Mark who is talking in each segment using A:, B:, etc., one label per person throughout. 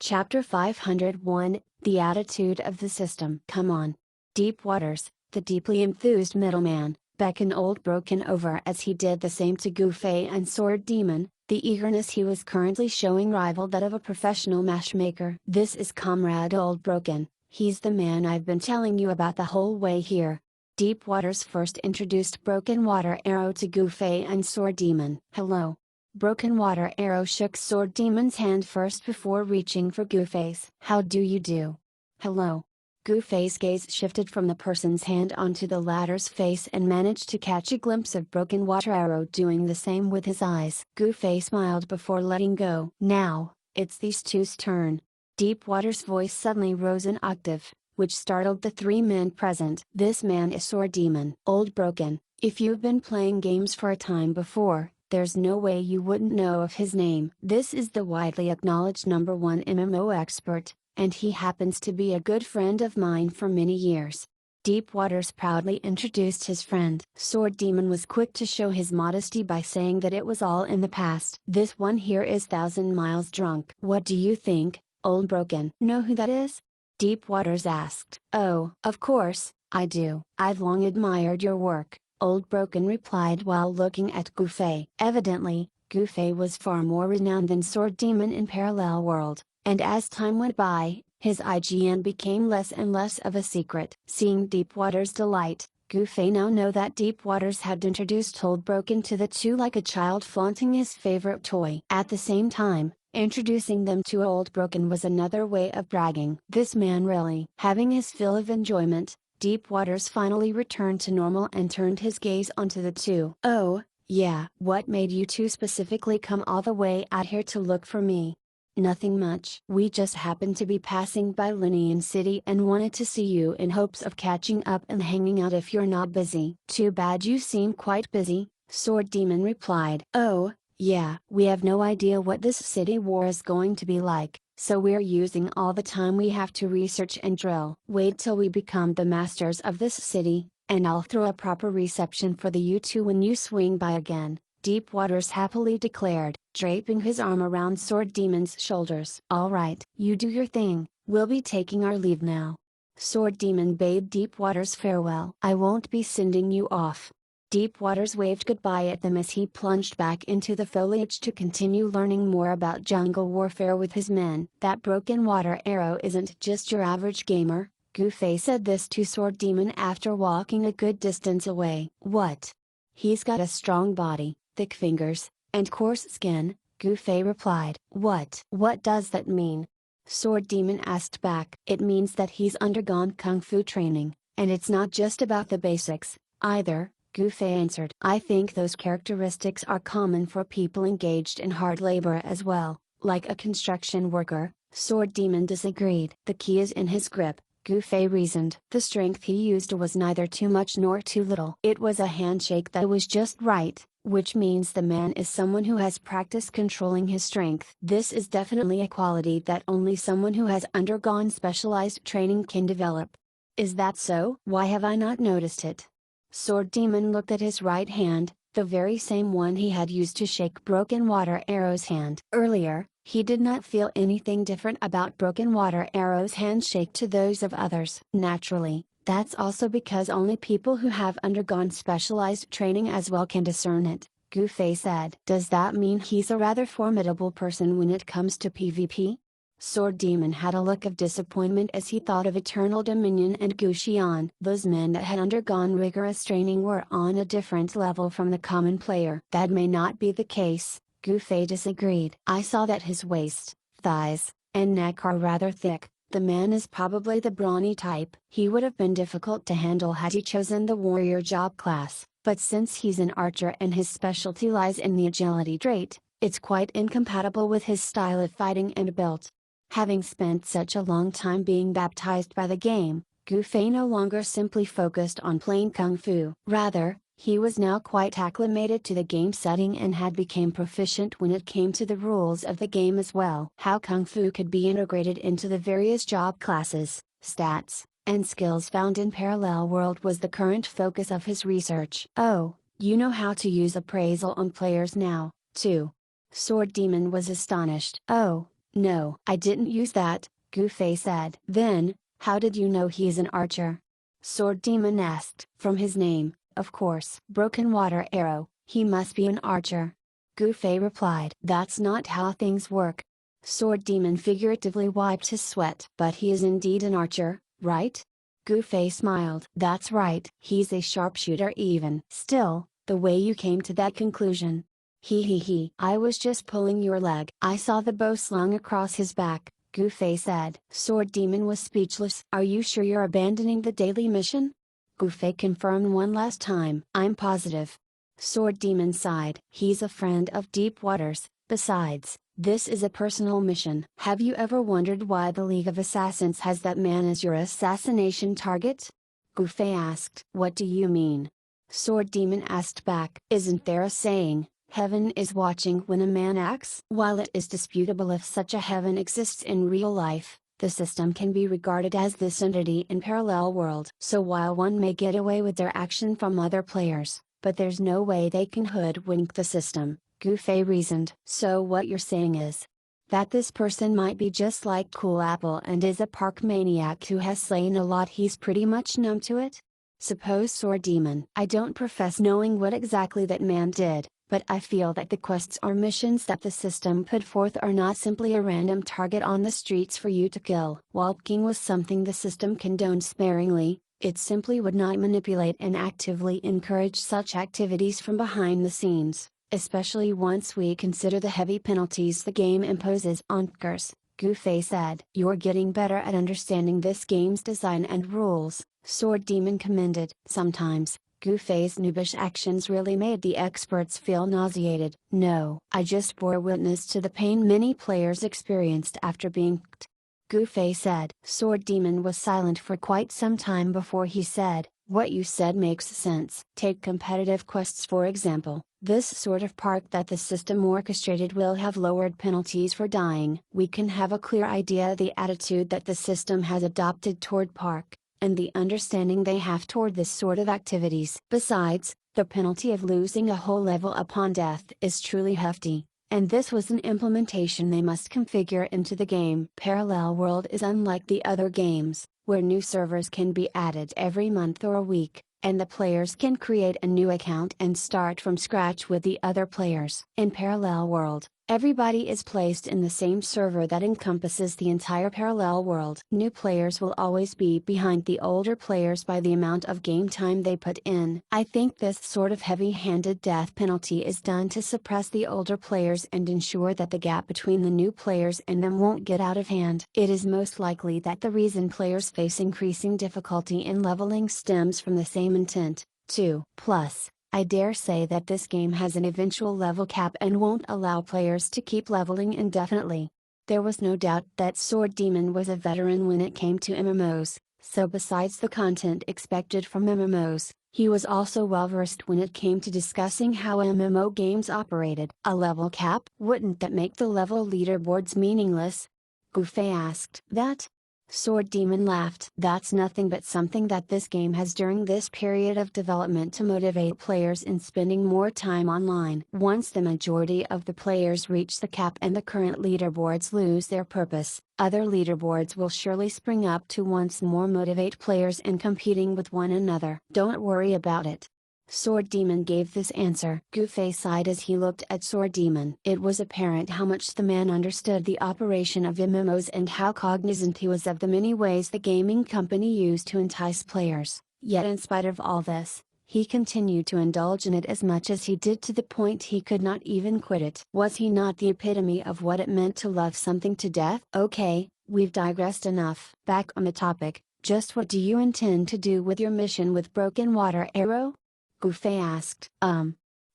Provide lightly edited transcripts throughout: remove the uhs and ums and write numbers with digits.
A: Chapter 501, The Attitude of the System. Come on. Deep Waters, the deeply enthused middleman, beckoned Old Broken over as he did the same to Goofy and Sword Demon. The eagerness he was currently showing rivaled that of a professional matchmaker. This is Comrade Old Broken, he's the man I've been telling you about the whole way here. Deep Waters first introduced Broken Water Arrow to Goofy and Sword Demon. Hello. Broken Water Arrow shook Sword Demon's hand first before reaching for Goofy's. How do you do? Hello. Goofy's gaze shifted from the person's hand onto the latter's face and managed to catch a glimpse of Broken Water Arrow doing the same with his eyes. Goofy smiled before letting go. Now, it's these two's turn. Deep Water's voice suddenly rose an octave, which startled the three men present. This man is Sword Demon. Old Broken, if you've been playing games for a time before, there's no way you wouldn't know of his name. This is the widely acknowledged #1 MMO expert, and he happens to be a good friend of mine for many years. Deep Waters proudly introduced his friend. Sword Demon was quick to show his modesty by saying that it was all in the past. This one here is 1,000 miles drunk. What do you think, Old Broken? Know who that is? Deep Waters asked. Oh, of course, I do. I've long admired your work, Old Broken replied while looking at Goofy. Evidently, Goofy was far more renowned than Sword Demon in Parallel World, and as time went by, his IGN became less and less of a secret. Seeing Deep Waters' delight, Goofy now knew that Deep Waters had introduced Old Broken to the two like a child flaunting his favorite toy. At the same time, introducing them to Old Broken was another way of bragging. This man really. Having his fill of enjoyment, Deep Waters finally returned to normal and turned his gaze onto the two. Oh, yeah. What made you two specifically come all the way out here to look for me? Nothing much. We just happened to be passing by Linian City and wanted to see you in hopes of catching up and hanging out if you're not busy. Too bad you seem quite busy, Sword Demon replied. Oh, yeah. We have no idea what this city war is going to be like, so we're using all the time we have to research and drill. Wait till we become the masters of this city, and I'll throw a proper reception for the you two when you swing by again, Deep Waters happily declared, draping his arm around Sword Demon's shoulders. Alright, you do your thing, we'll be taking our leave now. Sword Demon bade Deep Waters farewell. I won't be sending you off. Deep Waters waved goodbye at them as he plunged back into the foliage to continue learning more about jungle warfare with his men. That Broken Water Arrow isn't just your average gamer, Goofy said this to Sword Demon after walking a good distance away. What? He's got a strong body, thick fingers, and coarse skin, Goofy replied. What does that mean? Sword Demon asked back. It means that he's undergone kung fu training, and it's not just about the basics, either, Goofy answered. I think those characteristics are common for people engaged in hard labor as well, like a construction worker, Sword Demon disagreed. The key is in his grip, Goofy reasoned. The strength he used was neither too much nor too little. It was a handshake that was just right, which means the man is someone who has practiced controlling his strength. This is definitely a quality that only someone who has undergone specialized training can develop. Is that so? Why have I not noticed it? Sword Demon looked at his right hand, the very same one he had used to shake Broken Water Arrow's hand. Earlier, he did not feel anything different about Broken Water Arrow's handshake to those of others. Naturally, that's also because only people who have undergone specialized training as well can discern it, Goofy said. Does that mean he's a rather formidable person when it comes to PvP? Sword Demon had a look of disappointment as he thought of Eternal Dominion and Guxian. Those men that had undergone rigorous training were on a different level from the common player. That may not be the case, Goofy disagreed. I saw that his waist, thighs, and neck are rather thick. The man is probably the brawny type. He would have been difficult to handle had he chosen the warrior job class, but since he's an archer and his specialty lies in the agility trait, it's quite incompatible with his style of fighting and build. Having spent such a long time being baptized by the game, Goofy no longer simply focused on playing kung fu. Rather, he was now quite acclimated to the game setting and had become proficient when it came to the rules of the game as well. How kung fu could be integrated into the various job classes, stats, and skills found in Parallel World was the current focus of his research. Oh, you know how to use appraisal on players now, too. Sword Demon was astonished. Oh, No, I didn't use that, Gufei said. Then, how did you know he's an archer? Sword Demon asked. From his name, of course. Broken water arrow, he must be an archer. Gufei replied. That's not how things work. Sword Demon figuratively wiped his sweat. But he is indeed an archer, right? Gufei smiled. That's right. He's a sharpshooter even. Still, the way you came to that conclusion. He. I was just pulling your leg. I saw the bow slung across his back, Gufei said. Sword Demon was speechless. Are you sure you're abandoning the daily mission? Gufei confirmed one last time. I'm positive. Sword Demon sighed. He's a friend of Deep Waters. Besides, this is a personal mission. Have you ever wondered why the League of Assassins has that man as your assassination target? Gufei asked. What do you mean? Sword Demon asked back. Isn't there a saying, heaven is watching when a man acts? While it is disputable if such a heaven exists in real life, the system can be regarded as this entity in parallel world. So while one may get away with their action from other players, but there's no way they can hoodwink the system, Gufei reasoned. So what you're saying is that this person might be just like Cool Apple and is a park maniac who has slain a lot. He's pretty much numb to it? Suppose Sword Demon. I don't profess knowing what exactly that man did, but I feel that the quests or missions that the system put forth are not simply a random target on the streets for you to kill. Walking was something the system condoned sparingly, it simply would not manipulate and actively encourage such activities from behind the scenes, especially once we consider the heavy penalties the game imposes on hackers, Gufei said. You're getting better at understanding this game's design and rules, Sword Demon commended. Sometimes, Gufei's noobish actions really made the experts feel nauseated. No, I just bore witness to the pain many players experienced after being hacked, Gufei said. Sword Demon was silent for quite some time before he said, what you said makes sense. Take competitive quests for example. This sort of park that the system orchestrated will have lowered penalties for dying. We can have a clear idea of the attitude that the system has adopted toward park, and the understanding they have toward this sort of activities. Besides, the penalty of losing a whole level upon death is truly hefty, and this was an implementation they must configure into the game. Parallel World is unlike the other games, where new servers can be added every month or a week, and the players can create a new account and start from scratch with the other players. In Parallel World, everybody is placed in the same server that encompasses the entire parallel world. New players will always be behind the older players by the amount of game time they put in. I think this sort of heavy-handed death penalty is done to suppress the older players and ensure that the gap between the new players and them won't get out of hand. It is most likely that the reason players face increasing difficulty in leveling stems from the same intent, too. Plus, I dare say that this game has an eventual level cap and won't allow players to keep leveling indefinitely. There was no doubt that Sword Demon was a veteran when it came to MMOs, so besides the content expected from MMOs, he was also well versed when it came to discussing how MMO games operated. A level cap? Wouldn't that make the level leaderboards meaningless? Gufei asked. That? Sword Demon laughed. That's nothing but something that this game has during this period of development to motivate players in spending more time online. Once the majority of the players reach the cap and the current leaderboards lose their purpose, other leaderboards will surely spring up to once more motivate players in competing with one another. Don't worry about it. Sword Demon gave this answer. Gufei sighed as he looked at Sword Demon. It was apparent how much the man understood the operation of MMOs and how cognizant he was of the many ways the gaming company used to entice players. Yet in spite of all this, he continued to indulge in it as much as he did to the point he could not even quit it. Was he not the epitome of what it meant to love something to death? Okay, we've digressed enough. Back on the topic, just what do you intend to do with your mission with Broken Water Arrow? Gufei asked.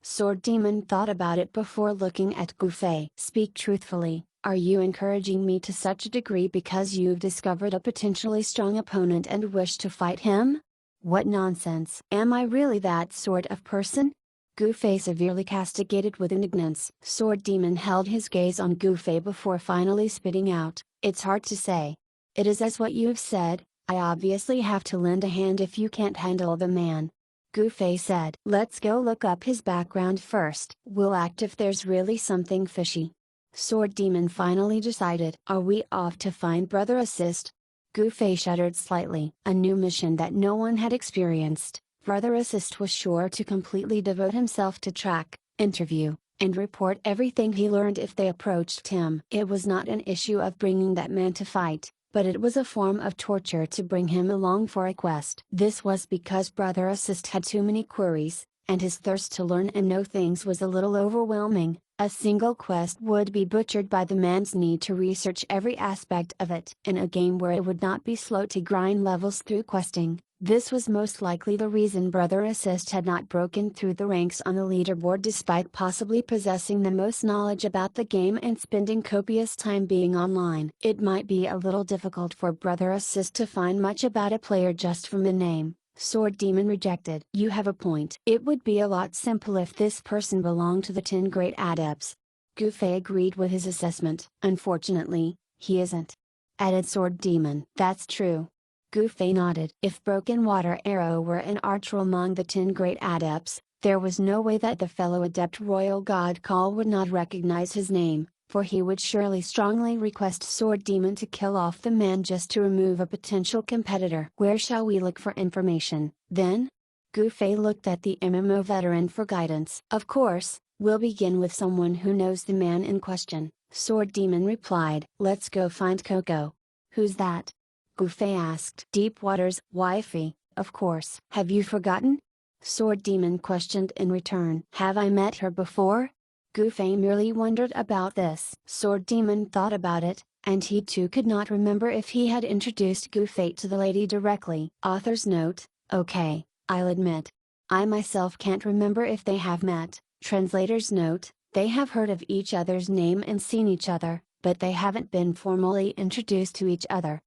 A: Sword Demon thought about it before looking at Gufei. Speak truthfully, are you encouraging me to such a degree because you've discovered a potentially strong opponent and wish to fight him? What nonsense. Am I really that sort of person? Gufei severely castigated with indignance. Sword Demon held his gaze on Gufei before finally spitting out, it's hard to say. It is as what you've said, I obviously have to lend a hand if you can't handle the man. Gufei said. Let's go look up his background first. We'll act if there's really something fishy. Sword Demon finally decided. Are we off to find Brother Assist? Gufei shuddered slightly. A new mission that no one had experienced. Brother Assist was sure to completely devote himself to track, interview, and report everything he learned if they approached him. It was not an issue of bringing that man to fight, but it was a form of torture to bring him along for a quest. This was because Brother Assist had too many queries, and his thirst to learn and know things was a little overwhelming. A single quest would be butchered by the man's need to research every aspect of it. In a game where it would not be slow to grind levels through questing, this was most likely the reason Brother Assist had not broken through the ranks on the leaderboard despite possibly possessing the most knowledge about the game and spending copious time being online. It might be a little difficult for Brother Assist to find much about a player just from the name. Sword Demon rejected. You have a point. It would be a lot simpler if this person belonged to the 10 Great Adepts. Gufei agreed with his assessment. Unfortunately, he isn't. Added Sword Demon. That's true. Gufei nodded. If Broken Water Arrow were an archer among the 10 Great Adepts, there was no way that the fellow adept Royal God Call would not recognize his name, for he would surely strongly request Sword Demon to kill off the man just to remove a potential competitor. Where shall we look for information, then? Gufei looked at the MMO veteran for guidance. Of course, we'll begin with someone who knows the man in question, Sword Demon replied. Let's go find Coco. Who's that? Gufei asked. Deepwater's wifey, of course. Have you forgotten? Sword Demon questioned in return. Have I met her before? Gufei merely wondered about this. Sword Demon thought about it, and he too could not remember if he had introduced Gufei to the lady directly. Author's note: okay, I'll admit. I myself can't remember if they have met. Translator's note: they have heard of each other's name and seen each other, but they haven't been formally introduced to each other.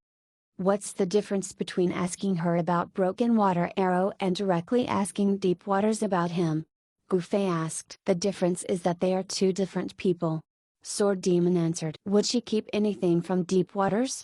A: What's the difference between asking her about Broken Water Arrow and directly asking Deepwaters about him? Gufei asked. The difference is that they are two different people. Sword Demon answered. Would she keep anything from Deepwaters?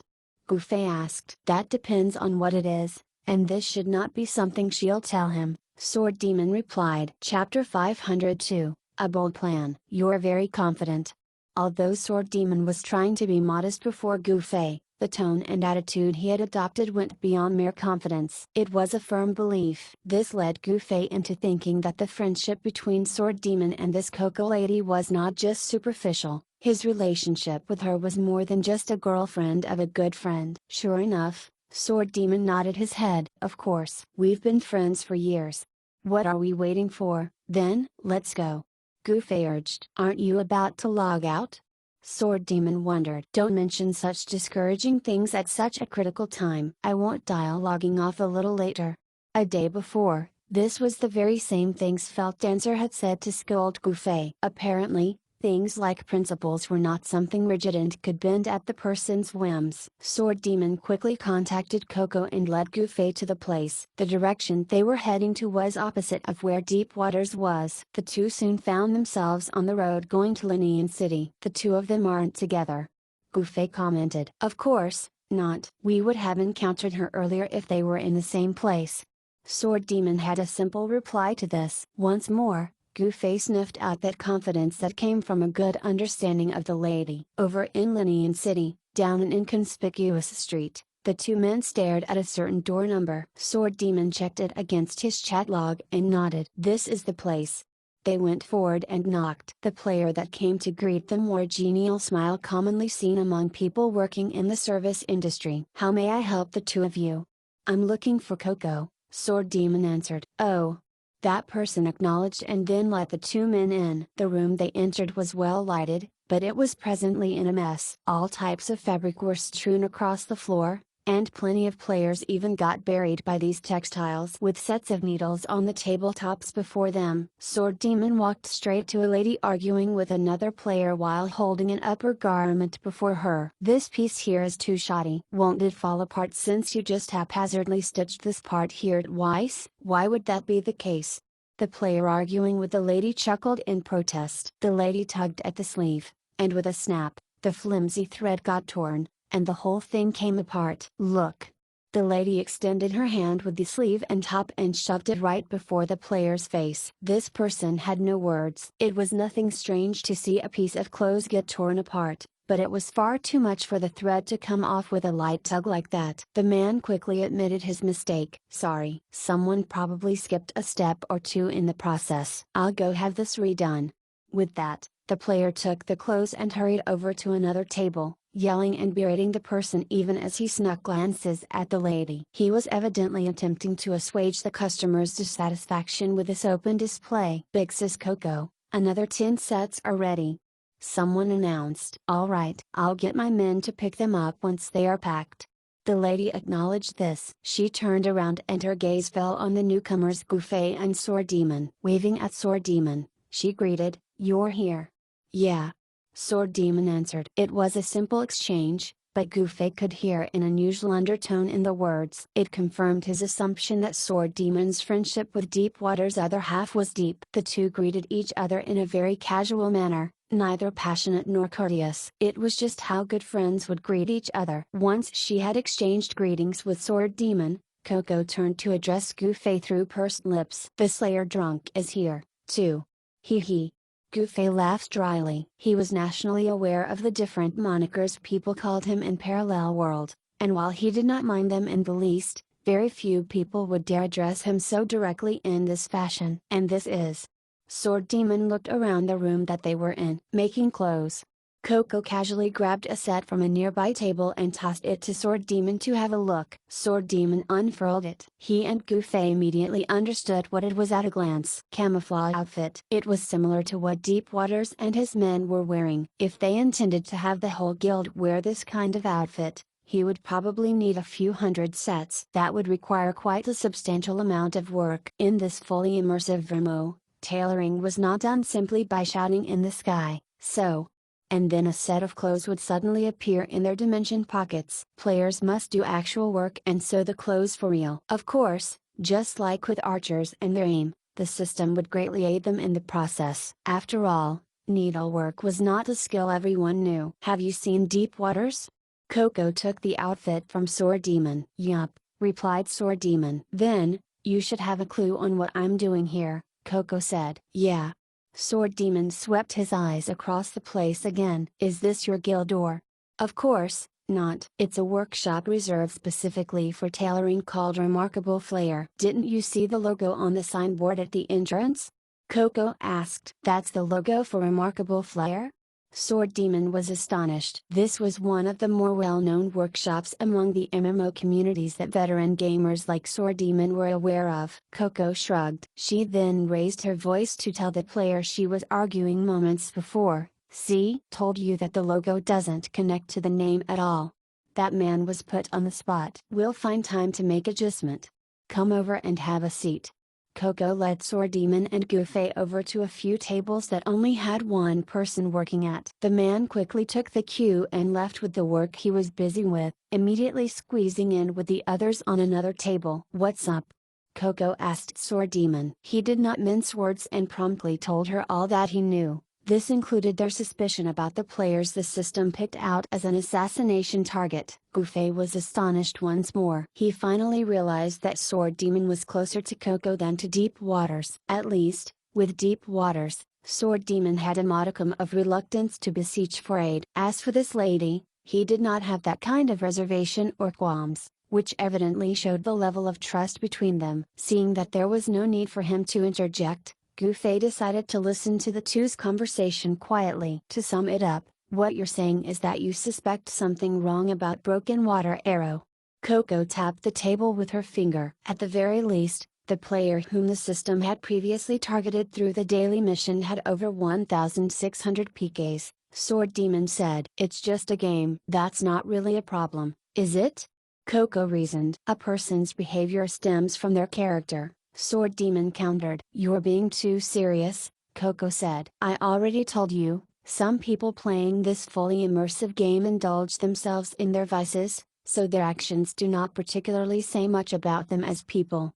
A: Gufei asked. That depends on what it is, and this should not be something she'll tell him, Sword Demon replied. Chapter 502, A Bold Plan. You're very confident. Although Sword Demon was trying to be modest before Gufei, the tone and attitude he had adopted went beyond mere confidence. It was a firm belief. This led Gufei into thinking that the friendship between Sword Demon and this Coco lady was not just superficial, his relationship with her was more than just a girlfriend of a good friend. Sure enough, Sword Demon nodded his head. Of course. We've been friends for years. What are we waiting for, then? Let's go. Gufei urged. Aren't you about to log out? Sword Demon wondered. Don't mention such discouraging things at such a critical time. I won't dial logging off a little later. A day before, this was the very same things Felt Dancer had said to scold Gufei. Apparently, things like principles were not something rigid and could bend at the person's whims. Sword Demon quickly contacted Coco and led Gufei to the place. The direction they were heading to was opposite of where Deepwaters was. The two soon found themselves on the road going to Linian City. The two of them aren't together. Gufei commented. Of course, not. We would have encountered her earlier if they were in the same place. Sword Demon had a simple reply to this. Once more, Gufei sniffed out that confidence that came from a good understanding of the lady. Over in Linian City, down an inconspicuous street, the two men stared at a certain door number. Sword Demon checked it against his chat log and nodded. This is the place. They went forward and knocked. The player that came to greet them wore a genial smile commonly seen among people working in the service industry. How may I help the two of you? I'm looking for Coco, Sword Demon answered. Oh. That person acknowledged and then let the two men in. The room they entered was well lighted, but it was presently in a mess. All types of fabric were strewn across the floor, and plenty of players even got buried by these textiles. With sets of needles on the tabletops before them, Sword Demon walked straight to a lady arguing with another player while holding an upper garment before her. This piece here is too shoddy. Won't it fall apart since you just haphazardly stitched this part here twice? Why would that be the case? The player arguing with the lady chuckled in protest. The lady tugged at the sleeve, and with a snap, the flimsy thread got torn, and the whole thing came apart. Look! The lady extended her hand with the sleeve and top and shoved it right before the player's face. This person had no words. It was nothing strange to see a piece of clothes get torn apart, but it was far too much for the thread to come off with a light tug like that. The man quickly admitted his mistake. Sorry, someone probably skipped a step or two in the process. I'll go have this redone. With that, the player took the clothes and hurried over to another table, yelling and berating the person even as he snuck glances at the lady. He was evidently attempting to assuage the customer's dissatisfaction with this open display. Big Sis Coco, another 10 sets are ready. Someone announced. All right, I'll get my men to pick them up once they are packed. The lady acknowledged this. She turned around and her gaze fell on the newcomers Goofy and Sword Demon. Waving at Sword Demon, she greeted, "You're here." "Yeah." Sword Demon answered. It was a simple exchange, but Goofy could hear an unusual undertone in the words. It confirmed his assumption that Sword Demon's friendship with Deepwater's other half was deep. The two greeted each other in a very casual manner, neither passionate nor courteous. It was just how good friends would greet each other. Once she had exchanged greetings with Sword Demon, Coco turned to address Goofy through pursed lips. "The Slayer drunk is here, too. Hee hee." Goofy laughed dryly. He was nationally aware of the different monikers people called him in Parallel World, and while he did not mind them in the least, very few people would dare address him so directly in this fashion. "And this is?" Sword Demon looked around the room that they were in. "Making clothes." Coco casually grabbed a set from a nearby table and tossed it to Sword Demon to have a look. Sword Demon unfurled it. He and Goofy immediately understood what it was at a glance. Camouflage outfit. It was similar to what Deepwaters and his men were wearing. If they intended to have the whole guild wear this kind of outfit, he would probably need a few hundred sets. That would require quite a substantial amount of work. In this fully immersive VRMO, tailoring was not done simply by shouting in the sky, so. And then a set of clothes would suddenly appear in their dimension pockets. Players must do actual work and sew the clothes for real. Of course, just like with archers and their aim, the system would greatly aid them in the process. After all, needlework was not a skill everyone knew. "Have you seen Deepwaters?" Coco took the outfit from Sword Demon. "Yup," replied Sword Demon. "Then, you should have a clue on what I'm doing here," Coco said. "Yeah." Sword Demon swept his eyes across the place again. "Is this your guild or?" "Of course, not. It's a workshop reserved specifically for tailoring called Remarkable Flair." "Didn't you see the logo on the signboard at the entrance?" Coco asked. "That's the logo for Remarkable Flair?" Sword Demon was astonished. This was one of the more well-known workshops among the MMO communities that veteran gamers like Sword Demon were aware of. Coco shrugged. She then raised her voice to tell the player she was arguing moments before. "See? Told you that the logo doesn't connect to the name at all." That man was put on the spot. "We'll find time to make adjustment. Come over and have a seat." Coco led Sword Demon and Goofy over to a few tables that only had one person working at. The man quickly took the cue and left with the work he was busy with, immediately squeezing in with the others on another table. "What's up?" Coco asked Sword Demon. He did not mince words and promptly told her all that he knew. This included their suspicion about the players the system picked out as an assassination target. Goofy was astonished once more. He finally realized that Sword Demon was closer to Coco than to Deepwaters. At least, with Deepwaters, Sword Demon had a modicum of reluctance to beseech for aid. As for this lady, he did not have that kind of reservation or qualms, which evidently showed the level of trust between them. Seeing that there was no need for him to interject, Goofy decided to listen to the two's conversation quietly. "To sum it up, what you're saying is that you suspect something wrong about Broken Water Arrow." Coco tapped the table with her finger. "At the very least, the player whom the system had previously targeted through the daily mission had over 1,600 PKs, Sword Demon said. "It's just a game." "That's not really a problem, is it?" Coco reasoned. "A person's behavior stems from their character," Sword Demon countered. "You're being too serious," Coco said. "I already told you, some people playing this fully immersive game indulge themselves in their vices, so their actions do not particularly say much about them as people.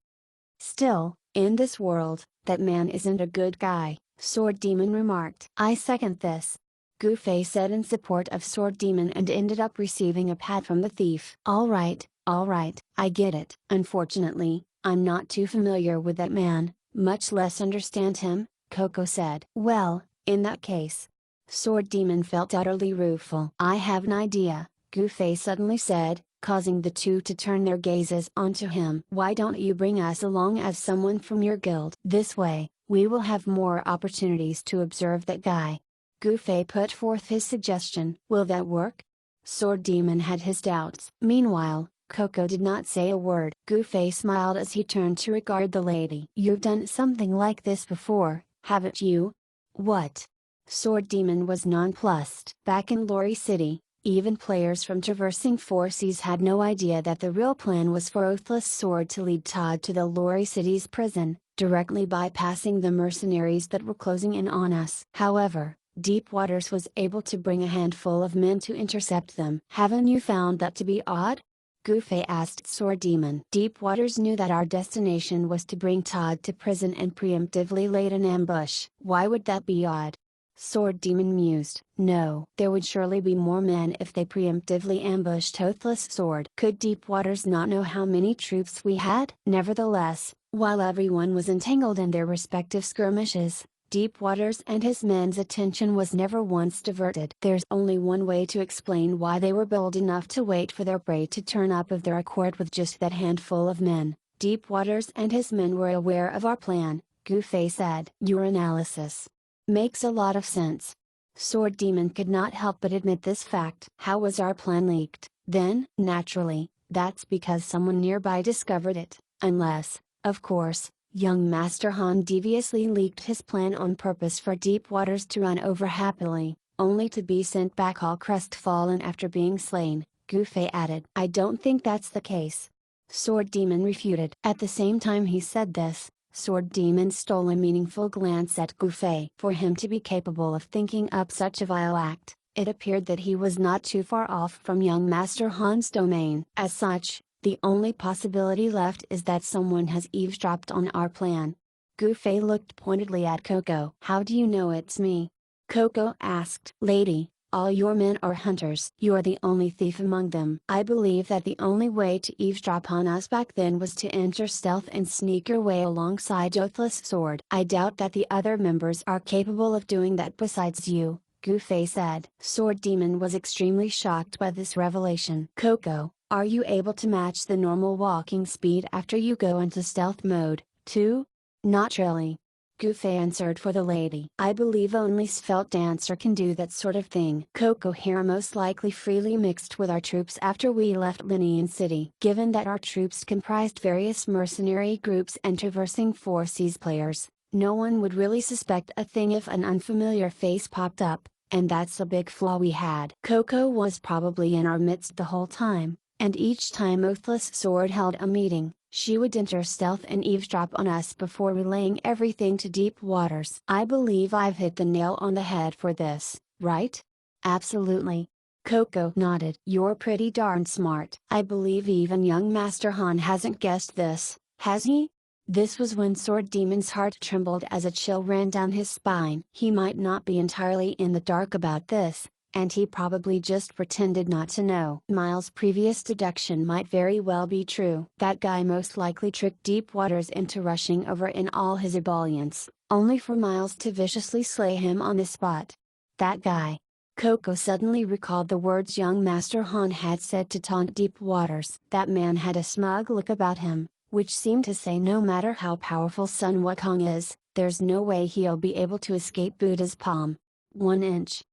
A: Still, in this world, that man isn't a good guy," Sword Demon remarked. "I second this." Gu-Fei said in support of Sword Demon and ended up receiving a pat from the thief. Alright, I get it. Unfortunately, I'm not too familiar with that man, much less understand him, Coco said. Well, in that case. Sword Demon felt utterly rueful. I have an idea, Gu-Fei suddenly said, causing the two to turn their gazes onto him. Why don't you bring us along as someone from your guild? This way, we will have more opportunities to observe that guy. Gu-Fei put forth his suggestion. Will that work? Sword Demon had his doubts. Meanwhile, Coco did not say a word. Gu-Fei smiled as he turned to regard the lady. You've done something like this before, haven't you? What? Sword Demon was nonplussed. Back in Lori City, even players from traversing 4 seas had no idea that the real plan was for Oathless Sword to lead Todd to the Lori City's prison, directly bypassing the mercenaries that were closing in on us. However, Deep Waters was able to bring a handful of men to intercept them. Haven't you found that to be odd? Gu-Fei asked Sword Demon. Deep Waters knew that our destination was to bring Todd to prison and preemptively laid an ambush. Why would that be odd? Sword Demon mused. No, there would surely be more men if they preemptively ambushed Oathless Sword. Could Deep Waters not know how many troops we had? Nevertheless, while everyone was entangled in their respective skirmishes, Deep Waters and his men's attention was never once diverted. There's only one way to explain why they were bold enough to wait for their prey to turn up of their accord with just that handful of men. Deep Waters and his men were aware of our plan, Gu-Fei said. Your analysis makes a lot of sense. Sword Demon could not help but admit this fact. How was our plan leaked, then? Naturally, that's because someone nearby discovered it, unless, of course, young Master Han deviously leaked his plan on purpose for Deep Waters to run over happily, only to be sent back all crestfallen after being slain, Gu-Fei added. I don't think that's the case. Sword Demon refuted. At the same time he said this, Sword Demon stole a meaningful glance at Gu-Fei. For him to be capable of thinking up such a vile act, it appeared that he was not too far off from young Master Han's domain. As such, the only possibility left is that someone has eavesdropped on our plan. Gu-Fei looked pointedly at Coco. How do you know it's me? Coco asked. Lady, all your men are hunters. You're the only thief among them. I believe that the only way to eavesdrop on us back then was to enter stealth and sneak your way alongside Oathless Sword. I doubt that the other members are capable of doing that besides you, Gu-Fei said. Sword Demon was extremely shocked by this revelation. Coco, are you able to match the normal walking speed after you go into stealth mode, too? Not really. Gu-Fei answered for the lady. I believe only Svelte Dancer can do that sort of thing. Coco here most likely freely mixed with our troops after we left Linian City. Given that our troops comprised various mercenary groups and traversing 4 seas players, no one would really suspect a thing if an unfamiliar face popped up, and that's a big flaw we had. Coco was probably in our midst the whole time, and each time Oathless Sword held a meeting, she would enter stealth and eavesdrop on us before relaying everything to Deep Waters. I believe I've hit the nail on the head for this, right? Absolutely. Coco nodded. You're pretty darn smart. I believe even young Master Han hasn't guessed this, has he? This was when Sword Demon's heart trembled as a chill ran down his spine. He might not be entirely in the dark about this, and he probably just pretended not to know. Miles' previous deduction might very well be true. That guy most likely tricked Deep Waters into rushing over in all his ebullience, only for Miles to viciously slay him on the spot. That guy. Coco suddenly recalled the words young Master Han had said to taunt Deep Waters. That man had a smug look about him, which seemed to say no matter how powerful Sun Wukong is, there's no way he'll be able to escape Buddha's palm. 1 inch.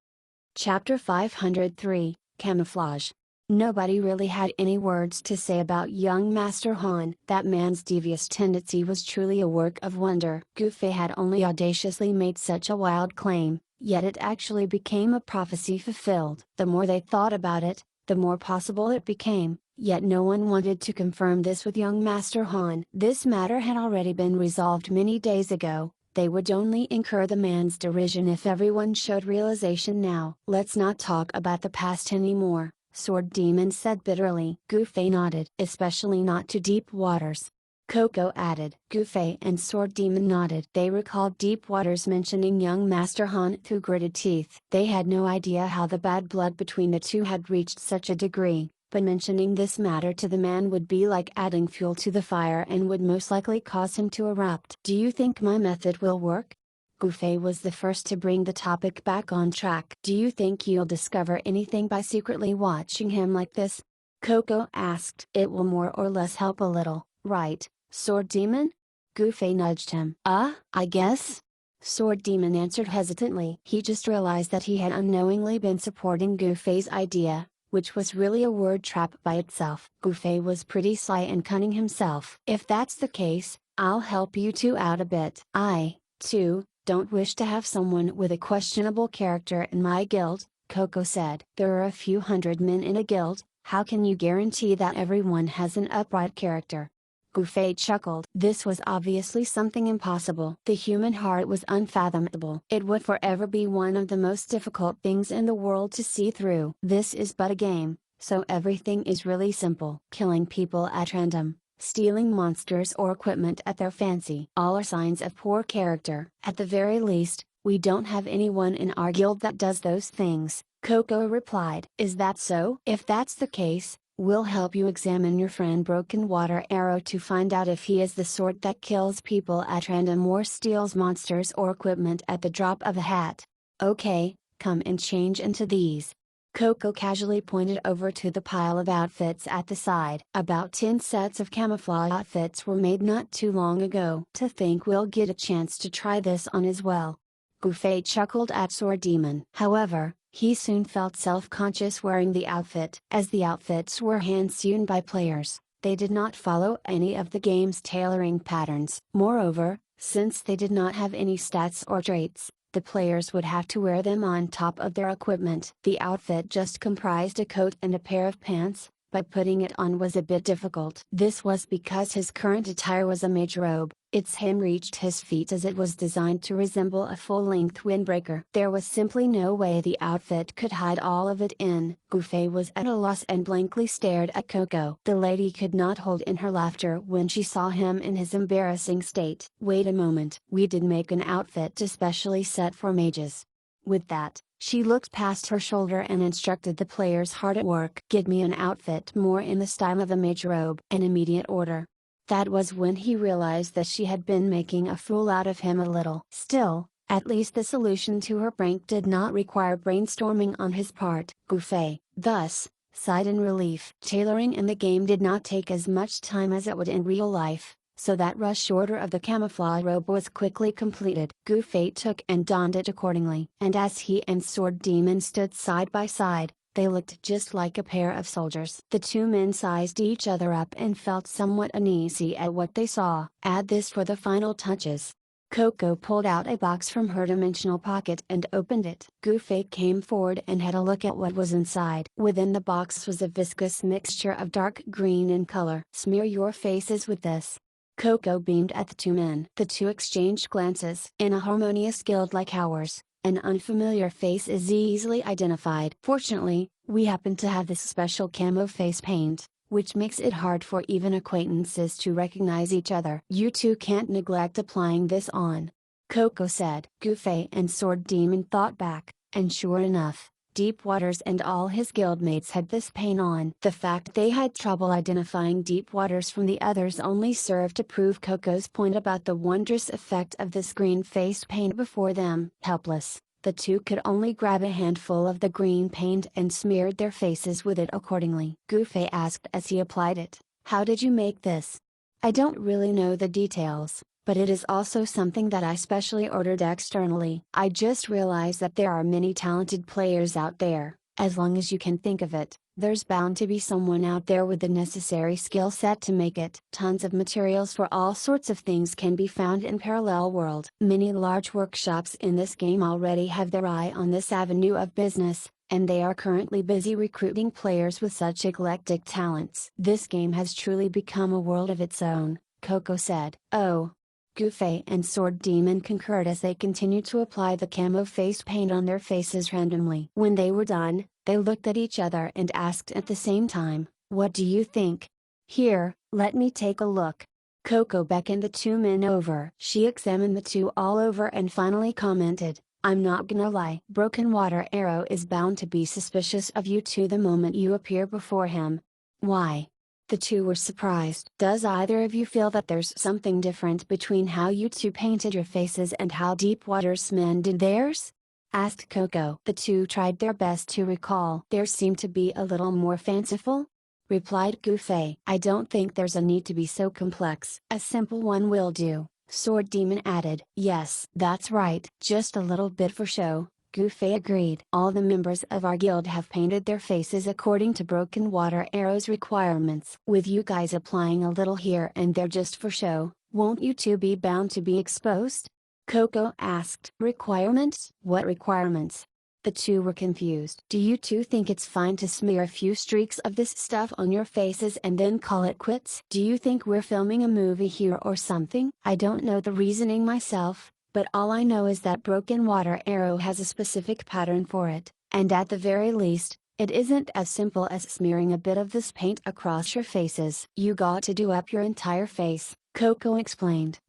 A: Chapter 503, Camouflage. Nobody really had any words to say about young Master Han. That man's devious tendency was truly a work of wonder. Gu-Fei had only audaciously made such a wild claim, yet it actually became a prophecy fulfilled. The more they thought about it, the more possible it became, yet no one wanted to confirm this with young Master Han. This matter had already been resolved many days ago. They would only incur the man's derision if everyone showed realization now. Let's not talk about the past anymore, Sword Demon said bitterly. Gu-Fei nodded. Especially not to Deep Waters. Coco added. Gufei and Sword Demon nodded. They recalled Deep Waters mentioning young Master Han through gritted teeth. They had no idea how the bad blood between the two had reached such a degree, but mentioning this matter to the man would be like adding fuel to the fire and would most likely cause him to erupt. Do you think my method will work? Gufei was the first to bring the topic back on track. Do you think you'll discover anything by secretly watching him like this? Coco asked. It will more or less help a little, right, Sword Demon? Gufei nudged him. I guess? Sword Demon answered hesitantly. He just realized that he had unknowingly been supporting Gufei's idea, which was really a word trap by itself. Gufei was pretty sly and cunning himself. If that's the case, I'll help you two out a bit. I, too, don't wish to have someone with a questionable character in my guild, Coco said. There are a few hundred men in a guild, how can you guarantee that everyone has an upright character? Gufei chuckled. This was obviously something impossible. The human heart was unfathomable. It would forever be one of the most difficult things in the world to see through. This is but a game, so everything is really simple. Killing people at random, stealing monsters or equipment at their fancy. All are signs of poor character. At the very least, we don't have anyone in our guild that does those things, Coco replied. Is that so? If that's the case, we'll help you examine your friend Broken Water Arrow to find out if he is the sort that kills people at random or steals monsters or equipment at the drop of a hat. Okay, come and change into these. Coco casually pointed over to the pile of outfits at the side. About 10 sets of camouflage outfits were made not too long ago. To think we'll get a chance to try this on as well. Gufei chuckled at Sword Demon. However, he soon felt self-conscious wearing the outfit. As the outfits were hand-sewn by players, they did not follow any of the game's tailoring patterns. Moreover, since they did not have any stats or traits, the players would have to wear them on top of their equipment. The outfit just comprised a coat and a pair of pants, but putting it on was a bit difficult. This was because his current attire was a mage robe. Its hem reached his feet as it was designed to resemble a full-length windbreaker. There was simply no way the outfit could hide all of it in. Gufei was at a loss and blankly stared at Coco. The lady could not hold in her laughter when she saw him in his embarrassing state. Wait a moment. We did make an outfit especially set for mages. With that, she looked past her shoulder and instructed the players hard at work. Get me an outfit more in the style of a mage robe. An immediate order. That was when he realized that she had been making a fool out of him a little. Still, at least the solution to her prank did not require brainstorming on his part. Gufei, thus, sighed in relief. Tailoring in the game did not take as much time as it would in real life, so that rush order of the camouflage robe was quickly completed. Gufei took and donned it accordingly. And as he and Sword Demon stood side by side, they looked just like a pair of soldiers. The two men sized each other up and felt somewhat uneasy at what they saw. Add this for the final touches. Coco pulled out a box from her dimensional pocket and opened it. Gufei came forward and had a look at what was inside. Within the box was a viscous mixture of dark green in color. Smear your faces with this. Coco beamed at the two men. The two exchanged glances. In a harmonious guild like ours, an unfamiliar face is easily identified. Fortunately, we happen to have this special camo face paint, which makes it hard for even acquaintances to recognize each other. You two can't neglect applying this on, Coco said. Gufei and Sword Demon thought back, and sure enough, Deep Waters and all his guildmates had this paint on. The fact they had trouble identifying Deep Waters from the others only served to prove Coco's point about the wondrous effect of this green face paint before them. Helpless, the two could only grab a handful of the green paint and smeared their faces with it accordingly. Gufei asked as he applied it, "How did you make this?" "I don't really know the details, but it is also something that I specially ordered externally. I just realized that there are many talented players out there. As long as you can think of it, there's bound to be someone out there with the necessary skill set to make it." Tons of materials for all sorts of things can be found in Parallel World. Many large workshops in this game already have their eye on this avenue of business, and they are currently busy recruiting players with such eclectic talents. This game has truly become a world of its own, Coco said. Oh. Gufei and Sword Demon concurred as they continued to apply the camo face paint on their faces randomly. When they were done, they looked at each other and asked at the same time, "What do you think?" "Here, let me take a look." Coco beckoned the two men over. She examined the two all over and finally commented, "I'm not gonna lie. Broken Water Arrow is bound to be suspicious of you two the moment you appear before him." "Why?" The two were surprised. "Does either of you feel that there's something different between how you two painted your faces and how Deepwater's men did theirs?" asked Coco. The two tried their best to recall. "There seemed to be a little more fanciful," replied Goofy. "I don't think there's a need to be so complex. A simple one will do," Sword Demon added. "Yes, that's right. Just a little bit for show," Goofy agreed. "All the members of our guild have painted their faces according to Broken Water Arrow's requirements. With you guys applying a little here and there just for show, won't you two be bound to be exposed?" Coco asked. "Requirements? What requirements?" The two were confused. "Do you two think it's fine to smear a few streaks of this stuff on your faces and then call it quits? Do you think we're filming a movie here or something?" "I don't know the reasoning myself, but all I know is that Broken Water Arrow has a specific pattern for it, and at the very least, it isn't as simple as smearing a bit of this paint across your faces. You got to do up your entire face," Coco explained.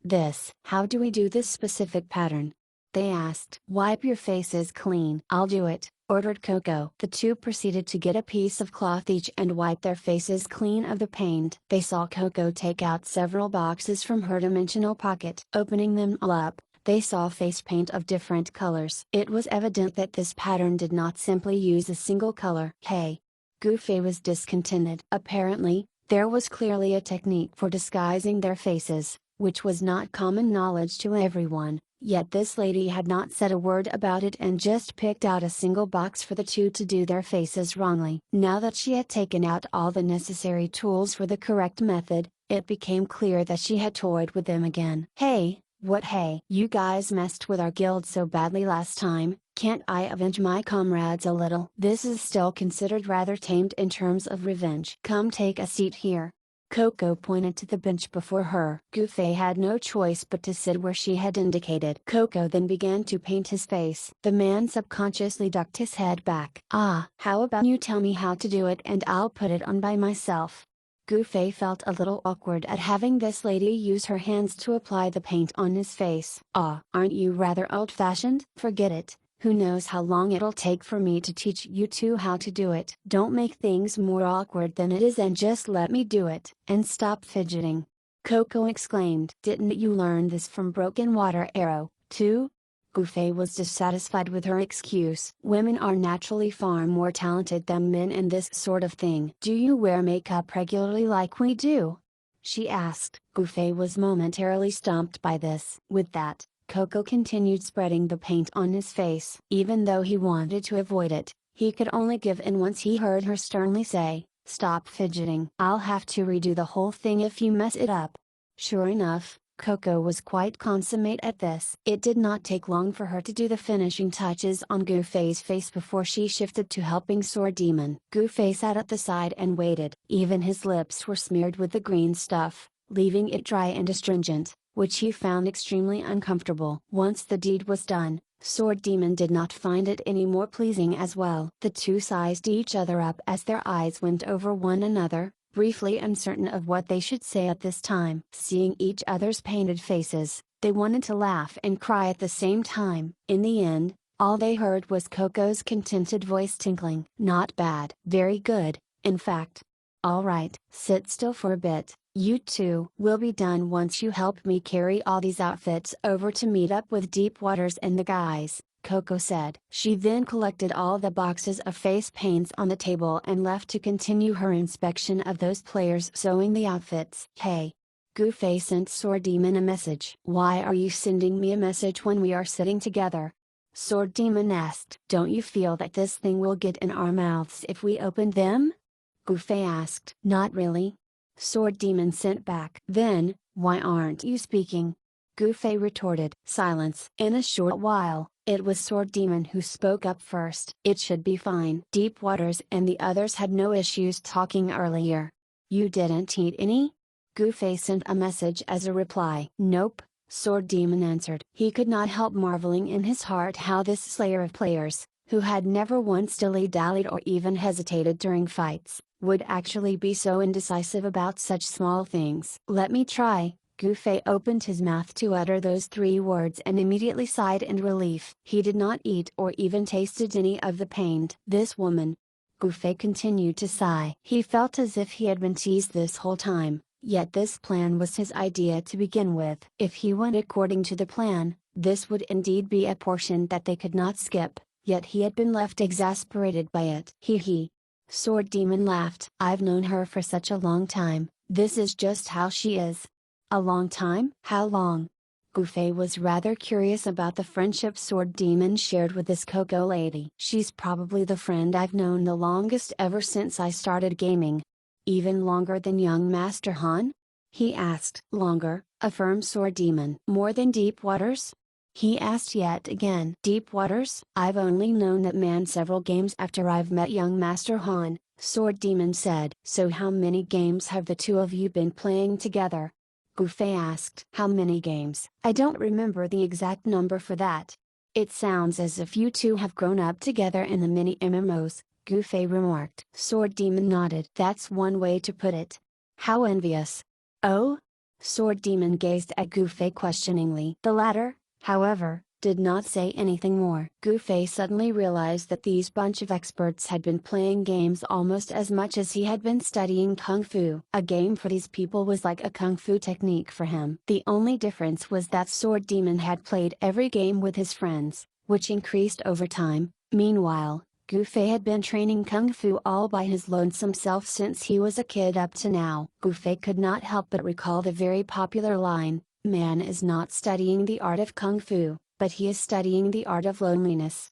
A: "How do we do this specific pattern?" they asked. "Wipe your faces clean." "I'll do it," ordered Coco. The two proceeded to get a piece of cloth each and wipe their faces clean of the paint. They saw Coco take out several boxes from her dimensional pocket. Opening them all up, they saw face paint of different colors. It was evident that this pattern did not simply use a single color. "Hey!" Goofy was discontented. Apparently, there was clearly a technique for disguising their faces, which was not common knowledge to everyone. Yet this lady had not said a word about it and just picked out a single box for the two to do their faces wrongly. Now that she had taken out all the necessary tools for the correct method, it became clear that she had toyed with them again. "Hey, what hey? You guys messed with our guild so badly last time, can't I avenge my comrades a little?" "This is still considered rather tamed in terms of revenge. Come take a seat here." Coco pointed to the bench before her. Goofy had no choice but to sit where she had indicated. Coco then began to paint his face. The man subconsciously ducked his head back. "How about you tell me how to do it and I'll put it on by myself." Goofy felt a little awkward at having this lady use her hands to apply the paint on his face. Aren't you rather old-fashioned?" "Forget it. Who knows how long it'll take for me to teach you two how to do it." "Don't make things more awkward than it is and just let me do it." "And stop fidgeting!" Coco exclaimed. "Didn't you learn this from Broken Water Arrow, too?" Goofy was dissatisfied with her excuse. "Women are naturally far more talented than men in this sort of thing." "Do you wear makeup regularly like we do?" she asked. Goofy was momentarily stumped by this. With that, Coco continued spreading the paint on his face. Even though he wanted to avoid it, he could only give in once he heard her sternly say, "Stop fidgeting. I'll have to redo the whole thing if you mess it up." Sure enough, Coco was quite consummate at this. It did not take long for her to do the finishing touches on Goofy's face before she shifted to helping Sword Demon. Goofy sat at the side and waited. Even his lips were smeared with the green stuff, leaving it dry and astringent, which he found extremely uncomfortable. Once the deed was done, Sword Demon did not find it any more pleasing as well. The two sized each other up as their eyes went over one another, briefly uncertain of what they should say at this time. Seeing each other's painted faces, they wanted to laugh and cry at the same time. In the end, all they heard was Coco's contented voice tinkling. "Not bad. Very good, in fact. All right, sit still for a bit. You two will be done once you help me carry all these outfits over to meet up with Deepwaters and the guys," Coco said. She then collected all the boxes of face paints on the table and left to continue her inspection of those players sewing the outfits. "Hey!" Goofy sent Sword Demon a message. "Why are you sending me a message when we are sitting together?" Sword Demon asked. "Don't you feel that this thing will get in our mouths if we open them?" Goofy asked. "Not really." Sword Demon sent back. "Then, why aren't you speaking?" Goofy retorted. Silence. In a short while, it was Sword Demon who spoke up first. "It should be fine. Deepwaters and the others had no issues talking earlier." "You didn't eat any?" Goofy sent a message as a reply. "Nope," Sword Demon answered. He could not help marveling in his heart how this slayer of players, who had never once dilly-dallied or even hesitated during fights, would actually be so indecisive about such small things. "Let me try," Gufei opened his mouth to utter those 3 words and immediately sighed in relief. He did not eat or even tasted any of the paint. This woman. Gufei continued to sigh. He felt as if he had been teased this whole time, yet this plan was his idea to begin with. If he went according to the plan, this would indeed be a portion that they could not skip, yet he had been left exasperated by it. He. Sword Demon laughed. I've known her for such a long time, this is just how she is. A long time? How long? Gufei was rather curious about the friendship Sword Demon shared with this Coco lady. She's probably the friend I've known the longest ever since I started gaming. Even longer than young Master Han? He asked. Longer, affirmed Sword Demon. More than Deep Waters? He asked yet again. Deep Waters? I've only known that man several games after I've met young Master Han, Sword Demon said. So how many games have the two of you been playing together? Gufei asked. How many games? I don't remember the exact number for that. It sounds as if you two have grown up together in the mini MMOs, Gufei remarked. Sword Demon nodded. That's one way to put it. How envious. Oh? Sword Demon gazed at Gufei questioningly. The latter, however, did not say anything more. Gufei suddenly realized that these bunch of experts had been playing games almost as much as he had been studying Kung Fu. A game for these people was like a Kung Fu technique for him. The only difference was that Sword Demon had played every game with his friends, which increased over time. Meanwhile, Gufei had been training Kung Fu all by his lonesome self since he was a kid up to now. Gufei could not help but recall the very popular line, "Man is not studying the art of Kung Fu, but he is studying the art of loneliness."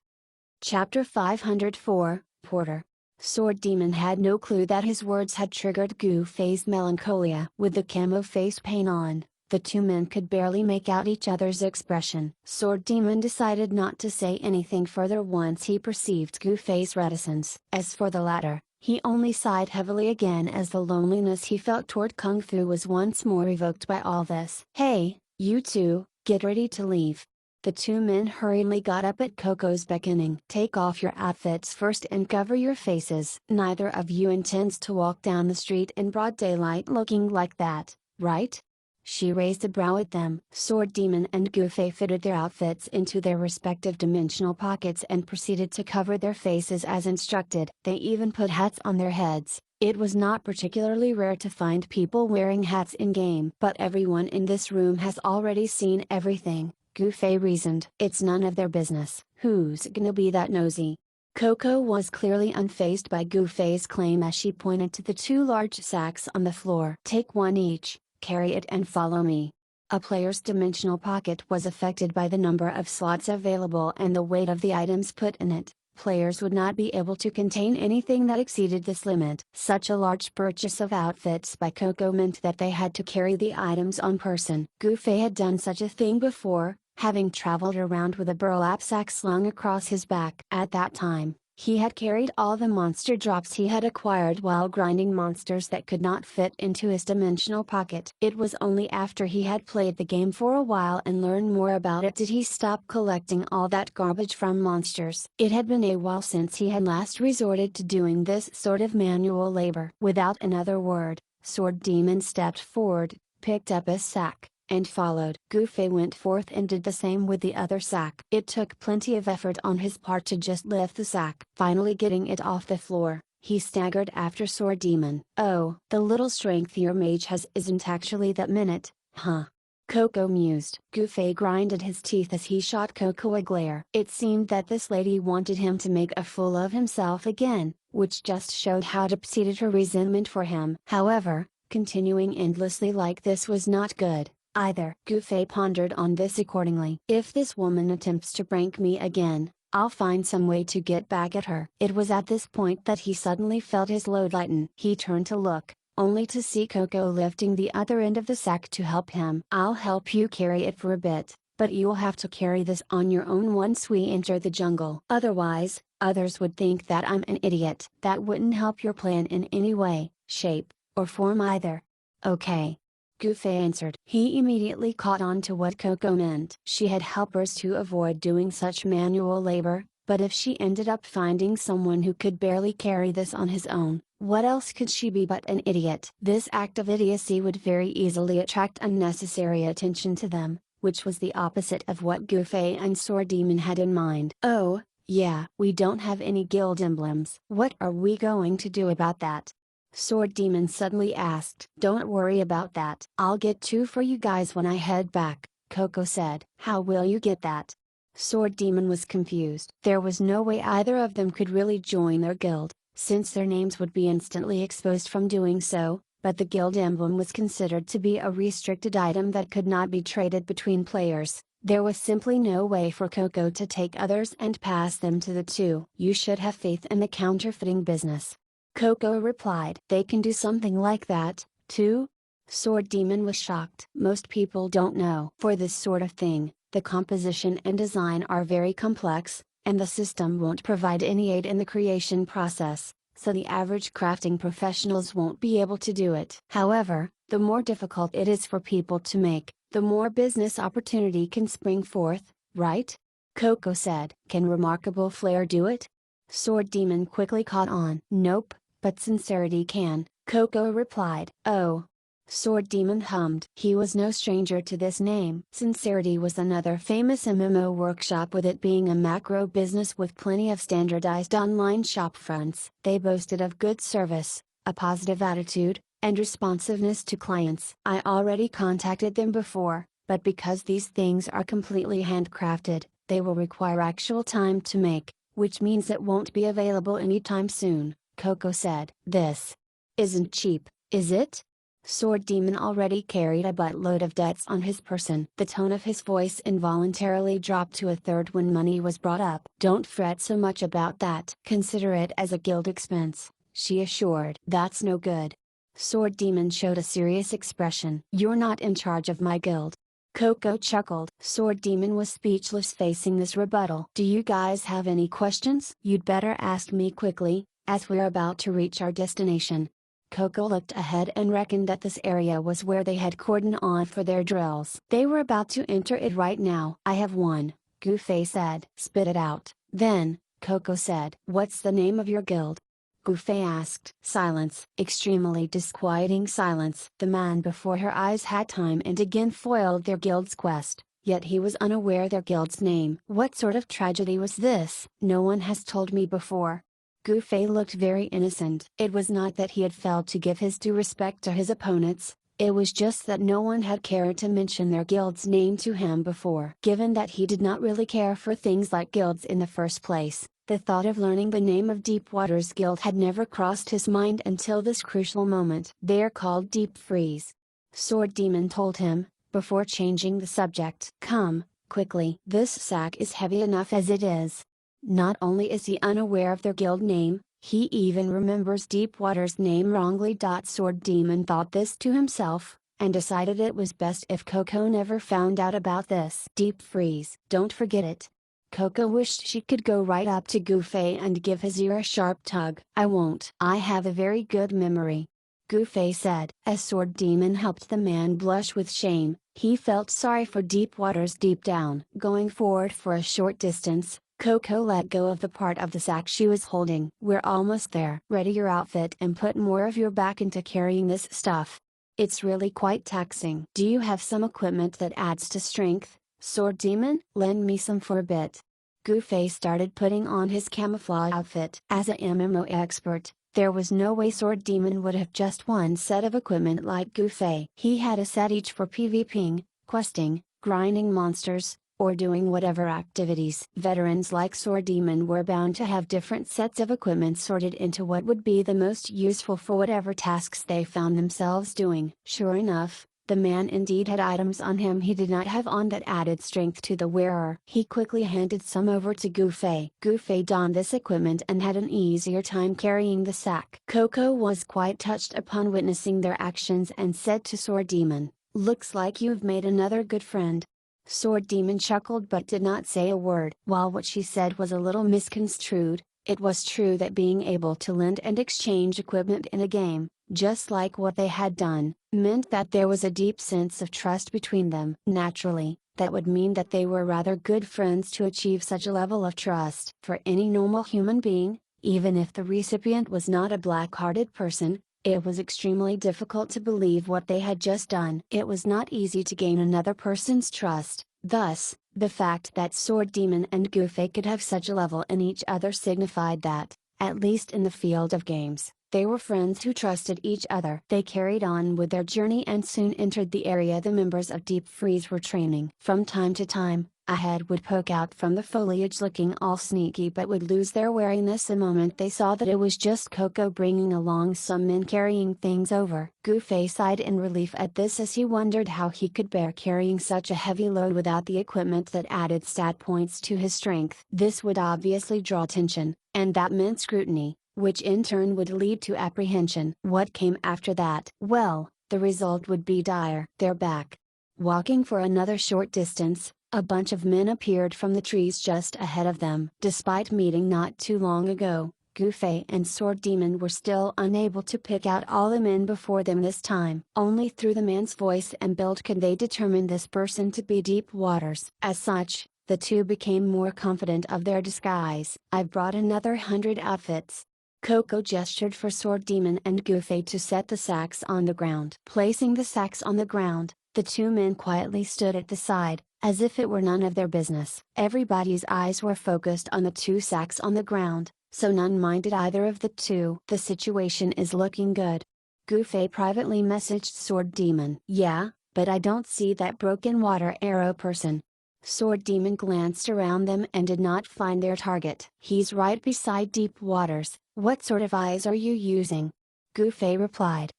A: Chapter 504, Porter. Sword Demon had no clue that his words had triggered Gufei's melancholia. With the camo face paint on, the two men could barely make out each other's expression. Sword Demon decided not to say anything further once he perceived Gufei's reticence. As for the latter, he only sighed heavily again as the loneliness he felt toward Kung Fu was once more evoked by all this. Hey, you two, get ready to leave. The two men hurriedly got up at Coco's beckoning. Take off your outfits first and cover your faces. Neither of you intends to walk down the street in broad daylight looking like that, right? She raised a brow at them. Sword Demon and Gufei fitted their outfits into their respective dimensional pockets and proceeded to cover their faces as instructed. They even put hats on their heads. It was not particularly rare to find people wearing hats in-game. But everyone in this room has already seen everything, Gufei reasoned. It's none of their business. Who's gonna be that nosy? Coco was clearly unfazed by Gufei's claim as she pointed to the 2 large sacks on the floor. Take one each, carry it and follow me. A player's dimensional pocket was affected by the number of slots available and the weight of the items put in it. Players would not be able to contain anything that exceeded this limit. Such a large purchase of outfits by Coco meant that they had to carry the items on person. Gufei had done such a thing before, having traveled around with a burlap sack slung across his back. At that time, he had carried all the monster drops he had acquired while grinding monsters that could not fit into his dimensional pocket. It was only after he had played the game for a while and learned more about it did he stop collecting all that garbage from monsters. It had been a while since he had last resorted to doing this sort of manual labor. Without another word, Sword Demon stepped forward, picked up a sack, and followed. Gufei went forth and did the same with the other sack. It took plenty of effort on his part to just lift the sack. Finally getting it off the floor, he staggered after Sword Demon. Oh, the little strength your mage has isn't actually that minute, huh? Coco mused. Gufei grinded his teeth as he shot Coco a glare. It seemed that this lady wanted him to make a fool of himself again, which just showed how deep-seated her resentment for him. However, continuing endlessly like this was not good either. Gufei pondered on this accordingly. If this woman attempts to prank me again, I'll find some way to get back at her. It was at this point that he suddenly felt his load lighten. He turned to look, only to see Coco lifting the other end of the sack to help him. I'll help you carry it for a bit, but you'll have to carry this on your own once we enter the jungle. Otherwise, others would think that I'm an idiot. That wouldn't help your plan in any way, shape, or form either. Okay. Gufei answered. He immediately caught on to what Coco meant. She had helpers to avoid doing such manual labor, but if she ended up finding someone who could barely carry this on his own, What else could she be but an idiot? This act of idiocy would very easily attract unnecessary attention to them, which was the opposite of what Goofy and Sword Demon had in mind. Oh, yeah, we don't have any guild emblems. What are we going to do about that? Sword Demon suddenly asked. Don't worry about that. I'll get 2 for you guys when I head back, Coco said. How will you get that? Sword Demon was confused. There was no way either of them could really join their guild, since their names would be instantly exposed from doing so, but the guild emblem was considered to be a restricted item that could not be traded between players. There was simply no way for Coco to take others and pass them to the 2. You should have faith in the counterfeiting business, Coco replied. They can do something like that, too? Sword Demon was shocked. Most people don't know. For this sort of thing, the composition and design are very complex, and the system won't provide any aid in the creation process, so the average crafting professionals won't be able to do it. However, the more difficult it is for people to make, the more business opportunity can spring forth, right? Coco said. Can Remarkable Flare do it? Sword Demon quickly caught on. Nope, but Sincerity can, Coco replied. Oh. Sword Demon hummed. He was no stranger to this name. Sincerity was another famous MMO workshop, with it being a macro business with plenty of standardized online shop fronts. They boasted of good service, a positive attitude, and responsiveness to clients. I already contacted them before, but because these things are completely handcrafted, they will require actual time to make, which means it won't be available anytime soon, Coco said. This isn't cheap, is it? Sword Demon already carried a buttload of debts on his person. The tone of his voice involuntarily dropped to a third when money was brought up. Don't fret so much about that. Consider it as a guild expense, she assured. That's no good. Sword Demon showed a serious expression. You're not in charge of my guild. Coco chuckled. Sword Demon was speechless facing this rebuttal. Do you guys have any questions? You'd better ask me quickly, as we're about to reach our destination. Coco looked ahead and reckoned that this area was where they had cordoned on for their drills. They were about to enter it right now. I have one, Goofy said. Spit it out. Then, Coco said. What's the name of your guild? Goofy asked. Silence. Extremely disquieting silence. The man before her eyes had time and again foiled their guild's quest, yet he was unaware their guild's name. What sort of tragedy was this? No one has told me before. Goofy looked very innocent. It was not that he had failed to give his due respect to his opponents, it was just that no one had cared to mention their guild's name to him before. Given that he did not really care for things like guilds in the first place, the thought of learning the name of Deepwater's guild had never crossed his mind until this crucial moment. They are called Deep Freeze, Sword Demon told him, before changing the subject. Come, quickly. This sack is heavy enough as it is. Not only is he unaware of their guild name, he even remembers Deepwater's name wrongly. Sword Demon thought this to himself, and decided it was best if Coco never found out about this. Deep Freeze. Don't forget it. Coco wished she could go right up to Goofy and give his ear a sharp tug. I won't. I have a very good memory, Goofy said. As Sword Demon helped the man blush with shame, he felt sorry for Deepwater's deep down. Going forward for a short distance, Coco let go of the part of the sack she was holding. We're almost there. Ready your outfit and put more of your back into carrying this stuff. It's really quite taxing. Do you have some equipment that adds to strength, Sword Demon? Lend me some for a bit. Goofy started putting on his camouflage outfit. As a MMO expert, there was no way Sword Demon would have just one set of equipment like Goofy. He had a set each for PvPing, questing, grinding monsters, or doing whatever activities. Veterans like Sword Demon were bound to have different sets of equipment sorted into what would be the most useful for whatever tasks they found themselves doing. Sure enough, the man indeed had items on him he did not have on that added strength to the wearer. He quickly handed some over to Goofy. Goofy donned this equipment and had an easier time carrying the sack. Coco was quite touched upon witnessing their actions and said to Sword Demon, "Looks like you've made another good friend." Sword Demon chuckled but did not say a word. While what she said was a little misconstrued, it was true that being able to lend and exchange equipment in a game, just like what they had done, meant that there was a deep sense of trust between them. Naturally, that would mean that they were rather good friends to achieve such a level of trust. For any normal human being, Even if the recipient was not a black-hearted person, it was extremely difficult to believe what they had just done. It was not easy to gain another person's trust, thus, the fact that Sword Demon and Goofy could have such a level in each other signified that, at least in the field of games, they were friends who trusted each other. They carried on with their journey and soon entered the area the members of Deep Freeze were training. From time to time, a head would poke out from the foliage looking all sneaky but would lose their wariness the moment they saw that it was just Coco bringing along some men carrying things over. Goofy sighed in relief at this as he wondered how he could bear carrying such a heavy load without the equipment that added stat points to his strength. This would obviously draw attention, and that meant scrutiny, which in turn would lead to apprehension. What came after that? Well, the result would be dire. They're back. Walking for another short distance, a bunch of men appeared from the trees just ahead of them. Despite meeting not too long ago, Goofy and Sword Demon were still unable to pick out all the men before them this time. Only through the man's voice and build could they determine this person to be Deep Waters. As such, the two became more confident of their disguise. "I've brought another 100 outfits." Coco gestured for Sword Demon and Goofy to set the sacks on the ground. Placing the sacks on the ground, the two men quietly stood at the side, as if it were none of their business. Everybody's eyes were focused on the two sacks on the ground, so none minded either of the two. "The situation is looking good." Goofy privately messaged Sword Demon. "Yeah, but I don't see that broken water arrow person." Sword Demon glanced around them and did not find their target. "He's right beside Deep Waters. What sort of eyes are you using?" Goofy replied.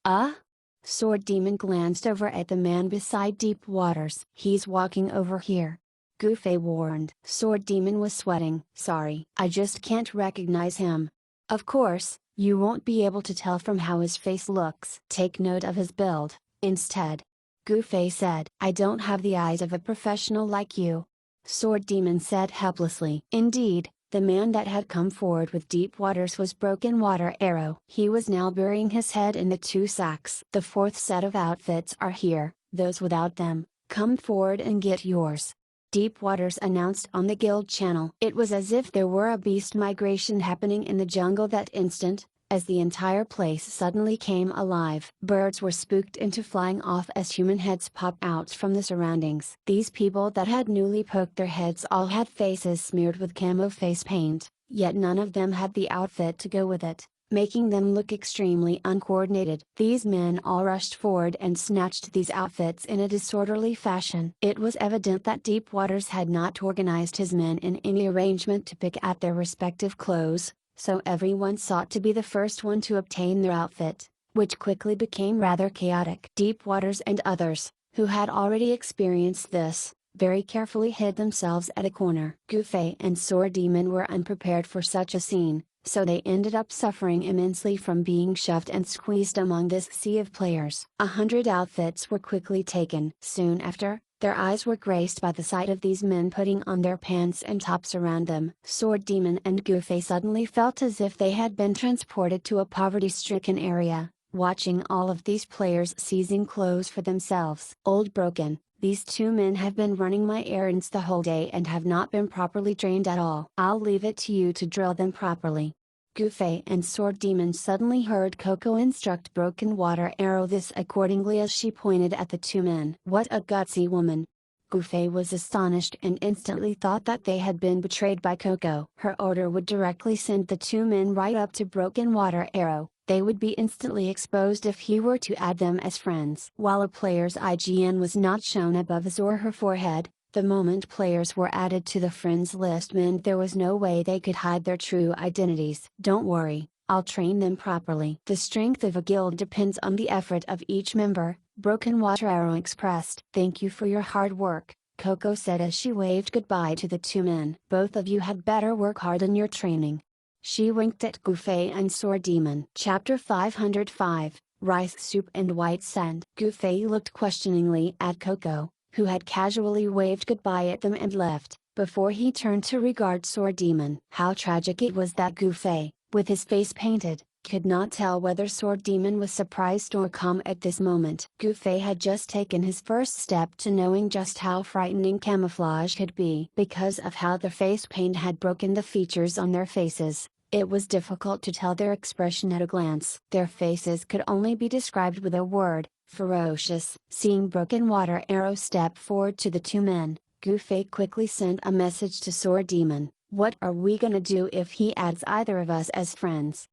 A: Sword Demon glanced over at the man beside Deep Waters. "He's walking over here," Goofy warned. Sword Demon was sweating. "Sorry, I just can't recognize him." "Of course, you won't be able to tell from how his face looks. Take note of his build, instead," Goofy said. "I don't have the eyes of a professional like you," Sword Demon said helplessly. Indeed, the man that had come forward with Deep Waters was Broken Water Arrow. He was now burying his head in the two sacks. "The fourth set of outfits are here, those without them, come forward and get yours," Deep Waters announced on the guild channel. It was as if there were a beast migration happening in the jungle that instant, as the entire place suddenly came alive. Birds were spooked into flying off as human heads popped out from the surroundings. These people that had newly poked their heads all had faces smeared with camo face paint, yet none of them had the outfit to go with it, making them look extremely uncoordinated. These men all rushed forward and snatched these outfits in a disorderly fashion. It was evident that Deep Waters had not organized his men in any arrangement to pick at their respective clothes, so everyone sought to be the first one to obtain their outfit, which quickly became rather chaotic. Deep Waters and others, who had already experienced this, very carefully hid themselves at a corner. Goofy and Sword Demon were unprepared for such a scene, so they ended up suffering immensely from being shoved and squeezed among this sea of players. 100 outfits were quickly taken. Soon after, their eyes were graced by the sight of these men putting on their pants and tops around them. Sword Demon and Goofy suddenly felt as if they had been transported to a poverty-stricken area, watching all of these players seizing clothes for themselves. "Old Broken, these two men have been running my errands the whole day and have not been properly trained at all. I'll leave it to you to drill them properly." Goofy and Sword Demon suddenly heard Coco instruct Broken Water Arrow this accordingly as she pointed at the two men. "What a gutsy woman!" Goofy was astonished and instantly thought that they had been betrayed by Coco. Her order would directly send the two men right up to Broken Water Arrow. They would be instantly exposed if he were to add them as friends. While a player's IGN was not shown above his or her forehead, the moment players were added to the friends list meant there was no way they could hide their true identities. "Don't worry, I'll train them properly." "The strength of a guild depends on the effort of each member," Broken Water Arrow expressed. "Thank you for your hard work," Coco said as she waved goodbye to the two men. "Both of you had better work hard in your training." She winked at Goofy and Sword Demon. Chapter 505, Rice Soup and White Sand. Goofy looked questioningly at Coco, who had casually waved goodbye at them and left, before he turned to regard Sword Demon. How tragic it was that Goofy, with his face painted, could not tell whether Sword Demon was surprised or calm at this moment. Goofy had just taken his first step to knowing just how frightening camouflage could be. Because of how the face paint had broken the features on their faces, It was difficult to tell their expression at a glance. Their faces could only be described with a word: ferocious. Seeing Broken Water Arrow step forward to the two men, Gufei quickly sent a message to Sword Demon: "What are we gonna do if he adds either of us as friends?"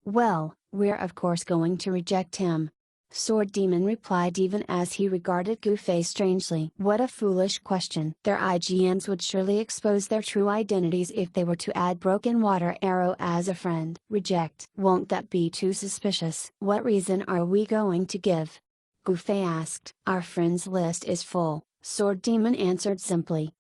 A: "Well, we're of course going to reject him," Sword Demon replied, even as he regarded Gufei strangely. What a foolish question. Their IGNs would surely expose their true identities if they were to add Broken Water Arrow as a friend. Reject. Won't that be too suspicious? What reason are we going to give? Gufei asked. Our friends list is full, Sword Demon answered simply.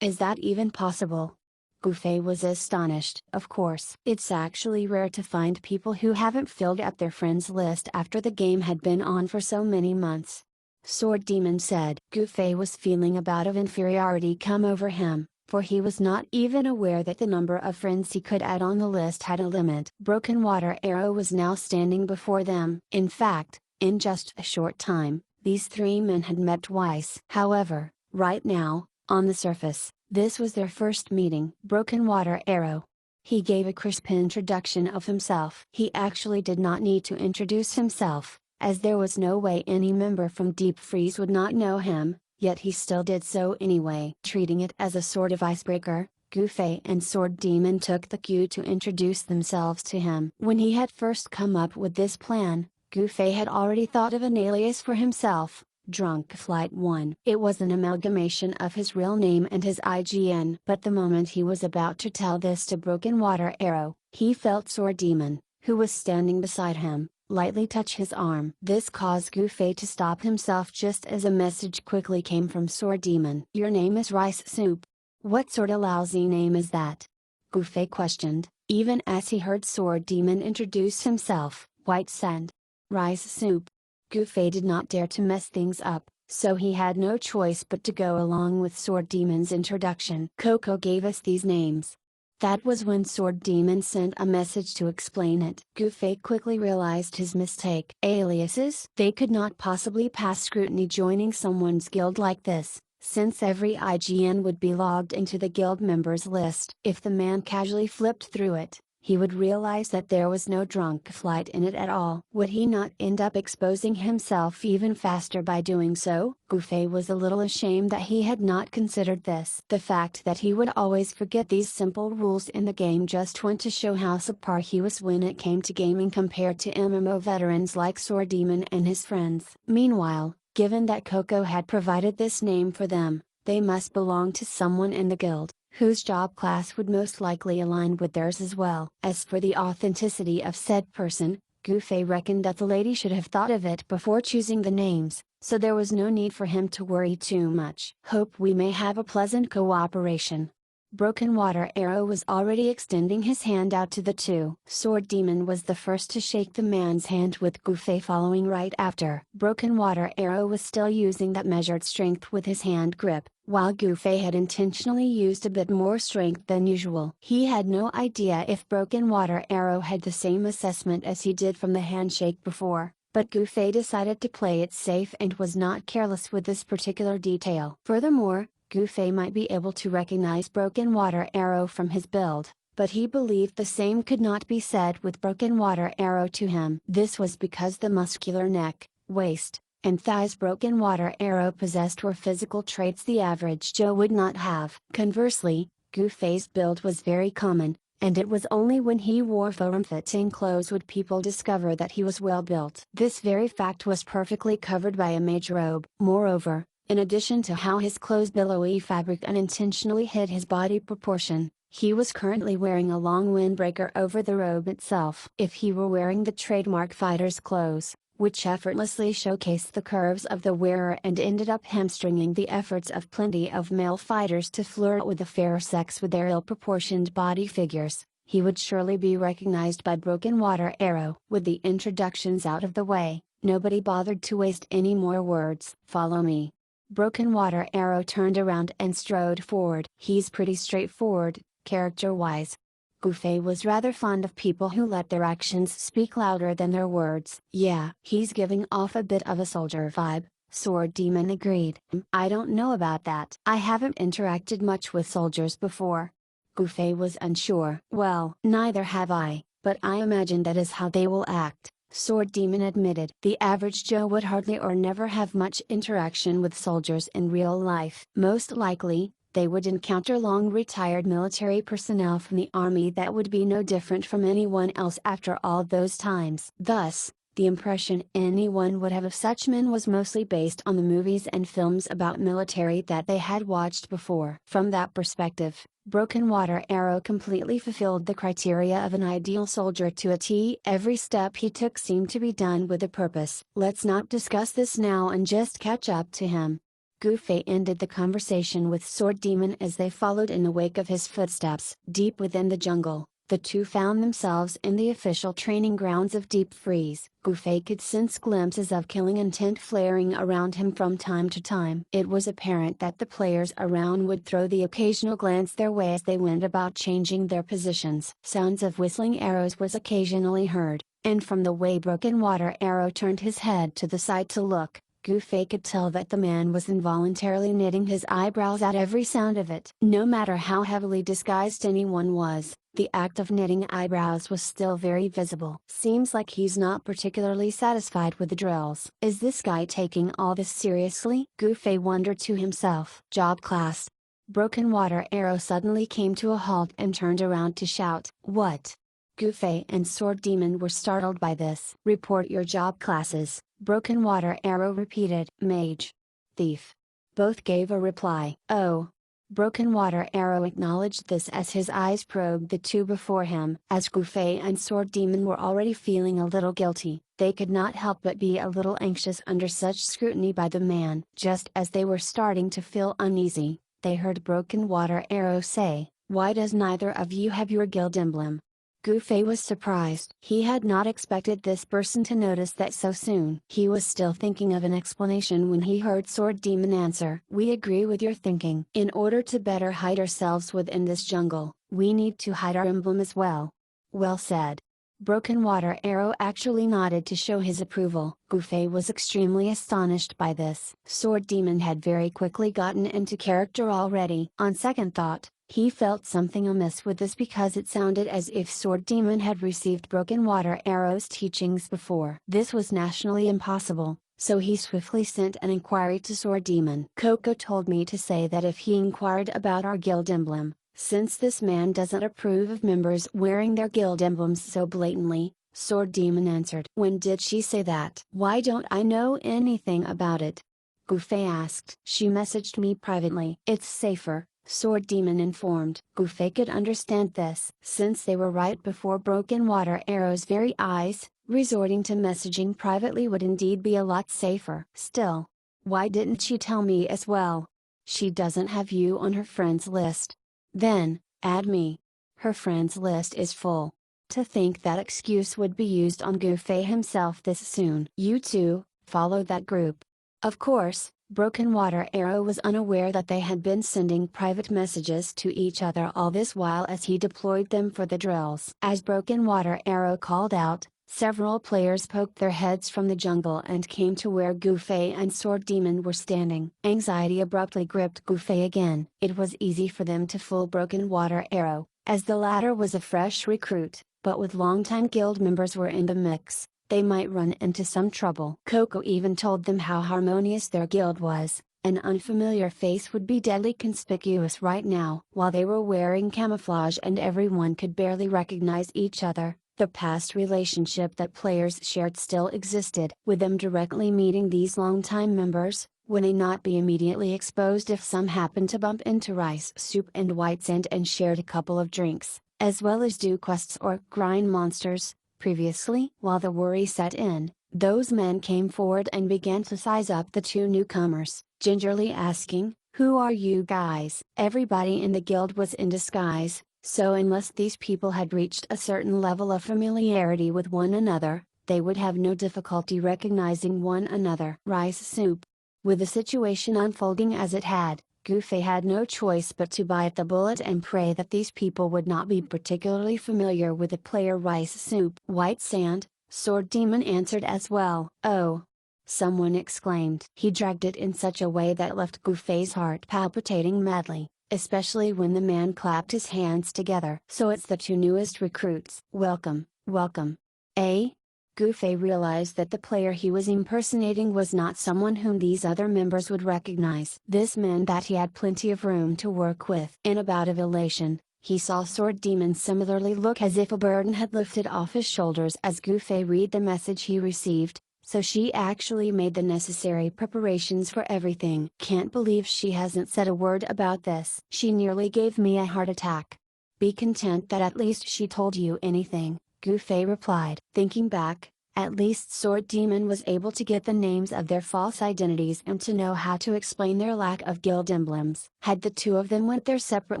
A: Is that even possible? Gufei was astonished. Of course. It's actually rare to find people who haven't filled up their friends list after the game had been on for so many months. Sword Demon said. Gufei was feeling a bout of inferiority come over him, for he was not even aware that the number of friends he could add on the list had a limit. Broken Water Arrow was now standing before them. In fact, in just a short time, these three men had met twice. However, right now, on the surface, this was their first meeting. Broken Water Arrow. He gave a crisp introduction of himself. He actually did not need to introduce himself, as there was no way any member from Deep Freeze would not know him, yet he still did so anyway. Treating it as a sort of icebreaker, Gufei and Sword Demon took the cue to introduce themselves to him. When he had first come up with this plan, Gufei had already thought of an alias for himself: Drunk Flight 1. It was an amalgamation of his real name and his IGN. But the moment he was about to tell this to Broken Water Arrow, he felt Sword Demon, who was standing beside him, lightly touch his arm. This caused Gufei to stop himself just as a message quickly came from Sword Demon. Your name is Rice Soup. What sort of lousy name is that? Gufei questioned, even as he heard Sword Demon introduce himself. White Sand. Rice Soup. Gufei did not dare to mess things up, so he had no choice but to go along with Sword Demon's introduction. Coco gave us these names. That was when Sword Demon sent a message to explain it. Gufei quickly realized his mistake. Aliases? They could not possibly pass scrutiny joining someone's guild like this, since every IGN would be logged into the guild members list. If the man casually flipped through it, he would realize that there was no Drunk Flight in it at all. Would he not end up exposing himself even faster by doing so? Gufei was a little ashamed that he had not considered this. The fact that he would always forget these simple rules in the game just went to show how subpar he was when it came to gaming compared to MMO veterans like Sword Demon and his friends. Meanwhile, given that Coco had provided this name for them, they must belong to someone in the guild, whose job class would most likely align with theirs as well. As for the authenticity of said person, Gufei reckoned that the lady should have thought of it before choosing the names, so there was no need for him to worry too much. Hope we may have a pleasant cooperation. Broken Water Arrow was already extending his hand out to the two. Sword Demon was the first to shake the man's hand, with Gufei following right after. Broken Water Arrow was still using that measured strength with his hand grip, while Gufei had intentionally used a bit more strength than usual. He had no idea if Broken Water Arrow had the same assessment as he did from the handshake before, but Gufei decided to play it safe and was not careless with this particular detail. Furthermore, Gufei might be able to recognize Broken Water Arrow from his build, but he believed the same could not be said with Broken Water Arrow to him. This was because the muscular neck, waist, and thighs Broken Water Arrow possessed were physical traits the average Joe would not have. Conversely, Gufei's build was very common, and it was only when he wore form-fitting clothes would people discover that he was well built. This very fact was perfectly covered by a mage robe. Moreover, in addition to how his clothes' billowy fabric unintentionally hid his body proportion, he was currently wearing a long windbreaker over the robe itself. If he were wearing the trademark fighter's clothes, which effortlessly showcased the curves of the wearer and ended up hamstringing the efforts of plenty of male fighters to flirt with the fairer sex with their ill-proportioned body figures, he would surely be recognized by Broken Water Arrow. With the introductions out of the way, nobody bothered to waste any more words. Follow me. Broken Water Arrow turned around and strode forward. He's pretty straightforward, character-wise. Gufei was rather fond of people who let their actions speak louder than their words. Yeah, he's giving off a bit of a soldier vibe, Sword Demon agreed. I don't know about that. I haven't interacted much with soldiers before. Gufei was unsure. Well, neither have I, but I imagine that is how they will act, Sword Demon admitted. The average Joe would hardly or never have much interaction with soldiers in real life. Most likely, they would encounter long retired military personnel from the army that would be no different from anyone else after all those times. Thus, the impression anyone would have of such men was mostly based on the movies and films about military that they had watched before. From that perspective, Broken Water Arrow completely fulfilled the criteria of an ideal soldier to a T. Every step he took seemed to be done with a purpose. Let's not discuss this now and just catch up to him. Gufei ended the conversation with Sword Demon as they followed in the wake of his footsteps. Deep within the jungle, the two found themselves in the official training grounds of Deep Freeze. Gufei could sense glimpses of killing intent flaring around him from time to time. It was apparent that the players around would throw the occasional glance their way as they went about changing their positions. Sounds of whistling arrows was occasionally heard, and from the way Broken Water Arrow turned his head to the side to look, Gufei could tell that the man was involuntarily knitting his eyebrows at every sound of it. No matter how heavily disguised anyone was, the act of knitting eyebrows was still very visible. Seems like he's not particularly satisfied with the drills. Is this guy taking all this seriously? Gufei wondered to himself. Job class. Broken Water Arrow suddenly came to a halt and turned around to shout, "What?" Gufei and Sword Demon were startled by this. "Report your job classes," Broken Water Arrow repeated. "Mage." "Thief." Both gave a reply. "Oh." Broken Water Arrow acknowledged this as his eyes probed the two before him. As Gufei and Sword Demon were already feeling a little guilty, they could not help but be a little anxious under such scrutiny by the man. Just as they were starting to feel uneasy, they heard Broken Water Arrow say, "Why does neither of you have your guild emblem?" Gufei was surprised. He had not expected this person to notice that so soon. He was still thinking of an explanation when he heard Sword Demon answer. "We agree with your thinking. In order to better hide ourselves within this jungle, we need to hide our emblem as well." "Well said." Broken Water Arrow actually nodded to show his approval. Gufei was extremely astonished by this. Sword Demon had very quickly gotten into character already. On second thought, he felt something amiss with this because it sounded as if Sword Demon had received Broken Water Arrow's teachings before. This was nationally impossible, so he swiftly sent an inquiry to Sword Demon. "Coco told me to say that if he inquired about our guild emblem, since this man doesn't approve of members wearing their guild emblems so blatantly," Sword Demon answered. "When did she say that?" "Why don't I know anything about it?" Gufei asked. "She messaged me privately." "It's safer," Sword Demon informed. Gufei could understand this. Since they were right before Broken Water Arrow's very eyes, resorting to messaging privately would indeed be a lot safer. Still, why didn't she tell me as well? She doesn't have you on her friends list. Then, add me. Her friends list is full. To think that excuse would be used on Gufei himself this soon. "You two, follow that group." Of course, Broken Water Arrow was unaware that they had been sending private messages to each other all this while as he deployed them for the drills. As Broken Water Arrow called out, several players poked their heads from the jungle and came to where Gufei and Sword Demon were standing. Anxiety abruptly gripped Gufei again. It was easy for them to fool Broken Water Arrow, as the latter was a fresh recruit, but with longtime guild members were in the mix, they might run into some trouble. Coco even told them how harmonious their guild was. An unfamiliar face would be deadly conspicuous right now. While they were wearing camouflage and everyone could barely recognize each other, the past relationship that players shared still existed. With them directly meeting these longtime members, would they not be immediately exposed if some happened to bump into rice soup and white sand and shared a couple of drinks, as well as do quests or grind monsters? Previously, while the worry set in, those men came forward and began to size up the two newcomers, gingerly asking, "Who are you guys?" Everybody in the guild was in disguise, so unless these people had reached a certain level of familiarity with one another, they would have no difficulty recognizing one another. Rice soup. With the situation unfolding as it had, Gufei had no choice but to bite the bullet and pray that these people would not be particularly familiar with the player rice soup. "White sand," Sword Demon answered as well. "Oh!" someone exclaimed. He dragged it in such a way that left Gufei's heart palpitating madly, especially when the man clapped his hands together. So it's the two newest recruits. Welcome, welcome. Eh? Goofy realized that the player he was impersonating was not someone whom these other members would recognize. This meant that he had plenty of room to work with. In a bout of elation, he saw Sword Demon similarly look as if a burden had lifted off his shoulders as Goofy read the message he received, so she actually made the necessary preparations for everything. Can't believe she hasn't said a word about this. She nearly gave me a heart attack. Be content that at least she told you anything, Goofy replied. Thinking back, at least Sword Demon was able to get the names of their false identities and to know how to explain their lack of guild emblems. Had the two of them went their separate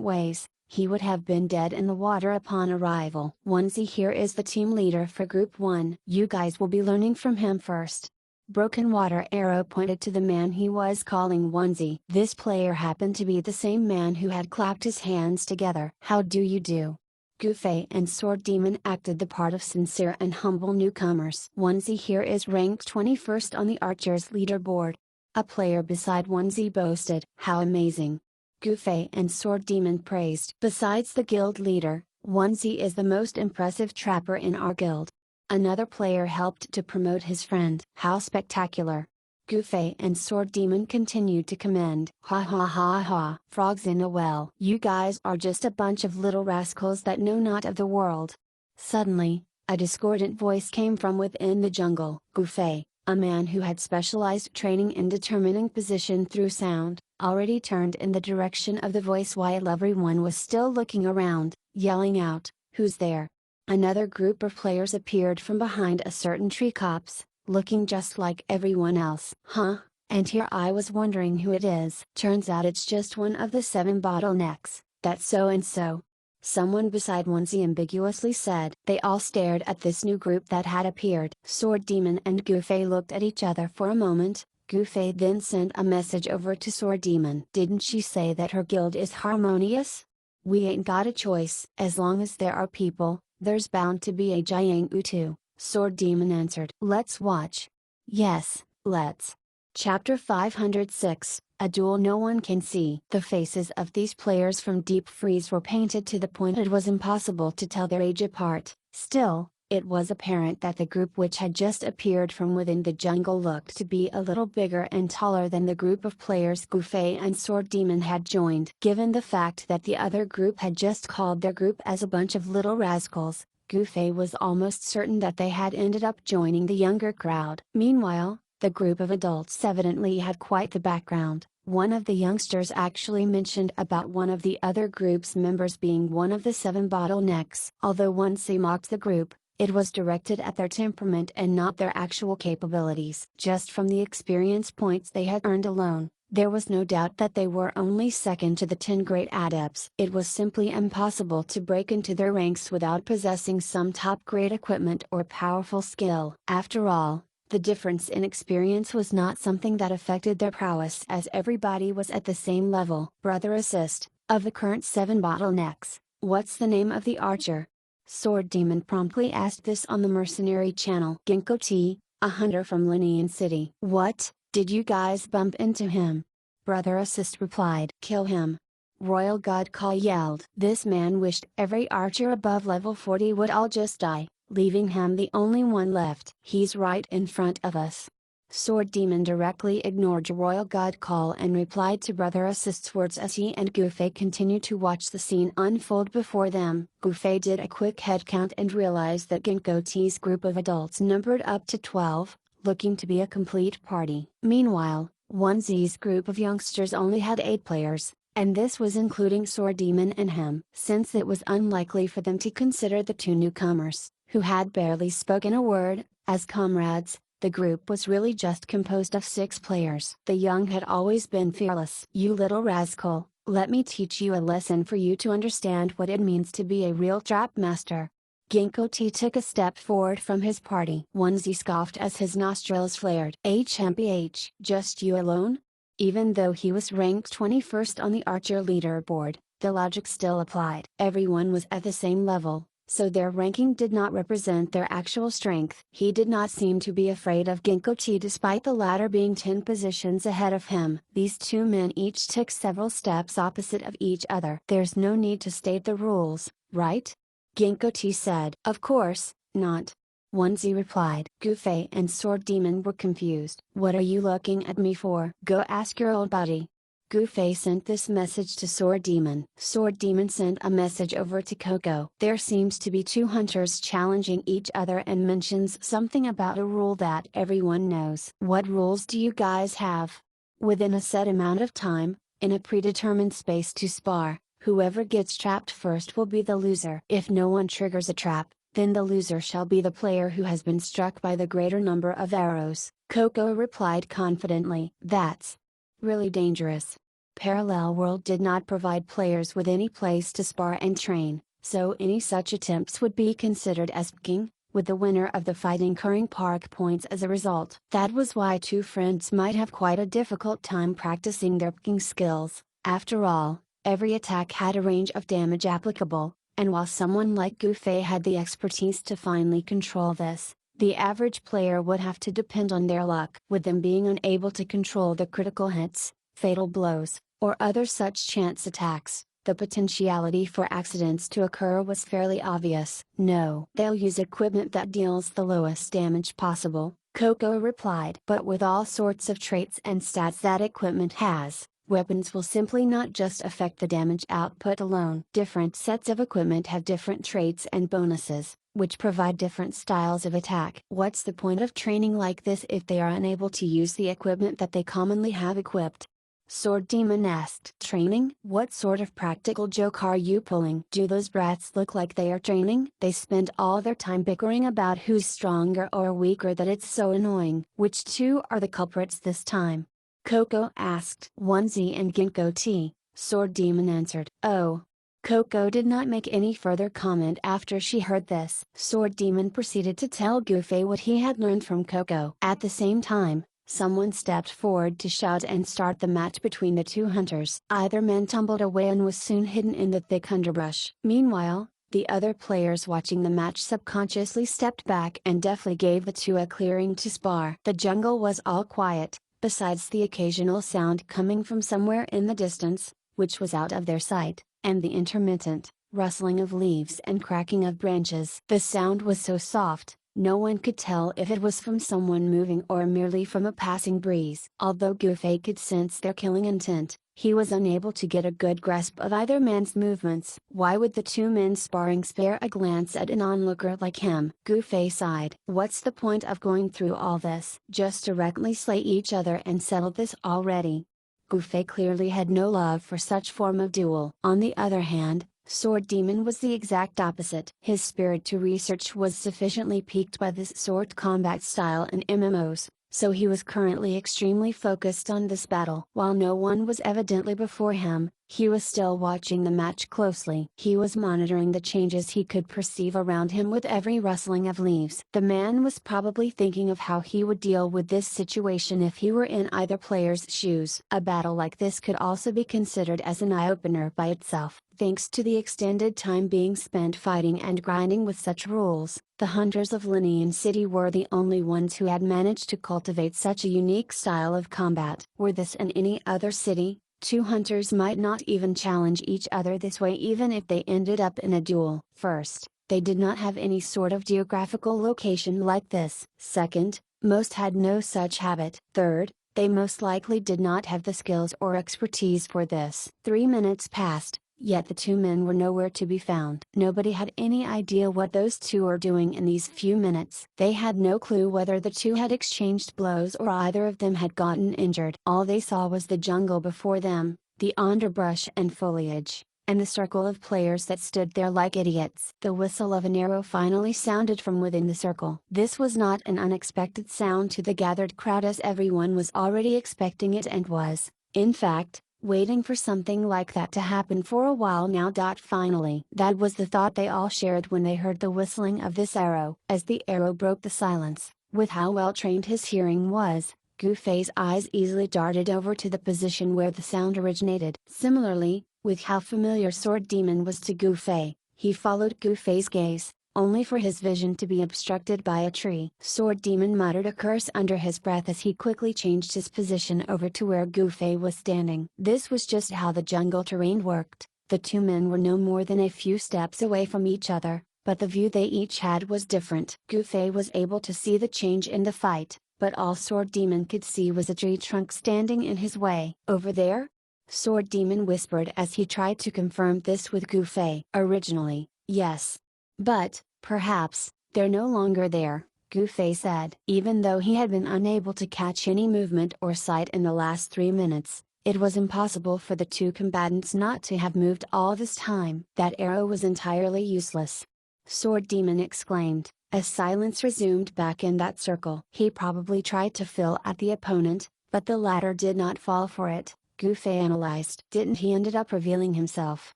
A: ways, he would have been dead in the water upon arrival. Onesie here is the team leader for Group 1. You guys will be learning from him first. Broken Water arrow pointed to the man he was calling Onesie. This player happened to be the same man who had clapped his hands together. How do you do? Goofy and Sword Demon acted the part of sincere and humble newcomers. Onesie here is ranked 21st on the Archers leaderboard. A player beside Onesie boasted. How amazing! Goofy and Sword Demon praised. Besides the guild leader, Onesie is the most impressive trapper in our guild. Another player helped to promote his friend. How spectacular! Goofy and Sword Demon continued to commend. Ha ha ha ha. Frogs in a well. You guys are just a bunch of little rascals that know not of the world. Suddenly, a discordant voice came from within the jungle. Goofy, a man who had specialized training in determining position through sound, already turned in the direction of the voice while everyone was still looking around, yelling out, "Who's there?" Another group of players appeared from behind a certain tree copse, looking just like everyone else. Huh, and here I was wondering who it is. Turns out it's just one of the 7 bottlenecks, that's so and so. Someone beside Onesie ambiguously said. They all stared at this new group that had appeared. Sword Demon and Goofy looked at each other for a moment. Goofy then sent a message over to Sword Demon. Didn't she say that her guild is harmonious? We ain't got a choice. As long as there are people, there's bound to be a Jiang Utu, Sword Demon answered. Let's watch. Yes, let's. Chapter 506, A Duel No One Can See. The faces of these players from Deep Freeze were painted to the point it was impossible to tell their age apart. Still, it was apparent that the group which had just appeared from within the jungle looked to be a little bigger and taller than the group of players Goofy and Sword Demon had joined. Given the fact that the other group had just called their group as a bunch of little rascals, Goofy was almost certain that they had ended up joining the younger crowd. Meanwhile, the group of adults evidently had quite the background. One of the youngsters actually mentioned about one of the other group's members being one of the 7 bottlenecks. Although Onesie mocked the group, it was directed at their temperament and not their actual capabilities. Just from the experience points they had earned alone, there was no doubt that they were only second to the 10 great adepts. It was simply impossible to break into their ranks without possessing some top-grade equipment or powerful skill. After all, the difference in experience was not something that affected their prowess as everybody was at the same level. Brother Assist, of the current 7 bottlenecks, what's the name of the archer? Sword Demon promptly asked this on the mercenary channel. Ginkgo T, a hunter from Linian City. What, did you guys bump into him? Brother Assist replied. Kill him. Royal God Call yelled. This man wished every archer above level 40 would all just die, leaving him the only one left. He's right in front of us. Sword Demon directly ignored Royal God Call and replied to Brother Assist's words as he and Goofy continued to watch the scene unfold before them. Goofy did a quick head count and realized that Ginkgo T's group of adults numbered up to 12, looking to be a complete party. Meanwhile, Onesie's group of youngsters only had 8 players, and this was including Sword Demon and him. Since it was unlikely for them to consider the 2 newcomers, who had barely spoken a word, as comrades, the group was really just composed of 6 players. The young had always been fearless. You little rascal, let me teach you a lesson for you to understand what it means to be a real trap master. Ginkgo T took a step forward from his party. Onesie scoffed as his nostrils flared. HMPH. Just you alone? Even though he was ranked 21st on the Archer leaderboard, the logic still applied. Everyone was at the same level, so their ranking did not represent their actual strength. He did not seem to be afraid of Ginko despite the latter being 10 positions ahead of him. These two men each took several steps opposite of each other. "There's no need to state the rules, right?" Ginko said. "Of course, not." Onesie replied. Gufei and Sword Demon were confused. "What are you looking at me for? Go ask your old buddy." Gufei sent this message to Sword Demon. Sword Demon sent a message over to Coco. "There seems to be two hunters challenging each other and mentions something about a rule that everyone knows." "What rules do you guys have?" "Within a set amount of time, in a predetermined space to spar, whoever gets trapped first will be the loser. If no one triggers a trap, then the loser shall be the player who has been struck by the greater number of arrows." Coco replied confidently. "That's really dangerous." Parallel World did not provide players with any place to spar and train, so any such attempts would be considered as picking, with the winner of the fight incurring park points as a result. That was why two friends might have quite a difficult time practicing their picking skills. After all, every attack had a range of damage applicable, and while someone like Gufei had the expertise to finally control this, the average player would have to depend on their luck. With them being unable to control the critical hits, fatal blows, or other such chance attacks, the potentiality for accidents to occur was fairly obvious. "No, they'll use equipment that deals the lowest damage possible," Coco replied. "But with all sorts of traits and stats that equipment has, weapons will simply not just affect the damage output alone. Different sets of equipment have different traits and bonuses, which provide different styles of attack. What's the point of training like this if they are unable to use the equipment that they commonly have equipped?" Sword Demon asked. "Training? What sort of practical joke are you pulling? Do those brats look like they are training? They spend all their time bickering about who's stronger or weaker that it's so annoying." "Which two are the culprits this time?" Coco asked. "Onesie and Ginko," Sword Demon answered. "Oh." Coco did not make any further comment after she heard this. Sword Demon proceeded to tell Gufei what he had learned from Coco. At the same time, someone stepped forward to shout and start the match between the two hunters. Either man tumbled away and was soon hidden in the thick underbrush. Meanwhile, the other players watching the match subconsciously stepped back and deftly gave the two a clearing to spar. The jungle was all quiet, besides the occasional sound coming from somewhere in the distance, which was out of their sight, and the intermittent rustling of leaves and cracking of branches. The sound was so soft, no one could tell if it was from someone moving or merely from a passing breeze. Although Gufei could sense their killing intent, he was unable to get a good grasp of either man's movements. Why would the two men sparring spare a glance at an onlooker like him? Gufei sighed. "What's the point of going through all this? Just directly slay each other and settle this already." Gufei clearly had no love for such form of duel. On the other hand, Sword Demon was the exact opposite. His spirit to research was sufficiently piqued by this sword combat style in MMOs, so he was currently extremely focused on this battle. While no one was evidently before him, he was still watching the match closely. He was monitoring the changes he could perceive around him with every rustling of leaves. The man was probably thinking of how he would deal with this situation if he were in either player's shoes. A battle like this could also be considered as an eye-opener by itself. Thanks to the extended time being spent fighting and grinding with such rules, the hunters of Linian City were the only ones who had managed to cultivate such a unique style of combat. Were this in any other city, two hunters might not even challenge each other this way even if they ended up in a duel. First, they did not have any sort of geographical location like this. Second, most had no such habit. Third, they most likely did not have the skills or expertise for this. 3 minutes passed, yet the two men were nowhere to be found. Nobody had any idea what those two were doing in these few minutes. They had no clue whether the two had exchanged blows or either of them had gotten injured. All they saw was the jungle before them, the underbrush and foliage, and the circle of players that stood there like idiots. The whistle of an arrow finally sounded from within the circle. This was not an unexpected sound to the gathered crowd as everyone was already expecting it and was, in fact, waiting for something like that to happen for a while now. Finally, that was the thought they all shared when they heard the whistling of this arrow. As the arrow broke the silence, with how well trained his hearing was, Gufei's eyes easily darted over to the position where the sound originated. Similarly, with how familiar Sword Demon was to Gufei, He followed Gu-Fei's gaze, only for his vision to be obstructed by a tree. Sword Demon muttered a curse under his breath as he quickly changed his position over to where Gu-Fei was standing. This was just how the jungle terrain worked. The two men were no more than a few steps away from each other, but the view they each had was different. Gu-Fei was able to see the change in the fight, but all Sword Demon could see was a tree trunk standing in his way. Over there? Sword Demon whispered as he tried to confirm this with Gu-Fei. Originally, yes. But, perhaps, they're no longer there, Gu-Fei said. Even though he had been unable to catch any movement or sight in the last 3 minutes, it was impossible for the two combatants not to have moved all this time. That arrow was entirely useless. Sword Demon exclaimed, as silence resumed back in that circle. He probably tried to fill at the opponent, but the latter did not fall for it, Gu-Fei analyzed. Didn't he ended up revealing himself,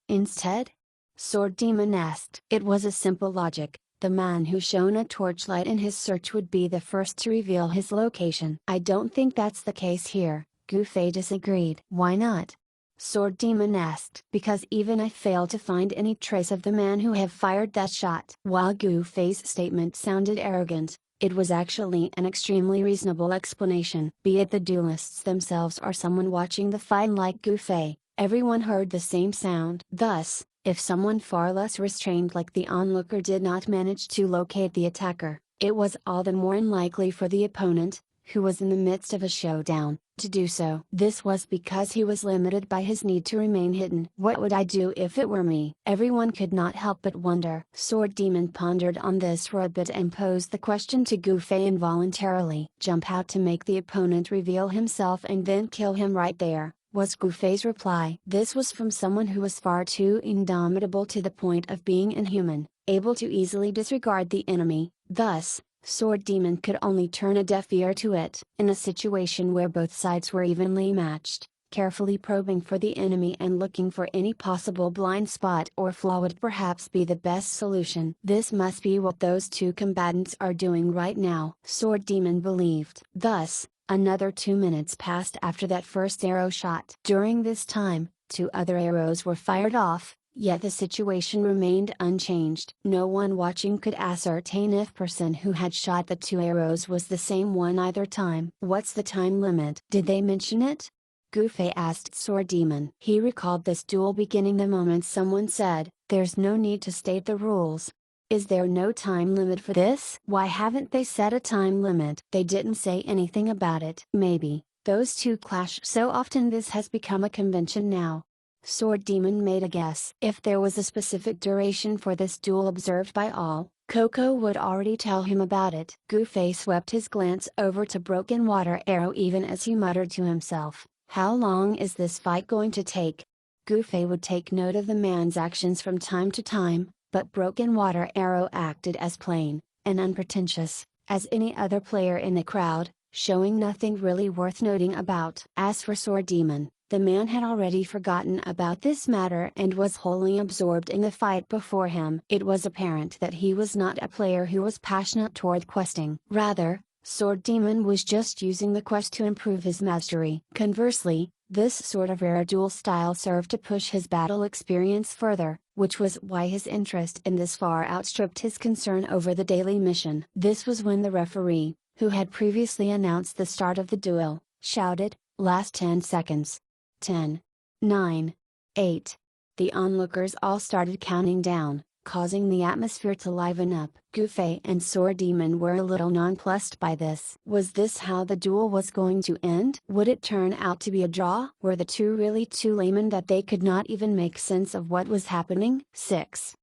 A: instead? Sword Demon asked. It was a simple logic. The man who shone a torchlight in his search would be the first to reveal his location. I don't think that's the case here, Gu-Fei disagreed. Why not? Sword Demon asked. Because even I failed to find any trace of the man who have fired that shot. While Gu-Fei's statement sounded arrogant, it was actually an extremely reasonable explanation. Be it the duelists themselves or someone watching the fight like Gu-Fei, everyone heard the same sound. Thus, if someone far less restrained like the onlooker did not manage to locate the attacker, it was all the more unlikely for the opponent, who was in the midst of a showdown, to do so. This was because he was limited by his need to remain hidden. What would I do if it were me? Everyone could not help but wonder. Sword Demon pondered on this for a bit and posed the question to Gu-Fei involuntarily. Jump out to make the opponent reveal himself and then kill him right there, was Gu-Fei's reply. This was from someone who was far too indomitable to the point of being inhuman, able to easily disregard the enemy. Thus, Sword Demon could only turn a deaf ear to it. In a situation where both sides were evenly matched, carefully probing for the enemy and looking for any possible blind spot or flaw would perhaps be the best solution. This must be what those two combatants are doing right now, Sword Demon believed. Thus, another 2 minutes passed after that first arrow shot. During this time, 2 other arrows were fired off, yet the situation remained unchanged. No one watching could ascertain if person who had shot the 2 arrows was the same one either time. What's the time limit? Did they mention it? Gu-Fei asked Sword Demon. He recalled this duel beginning the moment someone said, "There's no need to state the rules." Is there no time limit for this? Why haven't they set a time limit? They didn't say anything about it. Maybe, those two clash so often this has become a convention now. Sword Demon made a guess. If there was a specific duration for this duel observed by all, Coco would already tell him about it. Gu-Fei swept his glance over to Broken Water Arrow even as he muttered to himself, how long is this fight going to take? Gu-Fei would take note of the man's actions from time to time, but Broken Water Arrow acted as plain, and unpretentious, as any other player in the crowd, showing nothing really worth noting about. As for Sword Demon, the man had already forgotten about this matter and was wholly absorbed in the fight before him. It was apparent that he was not a player who was passionate toward questing. Rather, Sword Demon was just using the quest to improve his mastery. Conversely, this sort of rare duel style served to push his battle experience further, which was why his interest in this far outstripped his concern over the daily mission. This was when the referee, who had previously announced the start of the duel, shouted, "Last 10 seconds. 10. 9. 8. The onlookers all started counting down, causing the atmosphere to liven up. Gu-Fei and Sword Demon were a little nonplussed by this. Was this how the duel was going to end? Would it turn out to be a draw? Were the two really too layman that they could not even make sense of what was happening? 6.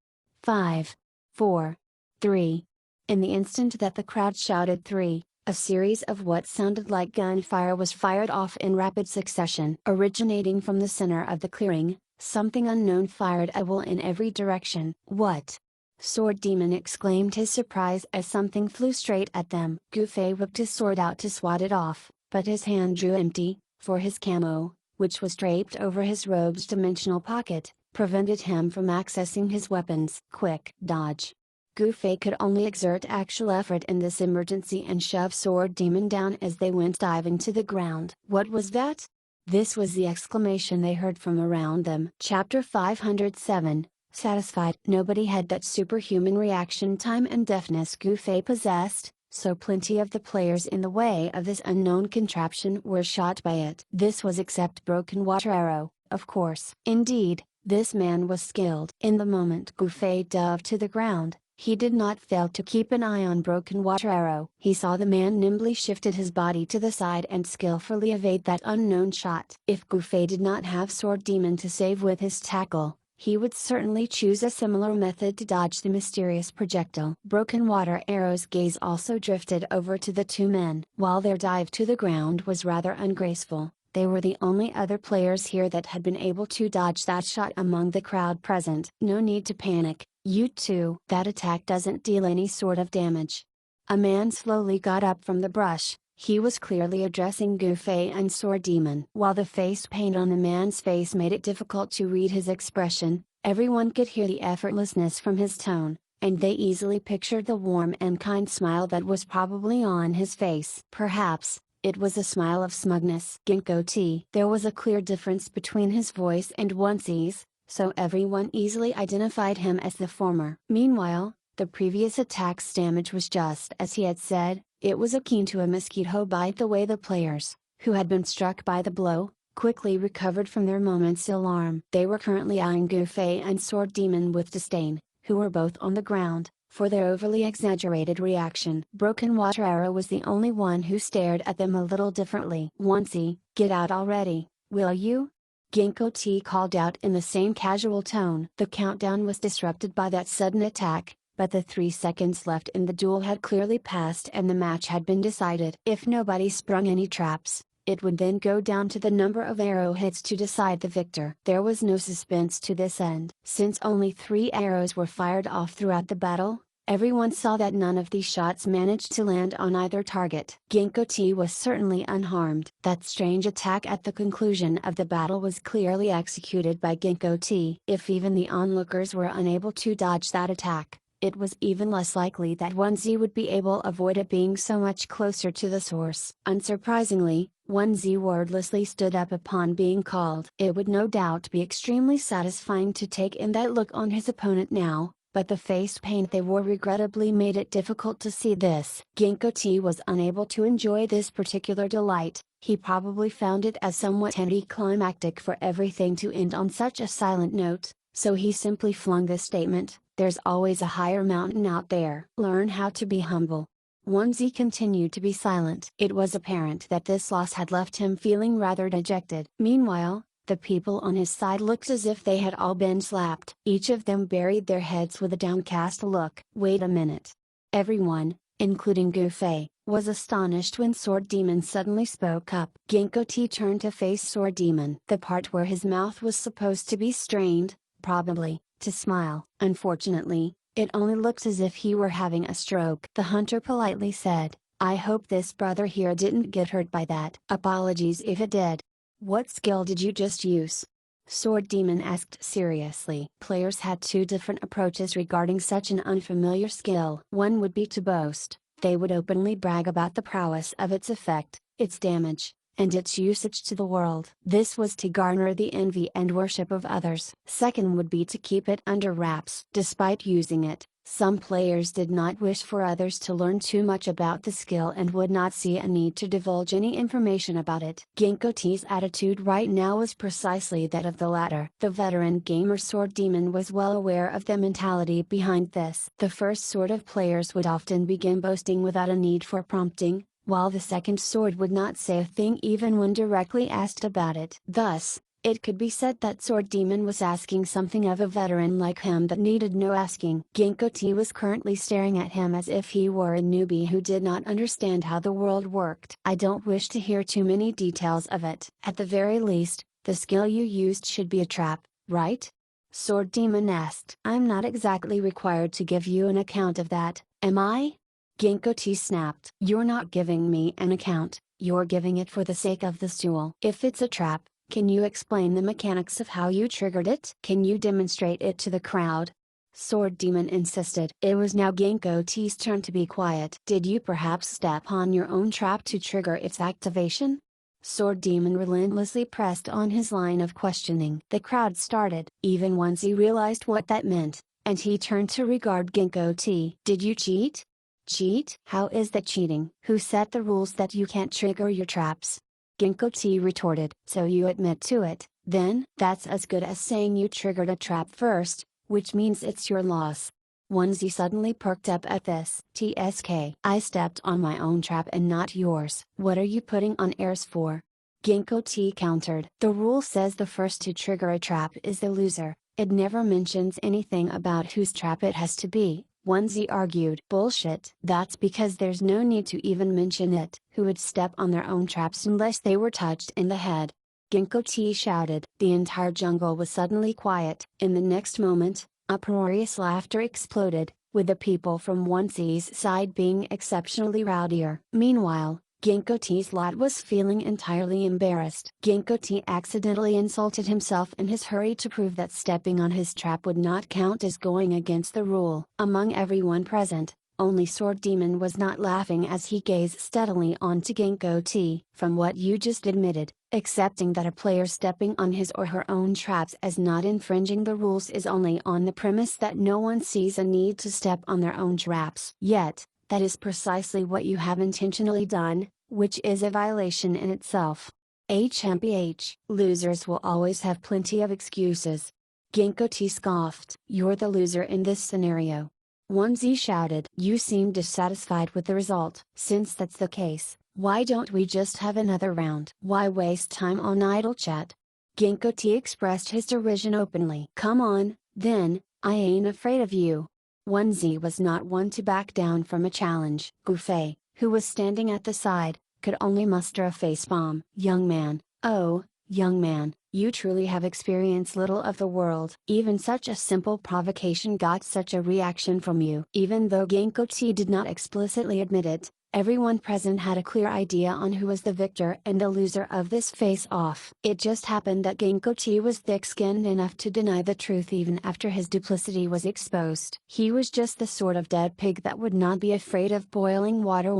A: 5. 4. 3. In the instant that the crowd shouted 3, a series of what sounded like gunfire was fired off in rapid succession. Originating from the center of the clearing, something unknown fired at will in every direction. What? Sword Demon exclaimed his surprise as something flew straight at them. Gu-Fei whipped his sword out to swat it off, but his hand drew empty, for his camo, which was draped over his robe's dimensional pocket, prevented him from accessing his weapons. Quick dodge. Gu-Fei could only exert actual effort in this emergency and shove Sword Demon down as they went diving to the ground. What was that? This was the exclamation they heard from around them. Chapter 507, Satisfied nobody had that superhuman reaction time and deftness Gu Fei possessed, so plenty of the players in the way of this unknown contraption were shot by it. This was except Broken Water Arrow, of course. Indeed, this man was skilled. In the moment Gu Fei dove to the ground, he did not fail to keep an eye on Broken Water Arrow. He saw the man nimbly shifted his body to the side and skillfully evade that unknown shot. If Gu Fei did not have Sword Demon to save with his tackle, he would certainly choose a similar method to dodge the mysterious projectile. Broken Water Arrow's gaze also drifted over to the two men. While their dive to the ground was rather ungraceful, they were the only other players here that had been able to dodge that shot among the crowd present. No need to panic, you two. That attack doesn't deal any sort of damage. A man slowly got up from the brush. He was clearly addressing Gu Fei and Sword Demon. While the face paint on the man's face made it difficult to read his expression, everyone could hear the effortlessness from his tone, and they easily pictured the warm and kind smile that was probably on his face. Perhaps, it was a smile of smugness. Ginkgo T. There was a clear difference between his voice and Onesi's, so everyone easily identified him as the former. Meanwhile, the previous attack's damage was just as he had said. It was akin to a mosquito bite. The way the players, who had been struck by the blow, quickly recovered from their moment's alarm. They were currently eyeing Gu Fei and Sword Demon with disdain, who were both on the ground, for their overly exaggerated reaction. Broken Water Arrow was the only one who stared at them a little differently. "Onesie, get out already, will you?" Ginkgo T called out in the same casual tone. The countdown was disrupted by that sudden attack, but the 3 seconds left in the duel had clearly passed and the match had been decided. If nobody sprung any traps, it would then go down to the number of arrow hits to decide the victor. There was no suspense to this end. Since only 3 arrows were fired off throughout the battle, everyone saw that none of these shots managed to land on either target. Ginkgo T was certainly unharmed. That strange attack at the conclusion of the battle was clearly executed by Ginkgo T. If even the onlookers were unable to dodge that attack, it was even less likely that Onesie would be able to avoid it being so much closer to the source. Unsurprisingly, Onesie wordlessly stood up upon being called. It would no doubt be extremely satisfying to take in that look on his opponent now, but the face paint they wore regrettably made it difficult to see this. Ginkgo T was unable to enjoy this particular delight. He probably found it as somewhat anticlimactic for everything to end on such a silent note, so he simply flung this statement: "There's always a higher mountain out there. Learn how to be humble." Onesie continued to be silent. It was apparent that this loss had left him feeling rather dejected. Meanwhile, the people on his side looked as if they had all been slapped. Each of them buried their heads with a downcast look. "Wait a minute." Everyone, including Gu Fei, was astonished when Sword Demon suddenly spoke up. Ginkgo T turned to face Sword Demon. The part where his mouth was supposed to be strained, probably, to smile. Unfortunately, it only looked as if he were having a stroke. The hunter politely said, "I hope this brother here didn't get hurt by that." "Apologies if it did." "What skill did you just use?" Sword Demon asked seriously. Players had 2 different approaches regarding such an unfamiliar skill. One would be to boast. They would openly brag about the prowess of its effect, its damage, and its usage to the world. This was to garner the envy and worship of others. Second would be to keep it under wraps. Despite using it, some players did not wish for others to learn too much about the skill and would not see a need to divulge any information about it. Ginkgo T's attitude right now was precisely that of the latter. The veteran gamer Sword Demon was well aware of the mentality behind this. The first sort of players would often begin boasting without a need for prompting, while the second sort would not say a thing even when directly asked about it. Thus, it could be said that Sword Demon was asking something of a veteran like him that needed no asking. Ginkgo T was currently staring at him as if he were a newbie who did not understand how the world worked. "I don't wish to hear too many details of it. At the very least, the skill you used should be a trap, right?" Sword Demon asked. "I'm not exactly required to give you an account of that, am I?" Ginkgo T snapped. "You're not giving me an account, you're giving it for the sake of this duel. If it's a trap, can you explain the mechanics of how you triggered it? Can you demonstrate it to the crowd?" Sword Demon insisted. It was now Ginkgo T's turn to be quiet. "Did you perhaps step on your own trap to trigger its activation?" Sword Demon relentlessly pressed on his line of questioning. The crowd started. Even once he realized what that meant, and he turned to regard Ginkgo T. Did you cheat? Cheat? How is that cheating? Who set the rules that you can't trigger your traps? Ginkgo T retorted. So you admit to it, then? That's as good as saying you triggered a trap first, which means it's your loss. Onesie suddenly perked up at this. TSK. I stepped on my own trap and not yours. What are you putting on airs for? Ginkgo T countered. The rule says the first to trigger a trap is the loser. It never mentions anything about whose trap it has to be, Onesie argued. Bullshit. That's because there's no need to even mention it. Who would step on their own traps unless they were touched in the head? Ginkgo T shouted. The entire jungle was suddenly quiet. In the next moment, uproarious laughter exploded, with the people from Onesie's side being exceptionally rowdier. Meanwhile, Ginkgo T's lot was feeling entirely embarrassed. Ginkgo T accidentally insulted himself in his hurry to prove that stepping on his trap would not count as going against the rule. Among everyone present, only Sword Demon was not laughing as he gazed steadily onto Ginkgo T. From what you just admitted, accepting that a player stepping on his or her own traps as not infringing the rules is only on the premise that no one sees a need to step on their own traps. Yet, that is precisely what you have intentionally done, which is a violation in itself. HMPH. Losers will always have plenty of excuses. Ginkgo T scoffed. You're the loser in this scenario. Onesie shouted. You seem dissatisfied with the result. Since that's the case, why don't we just have another round? Why waste time on idle chat? Ginkgo T expressed his derision openly. Come on, then, I ain't afraid of you. Onesie was not one to back down from a challenge. Gufei, who was standing at the side, could only muster a facepalm. Young man, oh, young man, you truly have experienced little of the world. Even such a simple provocation got such a reaction from you. Even though Ginkgo T did not explicitly admit it, everyone present had a clear idea on who was the victor and the loser of this face-off. It just happened that Ginkgo T was thick-skinned enough to deny the truth even after his duplicity was exposed. He was just the sort of dead pig that would not be afraid of boiling water.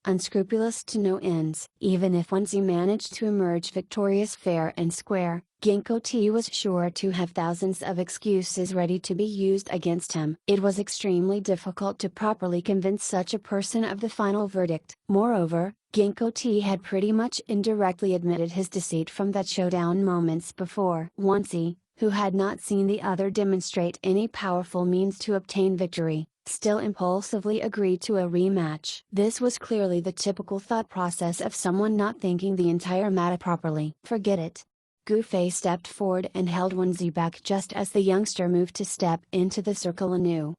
A: Unscrupulous to no ends. Even if Onesie managed to emerge victorious fair and square, Ginkgo T was sure to have thousands of excuses ready to be used against him. It was extremely difficult to properly convince such a person of the final verdict. Moreover, Ginkgo T had pretty much indirectly admitted his deceit from that showdown moments before. Onesie, who had not seen the other demonstrate any powerful means to obtain victory, still impulsively agreed to a rematch. This was clearly the typical thought process of someone not thinking the entire matter properly. Forget it. Gufei stepped forward and held Onesie back just as the youngster moved to step into the circle anew.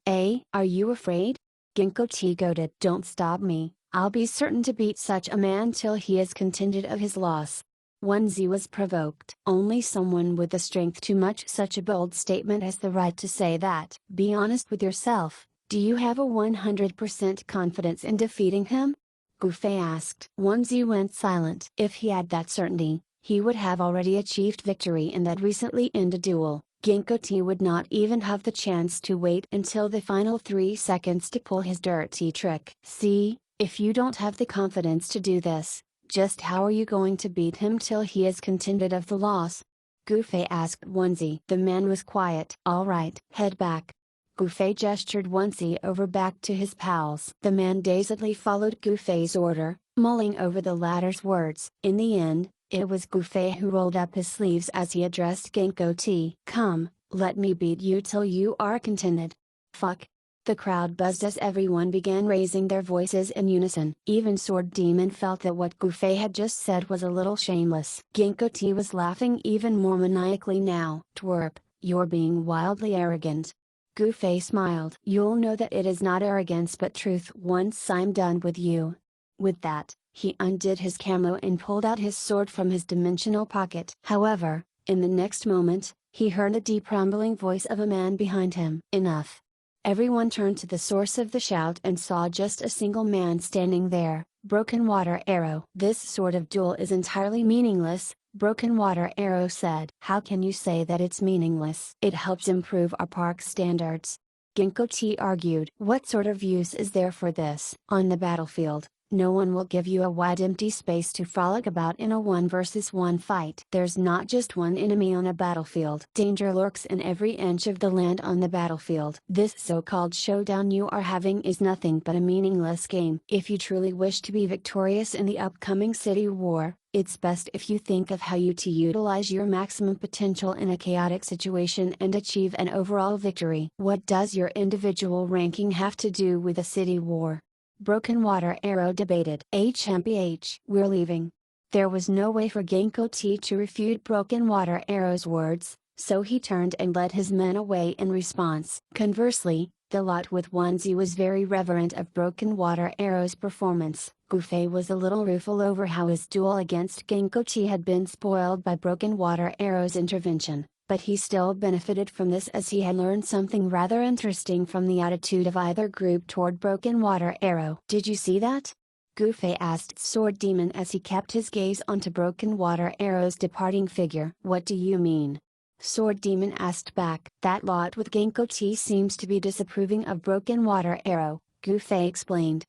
A: Are you afraid? Ginkgo T goaded. Don't stop me, I'll be certain to beat such a man till he is contented of his loss. Onesie was provoked. Only someone with the strength to match such a bold statement has the right to say that. Be honest with yourself. Do you have a 100% confidence in defeating him? Gufei asked. Onesie went silent. If he had that certainty, he would have already achieved victory in that recently ended duel. Ginkgo T would not even have the chance to wait until the final 3 seconds to pull his dirty trick. See, if you don't have the confidence to do this, just how are you going to beat him till he is contented of the loss? Gufei asked Onesie. The man was quiet. All right, head back. Gufei gestured Onesie over back to his pals. The man dazedly followed Gufei's order, mulling over the latter's words. In the end, it was Gufei who rolled up his sleeves as he addressed Ginkgo T. Come, let me beat you till you are contented. Fuck. The crowd buzzed as everyone began raising their voices in unison. Even Sword Demon felt that what Gufei had just said was a little shameless. Ginkgo T was laughing even more maniacally now. Twerp, you're being wildly arrogant. Gufei smiled. You'll know that it is not arrogance but truth once I'm done with you. With that, he undid his camo and pulled out his sword from his dimensional pocket. However, in the next moment, he heard the deep rumbling voice of a man behind him. Enough. Everyone turned to the source of the shout and saw just a single man standing there, Broken Water Arrow. This sort of duel is entirely meaningless, Broken Water Arrow said. How can you say that it's meaningless? It helps improve our park standards. Ginkgo T argued. What sort of use is there for this? On the battlefield, No one will give you a wide empty space to frolic about in a 1 versus 1 fight. There's not just one enemy on a battlefield. Danger lurks in every inch of the land on the battlefield. This so-called showdown you are having is nothing but a meaningless game. If you truly wish to be victorious in the upcoming city war, it's best if you think of how to utilize your maximum potential in a chaotic situation and achieve an overall victory. What does your individual ranking have to do with a city war? Broken Water Arrow debated. HMPH. We're leaving. There was no way for Genko T to refute Broken Water Arrow's words, so he turned and led his men away in response. Conversely, the lot with onesie was very reverent of Broken Water Arrow's performance. Gufei was a little rueful over how his duel against Genko T had been spoiled by Broken Water Arrow's intervention, but he still benefited from this as he had learned something rather interesting from the attitude of either group toward Broken Water Arrow. Did you see that? Gufei asked Sword Demon as he kept his gaze onto Broken Water Arrow's departing figure. What do you mean? Sword Demon asked back. That lot with Genko T seems to be disapproving of Broken Water Arrow, Gufei explained.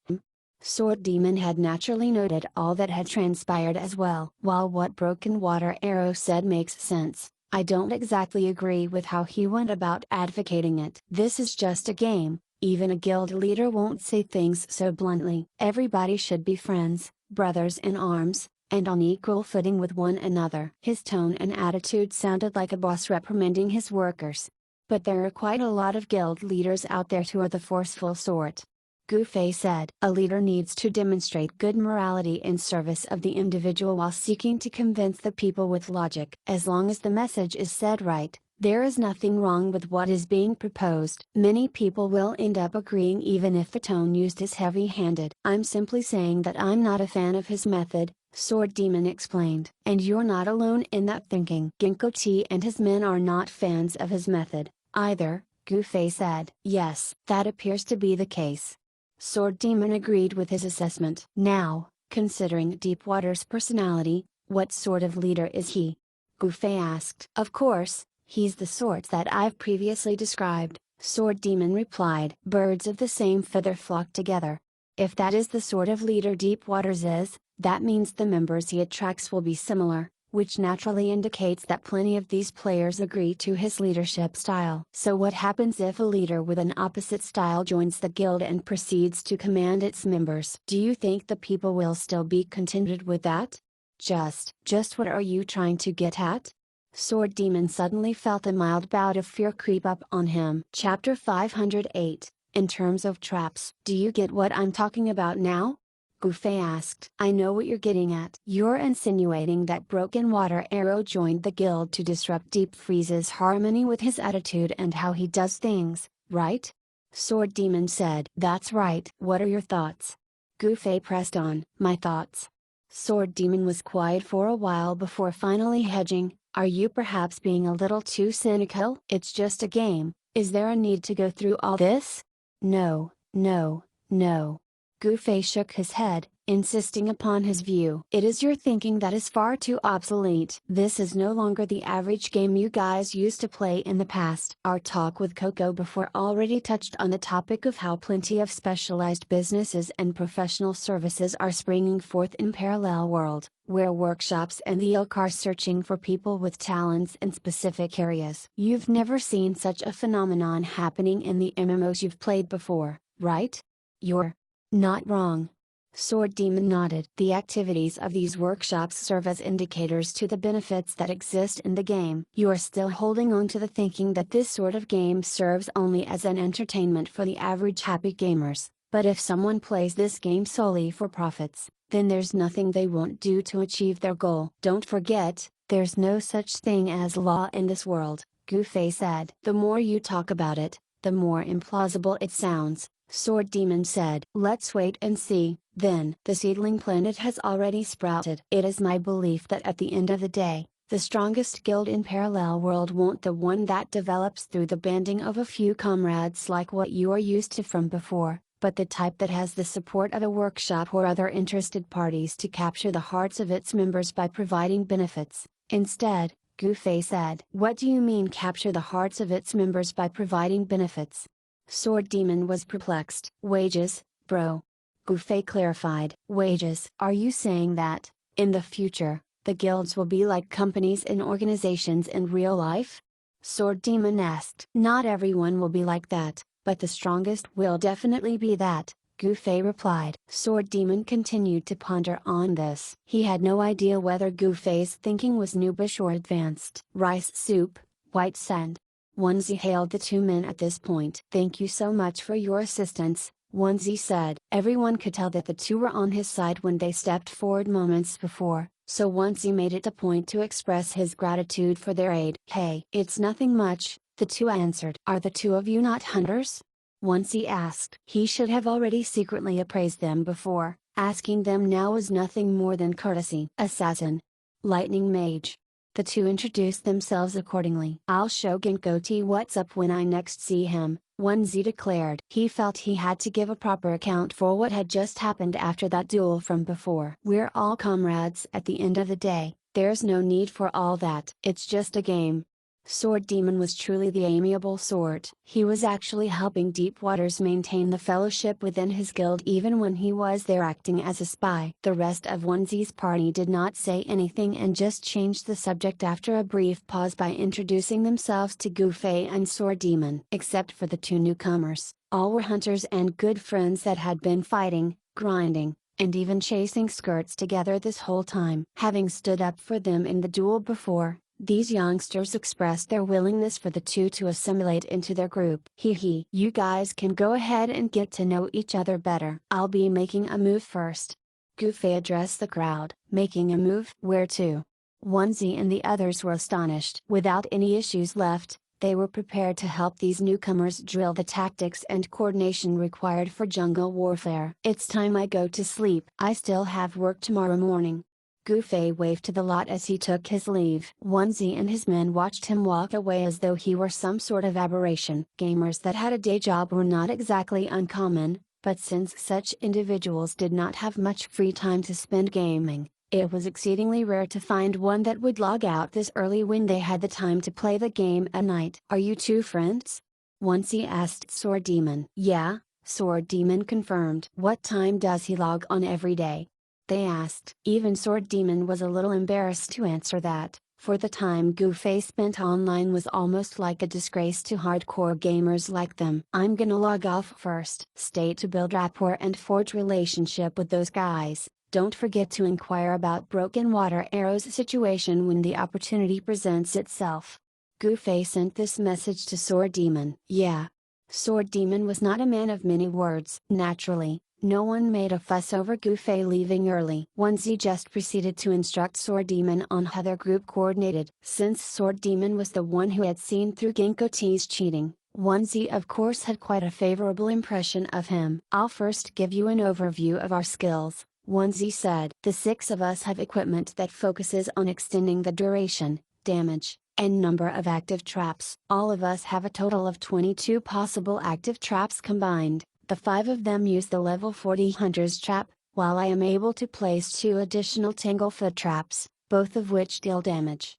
A: Sword Demon had naturally noted all that had transpired as well. While what Broken Water Arrow said makes sense, I don't exactly agree with how he went about advocating it. This is just a game, even a guild leader won't say things so bluntly. Everybody should be friends, brothers in arms, and on equal footing with one another. His tone and attitude sounded like a boss reprimanding his workers. But there are quite a lot of guild leaders out there who are the forceful sort. Gufei said. A leader needs to demonstrate good morality in service of the individual while seeking to convince the people with logic. As long as the message is said right, there is nothing wrong with what is being proposed. Many people will end up agreeing even if the tone used is heavy-handed. I'm simply saying that I'm not a fan of his method, Sword Demon explained. And you're not alone in that thinking. Genko T and his men are not fans of his method, either, Gufei said. Yes, that appears to be the case. Sword Demon agreed with his assessment. Now, considering Deepwater's personality, what sort of leader is he? Gufei asked. Of course, he's the sort that I've previously described, Sword Demon replied. Birds of the same feather flock together. If that is the sort of leader Deepwater's is, that means the members he attracts will be similar, which naturally indicates that plenty of these players agree to his leadership style. So what happens if a leader with an opposite style joins the guild and proceeds to command its members? Do you think the people will still be contented with that? Just what are you trying to get at? Sword Demon suddenly felt a mild bout of fear creep up on him. Chapter 508, in terms of traps. Do you get what I'm talking about now? Gufei asked. I know what you're getting at. You're insinuating that Broken Water Arrow joined the guild to disrupt Deep Freeze's harmony with his attitude and how he does things, right? Sword Demon said. That's right. What are your thoughts? Gufei pressed on. My thoughts. Sword Demon was quiet for a while before finally hedging. Are you perhaps being a little too cynical? It's just a game. Is there a need to go through all this? No, no, no. Gufei shook his head, insisting upon his view. It is your thinking that is far too obsolete. This is no longer the average game you guys used to play in the past. Our talk with Coco before already touched on the topic of how plenty of specialized businesses and professional services are springing forth in Parallel World, where workshops and the ilk are searching for people with talents in specific areas. You've never seen such a phenomenon happening in the MMOs you've played before, right? You're not wrong. Sword Demon nodded. The activities of these workshops serve as indicators to the benefits that exist in the game. You are still holding on to the thinking that this sort of game serves only as an entertainment for the average happy gamers, but if someone plays this game solely for profits, then there's nothing they won't do to achieve their goal. Don't forget, there's no such thing as law in this world, Gufei said. The more you talk about it, the more implausible it sounds, Sword Demon said. Let's wait and see, then. The seedling planet has already sprouted. It is my belief that at the end of the day, the strongest guild in Parallel World won't the one that develops through the banding of a few comrades like what you are used to from before, but the type that has the support of a workshop or other interested parties to capture the hearts of its members by providing benefits. Instead, Gufei said. What do you mean capture the hearts of its members by providing benefits? Sword Demon was perplexed. Wages, bro. Gufei clarified. Wages. Are you saying that, in the future, the guilds will be like companies and organizations in real life? Sword Demon asked. Not everyone will be like that, but the strongest will definitely be that, Gufei replied. Sword Demon continued to ponder on this. He had no idea whether Gufei's thinking was noobish or advanced. Rice soup, white sand. Onesie hailed the two men at this point. Thank you so much for your assistance, Onesie said. Everyone could tell that the two were on his side when they stepped forward moments before, so Onesie made it a point to express his gratitude for their aid. Hey, it's nothing much, the two answered. Are the two of you not hunters? Onesie asked. He should have already secretly appraised them before, asking them now was nothing more than courtesy. Assassin. Lightning Mage. The two introduced themselves accordingly. I'll show Ginkgo what's up when I next see him, Onesie declared. He felt he had to give a proper account for what had just happened after that duel from before. We're all comrades at the end of the day, there's no need for all that. It's just a game. Sword Demon was truly the amiable sort. He was actually helping Deep Waters maintain the fellowship within his guild even when he was there acting as a spy. The rest of Onesie's party did not say anything and just changed the subject after a brief pause by introducing themselves to Gufei and Sword Demon. Except for the two newcomers, all were hunters and good friends that had been fighting, grinding, and even chasing skirts together this whole time. Having stood up for them in the duel before, these youngsters expressed their willingness for the two to assimilate into their group. Hee. You guys can go ahead and get to know each other better. I'll be making a move first. Gufei addressed the crowd. Making a move? Where to? Onesie and the others were astonished. Without any issues left, they were prepared to help these newcomers drill the tactics and coordination required for jungle warfare. It's time I go to sleep. I still have work tomorrow morning. Gufei waved to the lot as he took his leave. Onesie and his men watched him walk away as though he were some sort of aberration. Gamers that had a day job were not exactly uncommon, but since such individuals did not have much free time to spend gaming, it was exceedingly rare to find one that would log out this early when they had the time to play the game at night. Are you two friends? Onesie asked Sword Demon. Yeah, Sword Demon confirmed. What time does he log on every day? They asked. Even Sword Demon was a little embarrassed to answer that, for the time Gufei spent online was almost like a disgrace to hardcore gamers like them. I'm gonna log off first. Stay to build rapport and forge relationship with those guys. Don't forget to inquire about Broken Water Arrow's situation when the opportunity presents itself. Gufei sent this message to Sword Demon. Yeah. Sword Demon was not a man of many words. Naturally, no one made a fuss over Gufei leaving early. Onesie just proceeded to instruct Sword Demon on how their group coordinated. Since Sword Demon was the one who had seen through Ginkgo's cheating, Onesie of course had quite a favorable impression of him. I'll first give you an overview of our skills, Onesie said. The 6 of us have equipment that focuses on extending the duration, damage, and number of active traps. All of us have a total of 22 possible active traps combined. The 5 of them use the level 40 Hunter's trap, while I am able to place 2 additional Tanglefoot traps, both of which deal damage.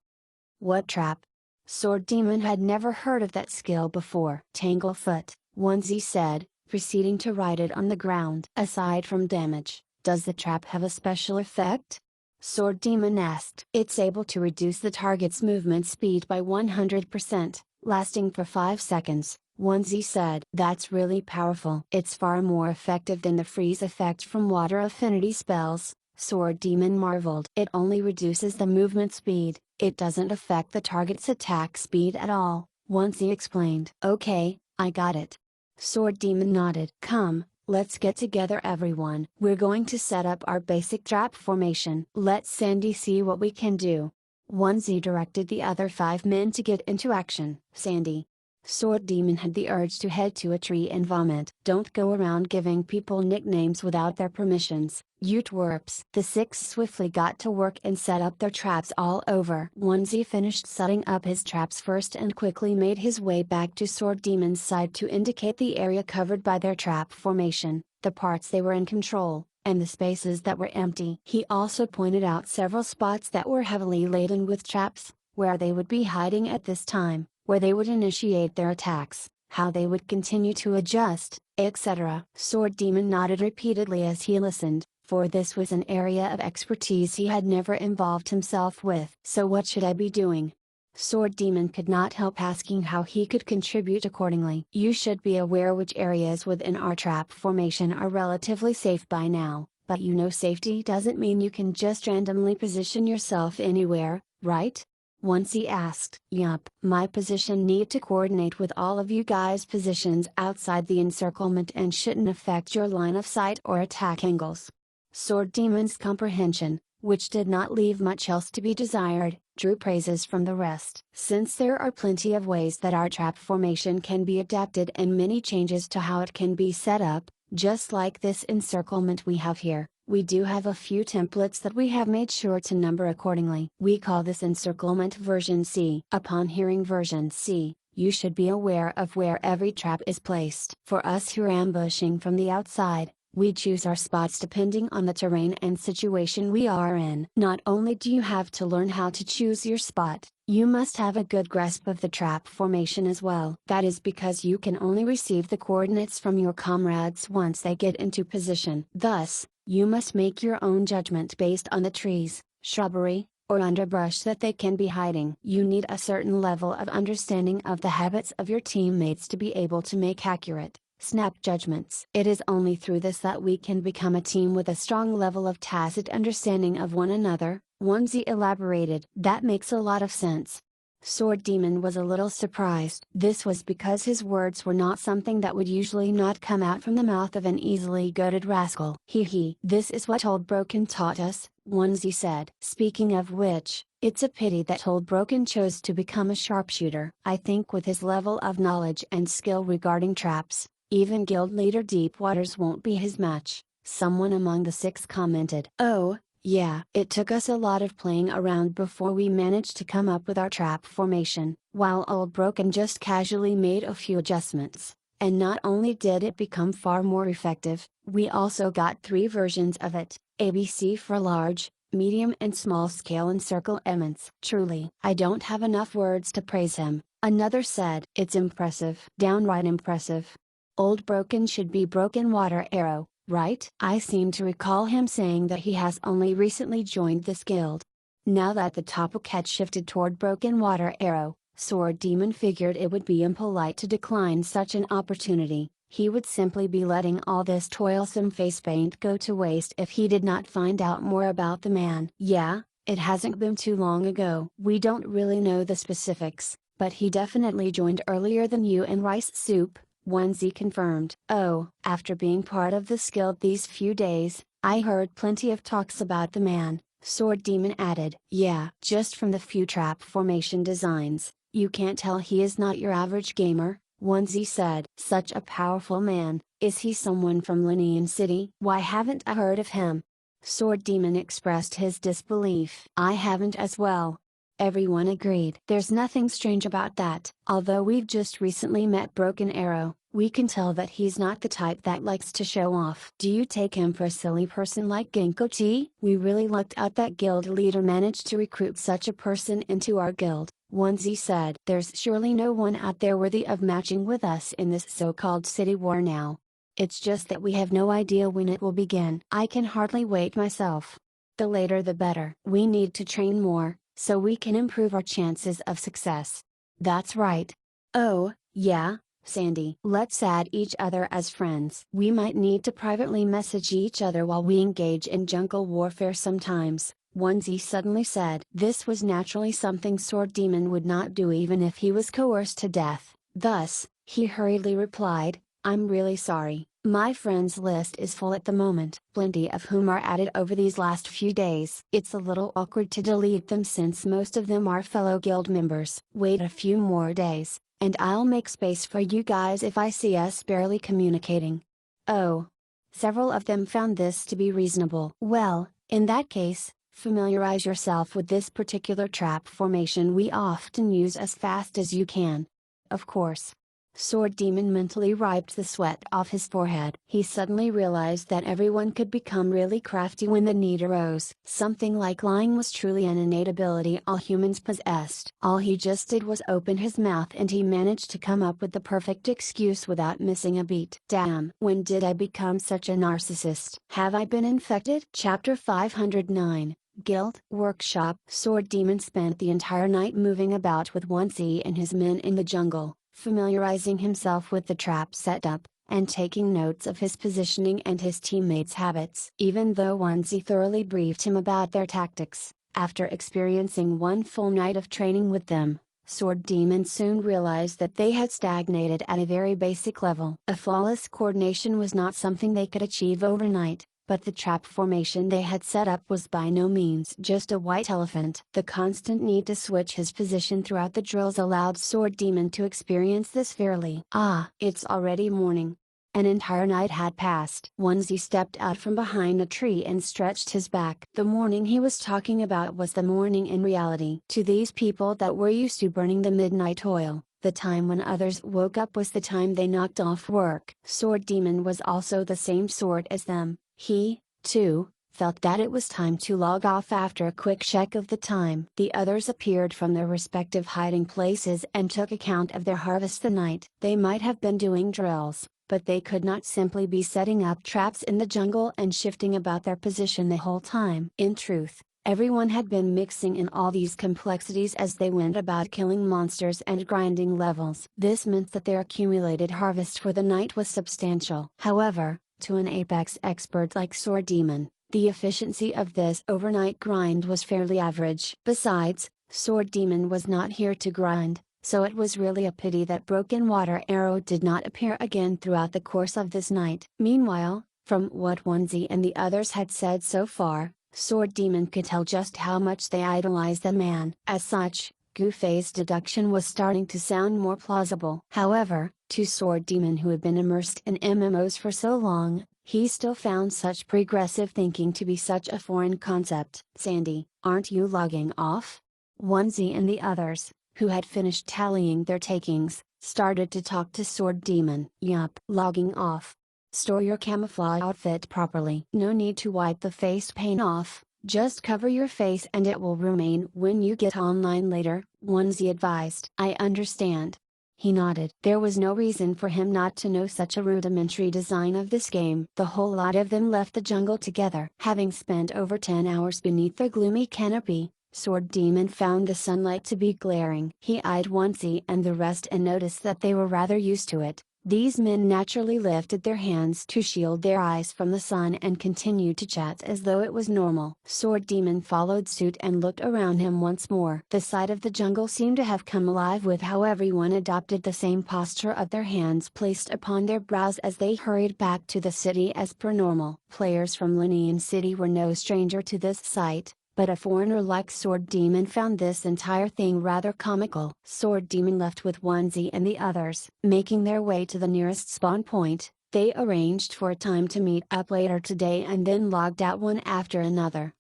A: What trap? Sword Demon had never heard of that skill before. Tanglefoot, Onesie said, proceeding to write it on the ground. Aside from damage, does the trap have a special effect? Sword Demon asked. It's able to reduce the target's movement speed by 100%, lasting for 5 seconds. Onesie said. That's really powerful. It's far more effective than the freeze effect from water affinity spells, Sword Demon marveled. It only reduces the movement speed, it doesn't affect the target's attack speed at all, Onesie explained. Okay, I got it. Sword Demon nodded. Come, let's get together everyone. We're going to set up our basic trap formation. Let Sandy see what we can do. Onesie directed the other 5 men to get into action. Sandy. Sword Demon had the urge to head to a tree and vomit. Don't go around giving people nicknames without their permissions, you twerps. The 6 swiftly got to work and set up their traps all over. Onesie finished setting up his traps first and quickly made his way back to Sword Demon's side to indicate the area covered by their trap formation, the parts they were in control, and the spaces that were empty. He also pointed out several spots that were heavily laden with traps, where they would be hiding at this time, where they would initiate their attacks. how they would continue to adjust, etc. Sword Demon nodded repeatedly as he listened, for this was an area of expertise he had never involved himself with. So what should I be doing? Sword Demon could not help asking how he could contribute accordingly. You should be aware which areas within our trap formation are relatively safe by now, but you know safety doesn't mean you can just randomly position yourself anywhere, right? Once he asked. Yup. My position need to coordinate with all of you guys' positions outside the encirclement and shouldn't affect your line of sight or attack angles. Sword Demon's comprehension, which did not leave much else to be desired, drew praises from the rest. Since there are plenty of ways that our trap formation can be adapted and many changes to how it can be set up, just like this encirclement we have here, we do have a few templates that we have made sure to number accordingly. We call this encirclement version C. Upon hearing version C, you should be aware of where every trap is placed. For us who are ambushing from the outside, we choose our spots depending on the terrain and situation we are in. Not only do you have to learn how to choose your spot, you must have a good grasp of the trap formation as well. That is because you can only receive the coordinates from your comrades once they get into position. Thus, you must make your own judgment based on the trees, shrubbery, or underbrush that they can be hiding. You need a certain level of understanding of the habits of your teammates to be able to make accurate, snap judgments. It is only through this that we can become a team with a strong level of tacit understanding of one another, Onesie elaborated. That makes a lot of sense. Sword Demon was a little surprised. This was because his words were not something that would usually not come out from the mouth of an easily goaded rascal. Hee. This is what Old Broken taught us, Onesie said. Speaking of which, it's a pity that Old Broken chose to become a sharpshooter. I think with his level of knowledge and skill regarding traps, even guild leader Deepwaters won't be his match, someone among the six commented. Oh, yeah. It took us a lot of playing around before we managed to come up with our trap formation, while Old Broken just casually made a few adjustments, and not only did it become far more effective, we also got 3 versions of it, ABC for large, medium and small scale encirclements. Truly, I don't have enough words to praise him, another said. It's impressive. Downright impressive. Old Broken should be Broken Water Arrow, right? I seem to recall him saying that he has only recently joined this guild. Now that the topic had shifted toward Broken Water Arrow, Sword Demon figured it would be impolite to decline such an opportunity. He would simply be letting all this toilsome face paint go to waste if he did not find out more about the man. Yeah, it hasn't been too long ago. We don't really know the specifics, but he definitely joined earlier than you and Rice Soup, Onesie confirmed. Oh, after being part of this guild these few days, I heard plenty of talks about the man, Sword Demon added. Yeah, just from the few trap formation designs, you can't tell he is not your average gamer, Onesie said. Such a powerful man, is he someone from Linian City? Why haven't I heard of him? Sword Demon expressed his disbelief. I haven't as well. Everyone agreed. There's nothing strange about that. Although we've just recently met Broken Arrow, we can tell that he's not the type that likes to show off. Do you take him for a silly person like Ginkgo T? We really lucked out that guild leader managed to recruit such a person into our guild, Onesie said. There's surely no one out there worthy of matching with us in this so-called city war now. It's just that we have no idea when it will begin. I can hardly wait myself. The later the better. We need to train more, so we can improve our chances of success. That's right. Oh, yeah, Sandy. Let's add each other as friends. We might need to privately message each other while we engage in jungle warfare sometimes, Onesie suddenly said. This was naturally something Sword Demon would not do even if he was coerced to death. Thus, he hurriedly replied, I'm really sorry. My friends list is full at the moment, plenty of whom are added over these last few days. It's a little awkward to delete them since most of them are fellow guild members. Wait a few more days, and I'll make space for you guys if I see us barely communicating. Oh. Several of them found this to be reasonable. Well, in that case, familiarize yourself with this particular trap formation we often use as fast as you can. Of course. Sword Demon mentally wiped the sweat off his forehead. He suddenly realized that everyone could become really crafty when the need arose. Something like lying was truly an innate ability all humans possessed. All he just did was open his mouth and he managed to come up with the perfect excuse without missing a beat. Damn! When did I become such a narcissist? Have I been infected? Chapter 509. Guild Workshop. Sword Demon spent the entire night moving about with Onesie and his men in the jungle, familiarizing himself with the trap setup, and taking notes of his positioning and his teammates' habits. Even though Onesie thoroughly briefed him about their tactics, after experiencing one full night of training with them, Sword Demon soon realized that they had stagnated at a very basic level. A flawless coordination was not something they could achieve overnight, but the trap formation they had set up was by no means just a white elephant. The constant need to switch his position throughout the drills allowed Sword Demon to experience this fairly. Ah, it's already morning. An entire night had passed. Onesie stepped out from behind a tree and stretched his back. The morning he was talking about was the morning in reality. To these people that were used to burning the midnight oil, the time when others woke up was the time they knocked off work. Sword Demon was also the same sort as them. He, too, felt that it was time to log off after a quick check of the time. The others appeared from their respective hiding places and took account of their harvest the night. They might have been doing drills, but they could not simply be setting up traps in the jungle and shifting about their position the whole time. In truth, everyone had been mixing in all these complexities as they went about killing monsters and grinding levels. This meant that their accumulated harvest for the night was substantial. However, to an apex expert like Sword Demon, the efficiency of this overnight grind was fairly average. Besides, Sword Demon was not here to grind, so it was really a pity that Broken Water Arrow did not appear again throughout the course of this night. Meanwhile, from what Onesie and the others had said so far, Sword Demon could tell just how much they idolized the man. As such, Goofei's deduction was starting to sound more plausible. However, to Sword Demon who had been immersed in MMOs for so long, he still found such progressive thinking to be such a foreign concept. Sandy, aren't you logging off? Onesie and the others, who had finished tallying their takings, started to talk to Sword Demon. Yup. Logging off. Store your camouflage outfit properly. No need to wipe the face paint off. Just cover your face and it will remain when you get online later, Onesie advised. I understand. He nodded. There was no reason for him not to know such a rudimentary design of this game. The whole lot of them left the jungle together. Having spent over 10 hours beneath the gloomy canopy, Sword Demon found the sunlight to be glaring. He eyed Onesie and the rest and noticed that they were rather used to it. These men naturally lifted their hands to shield their eyes from the sun and continued to chat as though it was normal. Sword Demon followed suit and looked around him once more. The sight of the jungle seemed to have come alive with how everyone adopted the same posture of their hands placed upon their brows as they hurried back to the city as per normal. Players from Lunian City were no stranger to this sight, but a foreigner like Sword Demon found this entire thing rather comical. Sword Demon left with Onesie and the others. Making their way to the nearest spawn point, they arranged for a time to meet up later today and then logged out one after another.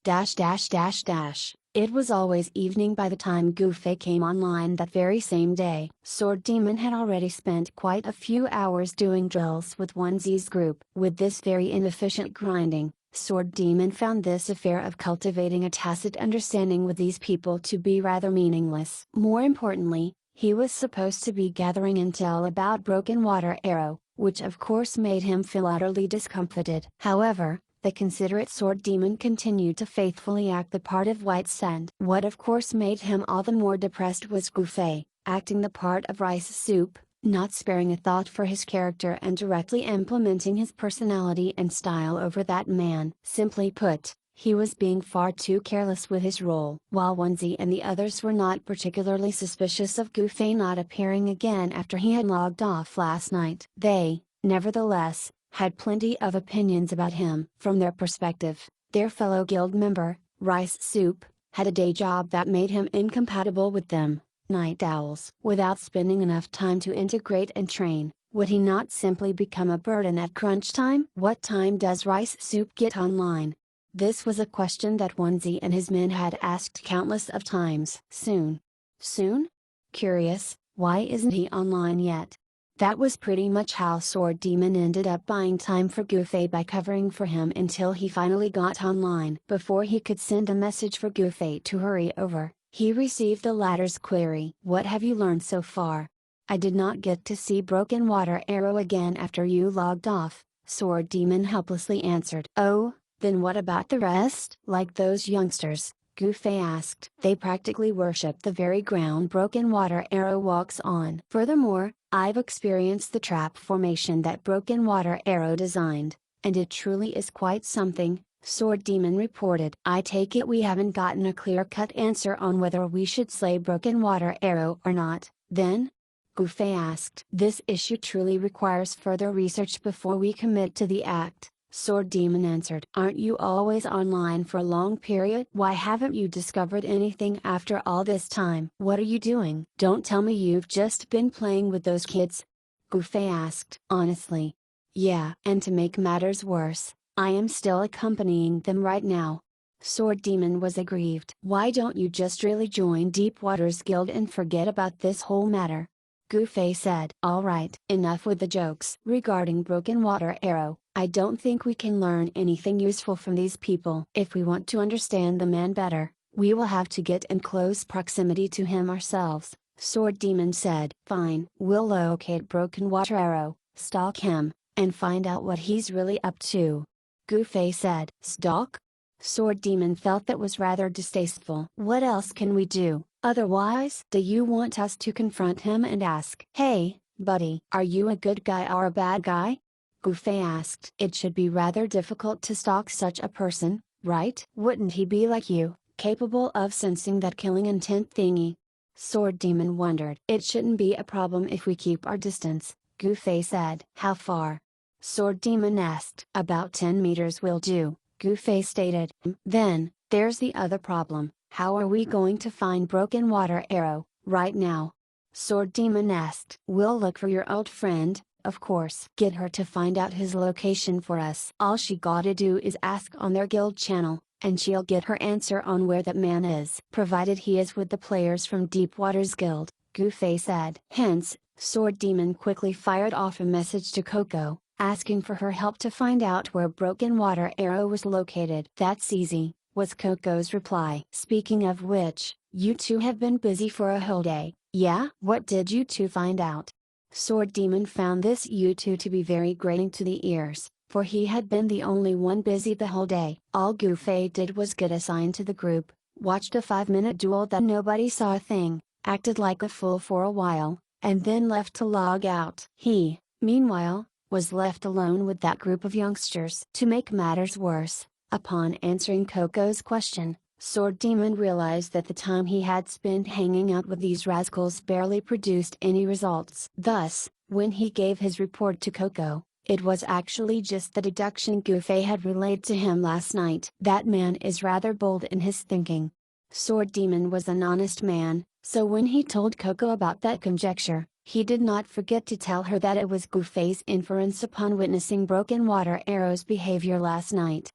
A: It was always evening by the time Goofei came online that very same day. Sword Demon had already spent quite a few hours doing drills with Onesie's group. With this very inefficient grinding, Sword Demon found this affair of cultivating a tacit understanding with these people to be rather meaningless. More importantly, he was supposed to be gathering intel about Broken Water Arrow, which of course made him feel utterly discomfited. However, the considerate Sword Demon continued to faithfully act the part of White Sand. What of course made him all the more depressed was Goofei, acting the part of Rice Soup, not sparing a thought for his character and directly implementing his personality and style over that man. Simply put, he was being far too careless with his role. While Onesie and the others were not particularly suspicious of Goofei not appearing again after he had logged off last night, they, nevertheless, had plenty of opinions about him. From their perspective, their fellow guild member, Rice Soup, had a day job that made him incompatible with them. Night owls. Without spending enough time to integrate and train, would he not simply become a burden at crunch time? What time does Rice Soup get online? This was a question that Onesie and his men had asked countless of times. Soon. Soon? Curious, why isn't he online yet? That was pretty much how Sword Demon ended up buying time for Goofy by covering for him until he finally got online. Before he could send a message for Goofy to hurry over, he received the latter's query. "What have you learned so far? I did not get to see Broken Water Arrow again after you logged off," Sword Demon helplessly answered. "Oh, then what about the rest?" "Like those youngsters?" Goofy asked. "They practically worship the very ground Broken Water Arrow walks on. Furthermore, I've experienced the trap formation that Broken Water Arrow designed, and it truly is quite something," Sword Demon reported. "I take it we haven't gotten a clear-cut answer on whether we should slay Broken Water Arrow or not, then?" Goofy asked. "This issue truly requires further research before we commit to the act," Sword Demon answered. "Aren't you always online for a long period? Why haven't you discovered anything after all this time?" "What are you doing? Don't tell me you've just been playing with those kids?" Goofy asked. "Honestly. Yeah. And to make matters worse, I am still accompanying them right now." Sword Demon was aggrieved. "Why don't you just really join Deepwater's guild and forget about this whole matter?" Goofy said. "Alright, enough with the jokes. Regarding Broken Water Arrow, I don't think we can learn anything useful from these people. If we want to understand the man better, we will have to get in close proximity to him ourselves," Sword Demon said. "Fine. We'll locate Broken Water Arrow, stalk him, and find out what he's really up to," Goofy said. "Stalk?" Sword Demon felt that was rather distasteful. "What else can we do? Otherwise, do you want us to confront him and ask, 'Hey, buddy, are you a good guy or a bad guy?'" Goofy asked. "It should be rather difficult to stalk such a person, right? Wouldn't he be like you, capable of sensing that killing intent thingy?" Sword Demon wondered. "It shouldn't be a problem if we keep our distance," Goofy said. "How far?" Sword Demon asked. "About 10 meters will do," Goofy stated. "Then, there's the other problem. How are we going to find Broken Water Arrow, right now?" Sword Demon asked. "We'll look for your old friend, of course. Get her to find out his location for us. All she gotta do is ask on their guild channel, and she'll get her answer on where that man is. Provided he is with the players from Deepwater's guild," Goofy said. Hence, Sword Demon quickly fired off a message to Coco, asking for her help to find out where Broken Water Arrow was located. "That's easy," was Coco's reply. "Speaking of which, you two have been busy for a whole day, yeah? What did you two find out?" Sword Demon found this "you two" to be very grating to the ears, for he had been the only one busy the whole day. All Goofy did was get assigned to the group, watched a 5-minute duel that nobody saw a thing, acted like a fool for a while, and then left to log out. He, meanwhile, was left alone with that group of youngsters. To make matters worse, upon answering Coco's question, Sword Demon realized that the time he had spent hanging out with these rascals barely produced any results. Thus, when he gave his report to Coco, it was actually just the deduction Goofy had relayed to him last night. "That man is rather bold in his thinking." Sword Demon was an honest man, so when he told Coco about that conjecture, he did not forget to tell her that it was Goofy's inference upon witnessing Broken Water Arrow's behavior last night.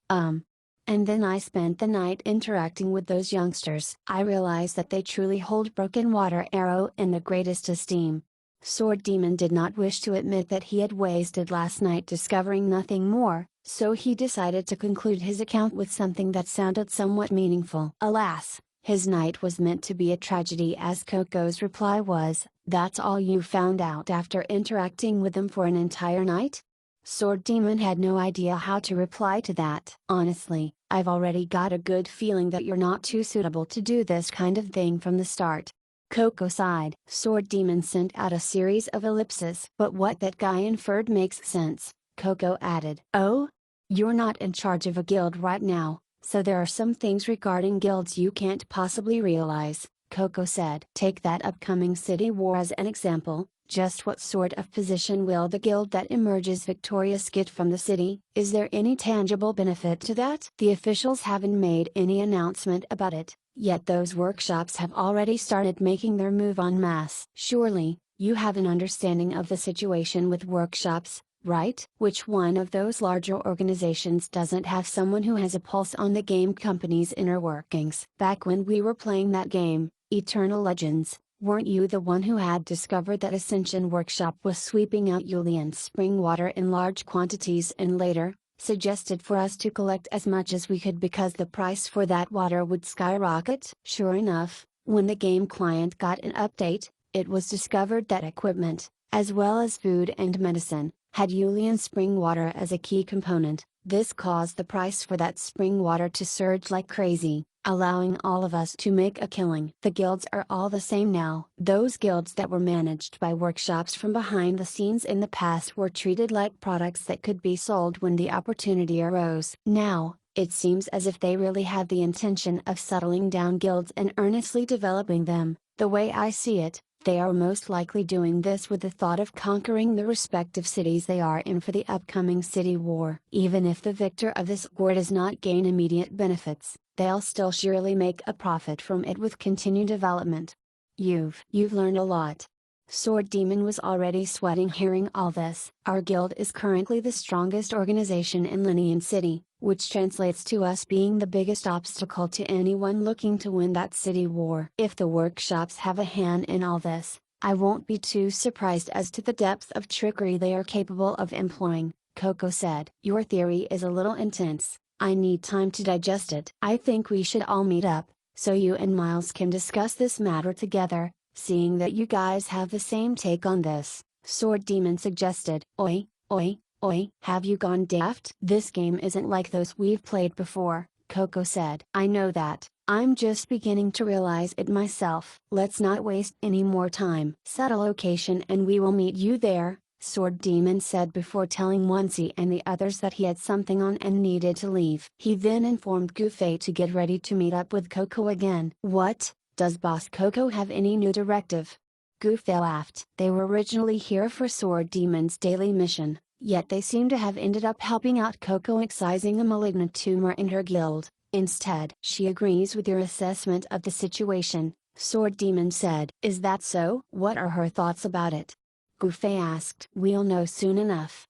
A: And then I spent the night interacting with those youngsters. I realized that they truly hold Broken Water Arrow in the greatest esteem." Sword Demon did not wish to admit that he had wasted last night discovering nothing more, so he decided to conclude his account with something that sounded somewhat meaningful. Alas, his night was meant to be a tragedy, as Coco's reply was, "That's all you found out after interacting with them for an entire night?" Sword Demon had no idea how to reply to that. "Honestly, I've already got a good feeling that you're not too suitable to do this kind of thing from the start." Coco sighed. Sword Demon sent out a series of ellipses. "But what that guy inferred makes sense," Coco added. "Oh? You're not in charge of a guild right now, so there are some things regarding guilds you can't possibly realize," Coco said. "Take that upcoming city war as an example. Just what sort of position will the guild that emerges victorious get from the city? Is there any tangible benefit to that? The officials haven't made any announcement about it, yet those workshops have already started making their move en masse. Surely, you have an understanding of the situation with workshops, right? Which one of those larger organizations doesn't have someone who has a pulse on the game company's inner workings? Back when we were playing that game, Eternal Legends, Weren't you the one who had discovered that Ascension Workshop was sweeping out Yulian's spring water in large quantities and later, suggested for us to collect as much as we could because the price for that water would skyrocket? Sure enough, when the game client got an update, it was discovered that equipment, as well as food and medicine, had Yulian spring water as a key component. This caused the price for that spring water to surge like crazy, allowing all of us to make a killing. The guilds are all the same now. Those guilds that were managed by workshops from behind the scenes in the past were treated like products that could be sold when the opportunity arose. Now, it seems as if they really have the intention of settling down guilds and earnestly developing them. The way I see it, they are most likely doing this with the thought of conquering the respective cities they are in for the upcoming city war. Even if the victor of this war does not gain immediate benefits, they'll still surely make a profit from it with continued development. You've learned a lot. Sword Demon was already sweating hearing all this. Our guild is currently the strongest organization in Linian City, which translates to us being the biggest obstacle to anyone looking to win that city war. If the workshops have a hand in all this, I won't be too surprised as to the depth of trickery they are capable of employing, Coco said. Your theory is a little intense. I need time to digest it. I think we should all meet up, so you and Miles can discuss this matter together, seeing that you guys have the same take on this, Sword Demon suggested. Oi, have you gone daft? This game isn't like those we've played before, Coco said. I know that, I'm just beginning to realize it myself. Let's not waste any more time. Set a location and we will meet you there, Sword Demon said before telling Onesie and the others that he had something on and needed to leave. He then informed Goofy to get ready to meet up with Coco again. What? Does Boss Coco have any new directive? Goofy laughed. They were originally here for Sword Demon's daily mission, yet they seem to have ended up helping out Coco excising a malignant tumor in her guild, instead. She agrees with your assessment of the situation, Sword Demon said. Is that so? What are her thoughts about it? Goofy asked. We'll know soon enough.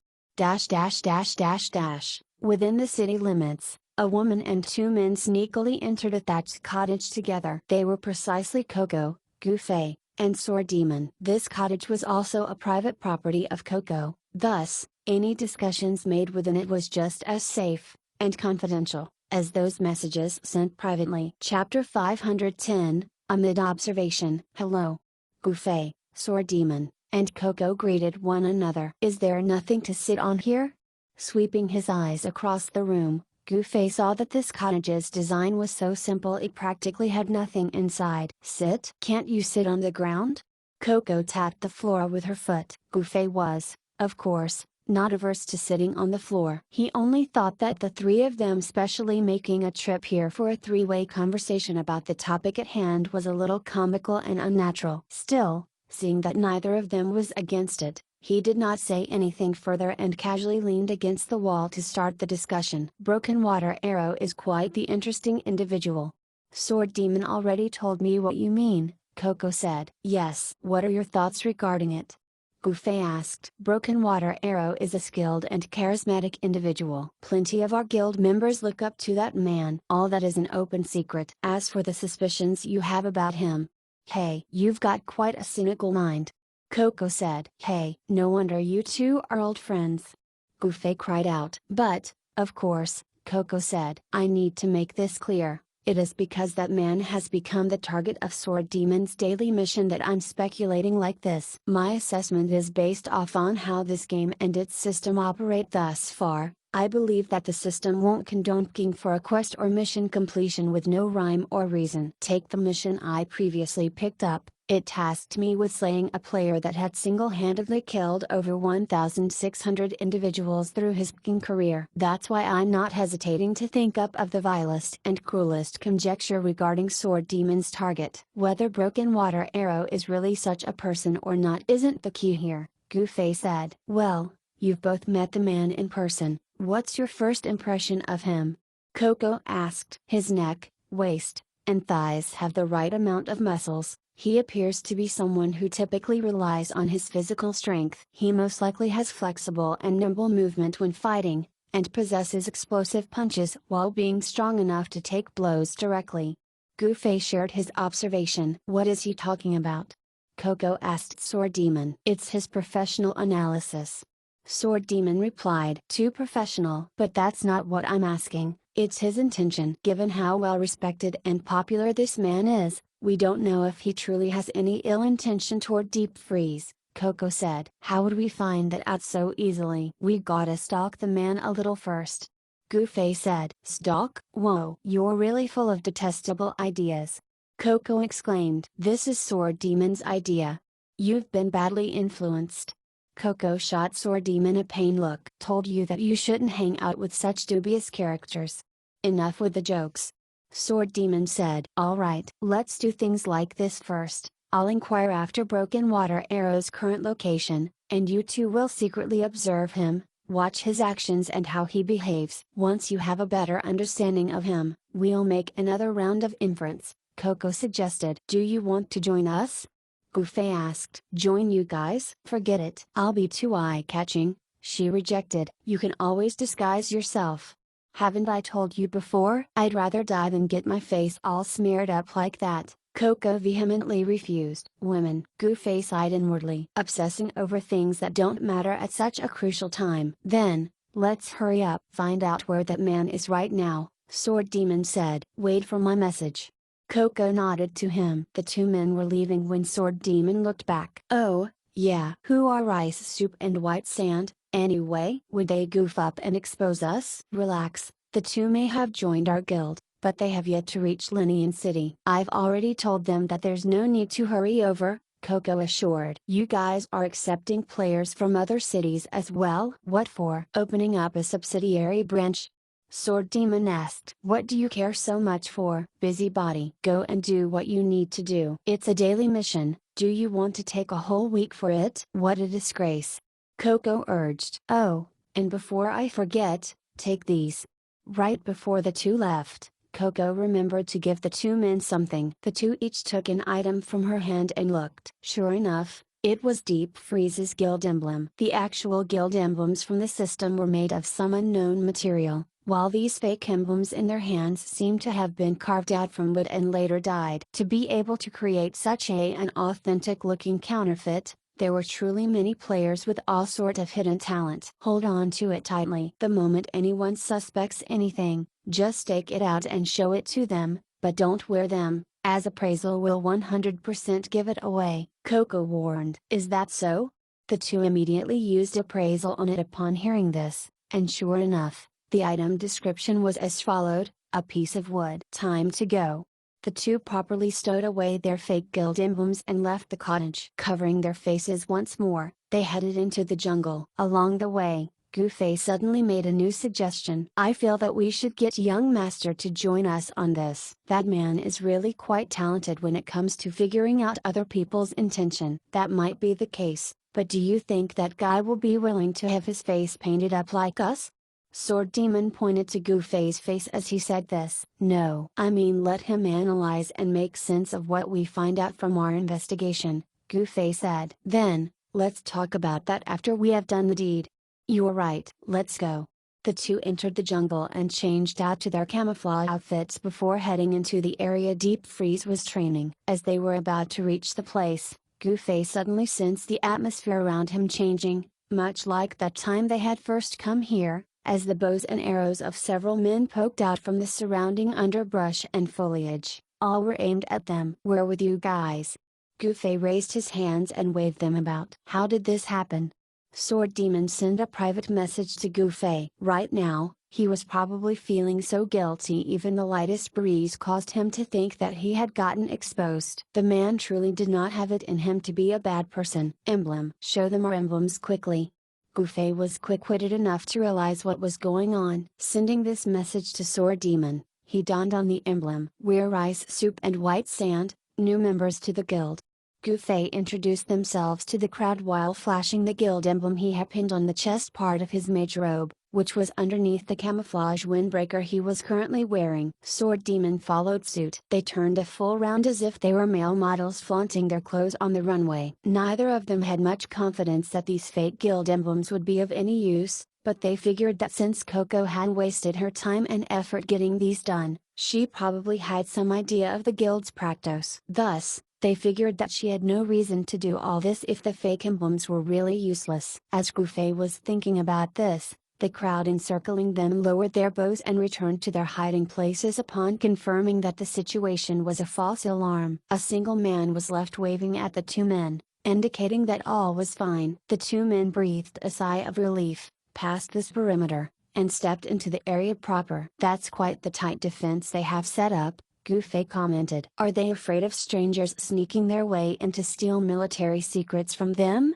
A: Within the city limits, a woman and two men sneakily entered a thatched cottage together. They were precisely Coco, Goofy, and Sword Demon. This cottage was also a private property of Coco, thus, any discussions made within it was just as safe, and confidential, as those messages sent privately. Chapter 510, Amid Observation. Hello. Goofy, Sword Demon, and Coco greeted one another. Is there nothing to sit on here? Sweeping his eyes across the room, Goofy saw that this cottage's design was so simple it practically had nothing inside. Sit? Can't you sit on the ground? Coco tapped the floor with her foot. Goofy was, of course, not averse to sitting on the floor. He only thought that the three of them specially making a trip here for a three-way conversation about the topic at hand was a little comical and unnatural. Still, seeing that neither of them was against it, he did not say anything further and casually leaned against the wall to start the discussion. Broken Water Arrow is quite the interesting individual. Sword Demon already told me what you mean, Coco said. Yes. What are your thoughts regarding it? Goofy asked. Broken Water Arrow is a skilled and charismatic individual. Plenty of our guild members look up to that man. All that is an open secret. As for the suspicions you have about him, hey, you've got quite a cynical mind, Coco said. Hey, no wonder you two are old friends, Goofy cried out. But, of course, Coco said. I need to make this clear, it is because that man has become the target of Sword Demon's daily mission that I'm speculating like this. My assessment is based off on how this game and its system operate thus far. I believe that the system won't condone king for a quest or mission completion with no rhyme or reason. Take the mission I previously picked up. It tasked me with slaying a player that had single-handedly killed over 1,600 individuals through his king career. That's why I'm not hesitating to think up of the vilest and cruelest conjecture regarding Sword Demon's target. Whether Broken Water Arrow is really such a person or not isn't the key here, Goofy said. Well, you've both met the man in person. What's your first impression of him? Coco asked. His neck, waist, and thighs have the right amount of muscles. He appears to be someone who typically relies on his physical strength. He most likely has flexible and nimble movement when fighting, and possesses explosive punches while being strong enough to take blows directly. Goofy shared his observation. What is he talking about? Coco asked Sword Demon. It's his professional analysis. Sword Demon replied. Too professional. But that's not what I'm asking, it's his intention. Given how well respected and popular this man is, we don't know if he truly has any ill intention toward Deep Freeze, Coco said. How would we find that out so easily? We gotta stalk the man a little first. Goofy said. Stalk? Whoa. You're really full of detestable ideas. Coco exclaimed. This is Sword Demon's idea. You've been badly influenced. Coco shot Sword Demon a pained look. Told you that you shouldn't hang out with such dubious characters. Enough with the jokes. Sword Demon said. Alright, let's do things like this first. I'll inquire after Broken Water Arrow's current location, and you two will secretly observe him, watch his actions and how he behaves. Once you have a better understanding of him, we'll make another round of inference, Coco suggested. Do you want to join us? Goofy asked. Join you guys? Forget it. I'll be too eye-catching, she rejected. You can always disguise yourself. Haven't I told you before? I'd rather die than get my face all smeared up like that, Coco vehemently refused. Women, Goofy sighed inwardly. Obsessing over things that don't matter at such a crucial time. Then, let's hurry up. Find out where that man is right now, Sword Demon said. Wait for my message. Coco nodded to him. The two men were leaving when Sword Demon looked back. Oh, yeah. Who are Rice Soup and White Sand, anyway? Would they goof up and expose us? Relax, the two may have joined our guild, but they have yet to reach Linian City. I've already told them that there's no need to hurry over, Coco assured. You guys are accepting players from other cities as well? What for? Opening up a subsidiary branch? Sword Demon asked. What do you care so much for? Busybody. Go and do what you need to do. It's a daily mission. Do you want to take a whole week for it? What a disgrace. Coco urged. Oh, and before I forget, take these. Right before the two left, Coco remembered to give the two men something. The two each took an item from her hand and looked. Sure enough, it was Deep Freeze's guild emblem. The actual guild emblems from the system were made of some unknown material, while these fake emblems in their hands seemed to have been carved out from wood and later dyed. To be able to create such an authentic looking counterfeit, there were truly many players with all sort of hidden talent. Hold on to it tightly. The moment anyone suspects anything, just stake it out and show it to them, but don't wear them, as appraisal will 100% give it away, Coco warned. Is that so? The two immediately used appraisal on it upon hearing this, and sure enough, the item description was as followed: a piece of wood. Time to go. The two properly stowed away their fake guild emblems and left the cottage. Covering their faces once more, they headed into the jungle. Along the way, Goofy suddenly made a new suggestion. I feel that we should get young Master to join us on this. That man is really quite talented when it comes to figuring out other people's intention. That might be the case, but do you think that guy will be willing to have his face painted up like us? Sword Demon pointed to Goofy's face as he said this. No. I mean, let him analyze and make sense of what we find out from our investigation, Goofy said. Then, let's talk about that after we have done the deed. You're right. Let's go. The two entered the jungle and changed out to their camouflage outfits before heading into the area Deep Freeze was training. As they were about to reach the place, Goofy suddenly sensed the atmosphere around him changing, much like that time they had first come here, as the bows and arrows of several men poked out from the surrounding underbrush and foliage. All were aimed at them. Where with you guys? Goofy raised his hands and waved them about. How did this happen? Sword Demon sent a private message to Goofy. Right now, he was probably feeling so guilty even the lightest breeze caused him to think that he had gotten exposed. The man truly did not have it in him to be a bad person. Emblem. Show them our emblems quickly. Goofy was quick-witted enough to realize what was going on. Sending this message to Sword Demon, he dawned on the emblem. We're Rice Soup and White Sand, new members to the guild. Goofy introduced themselves to the crowd while flashing the guild emblem he had pinned on the chest part of his mage robe, which was underneath the camouflage windbreaker he was currently wearing. Sword Demon followed suit. They turned a full round as if they were male models flaunting their clothes on the runway. Neither of them had much confidence that these fake guild emblems would be of any use, but they figured that since Coco had wasted her time and effort getting these done, she probably had some idea of the guild's practice. Thus, They figured that she had no reason to do all this if the fake emblems were really useless. As Gufei was thinking about this, the crowd encircling them lowered their bows and returned to their hiding places upon confirming that the situation was a false alarm. A single man was left waving at the two men, indicating that all was fine. The two men breathed a sigh of relief, passed this perimeter, and stepped into the area proper. "That's quite the tight defense they have set up," Gufei commented. "Are they afraid of strangers sneaking their way in to steal military secrets from them?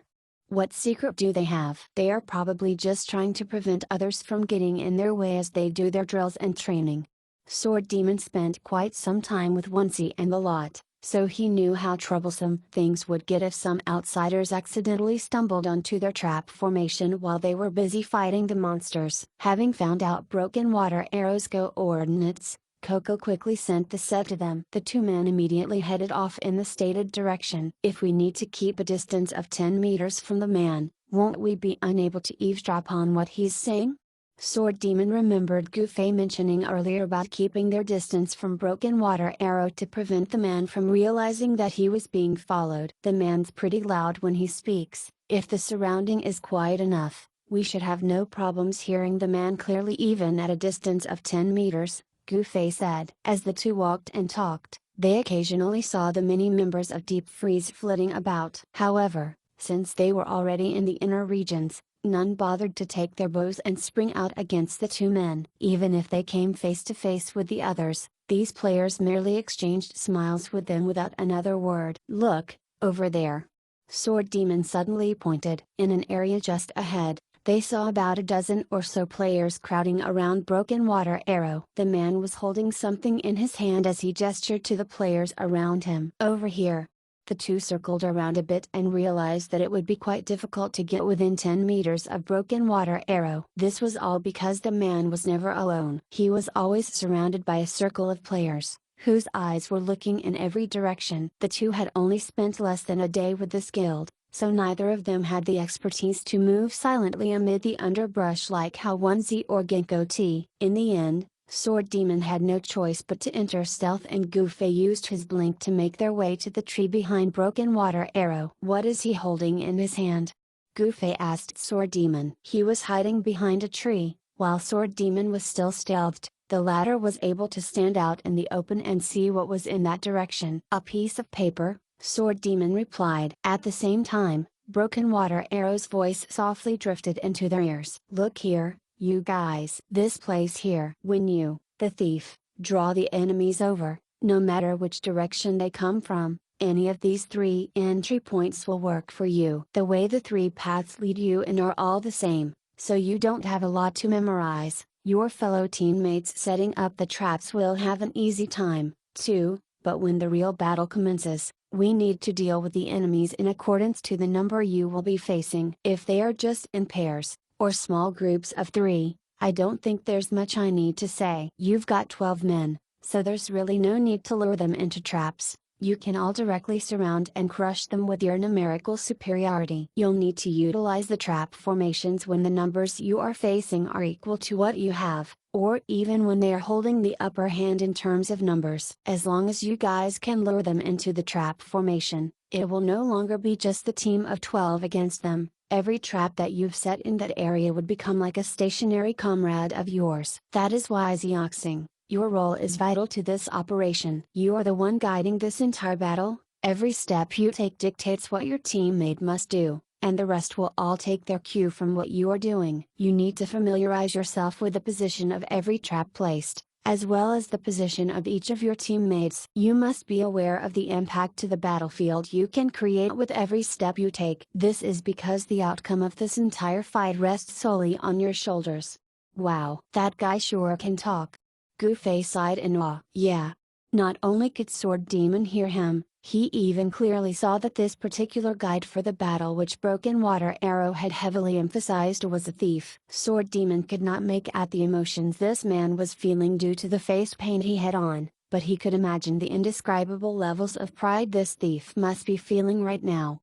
A: What secret do they have?" "They are probably just trying to prevent others from getting in their way as they do their drills and training." Sword Demon spent quite some time with Onesi and the lot, so he knew how troublesome things would get if some outsiders accidentally stumbled onto their trap formation while they were busy fighting the monsters. Having found out Broken Water Arrow's coordinates, Coco quickly sent the set to them. The two men immediately headed off in the stated direction. "If we need to keep a distance of 10 meters from the man, won't we be unable to eavesdrop on what he's saying?" Sword Demon remembered Gufei mentioning earlier about keeping their distance from Broken Water Arrow to prevent the man from realizing that he was being followed. "The man's pretty loud when he speaks. If the surrounding is quiet enough, we should have no problems hearing the man clearly even at a distance of 10 meters. Gufei said. As the two walked and talked, they occasionally saw the many members of Deep Freeze flitting about. However, since they were already in the inner regions, none bothered to take their bows and spring out against the two men. Even if they came face to face with the others, these players merely exchanged smiles with them without another word. "Look, over there." Sword Demon suddenly pointed. In an area just ahead, they saw about a dozen or so players crowding around Broken Water Arrow. The man was holding something in his hand as he gestured to the players around him. "Over here." The two circled around a bit and realized that it would be quite difficult to get within 10 meters of Broken Water Arrow. This was all because the man was never alone. He was always surrounded by a circle of players, whose eyes were looking in every direction. The two had only spent less than a day with this guild, so neither of them had the expertise to move silently amid the underbrush like how Onesi or Genko T. In the end, Sword Demon had no choice but to enter stealth, and Gufei used his blink to make their way to the tree behind Broken Water Arrow. "What is he holding in his hand?" Gufei asked Sword Demon. He was hiding behind a tree, while Sword Demon was still stealthed. The latter was able to stand out in the open and see what was in that direction. "A piece of paper," Sword Demon replied. At the same time, Broken Water Arrow's voice softly drifted into their ears. "Look here, you guys. This place here. When you, the thief, draw the enemies over, no matter which direction they come from, any of these 3 entry points will work for you. The way the 3 paths lead you in are all the same, so you don't have a lot to memorize. Your fellow teammates setting up the traps will have an easy time, too, but when the real battle commences, we need to deal with the enemies in accordance to the number you will be facing. If they are just in pairs, or small groups of 3, I don't think there's much I need to say. You've got 12 men, so there's really no need to lure them into traps. You can all directly surround and crush them with your numerical superiority. You'll need to utilize the trap formations when the numbers you are facing are equal to what you have, or even when they are holding the upper hand in terms of numbers. As long as you guys can lure them into the trap formation, it will no longer be just the team of 12 against them. Every trap that you've set in that area would become like a stationary comrade of yours. That is why Xioxing, your role is vital to this operation. You are the one guiding this entire battle. Every step you take dictates what your teammate must do, and the rest will all take their cue from what you are doing. You need to familiarize yourself with the position of every trap placed, as well as the position of each of your teammates. You must be aware of the impact to the battlefield you can create with every step you take. This is because the outcome of this entire fight rests solely on your shoulders. Wow, that guy sure can talk. Gufei sighed in awe. Yeah. Not only could Sword Demon hear him, he even clearly saw that this particular guide for the battle which Broken Water Arrow had heavily emphasized was a thief. Sword Demon could not make out the emotions this man was feeling due to the face paint he had on, but he could imagine the indescribable levels of pride this thief must be feeling right now.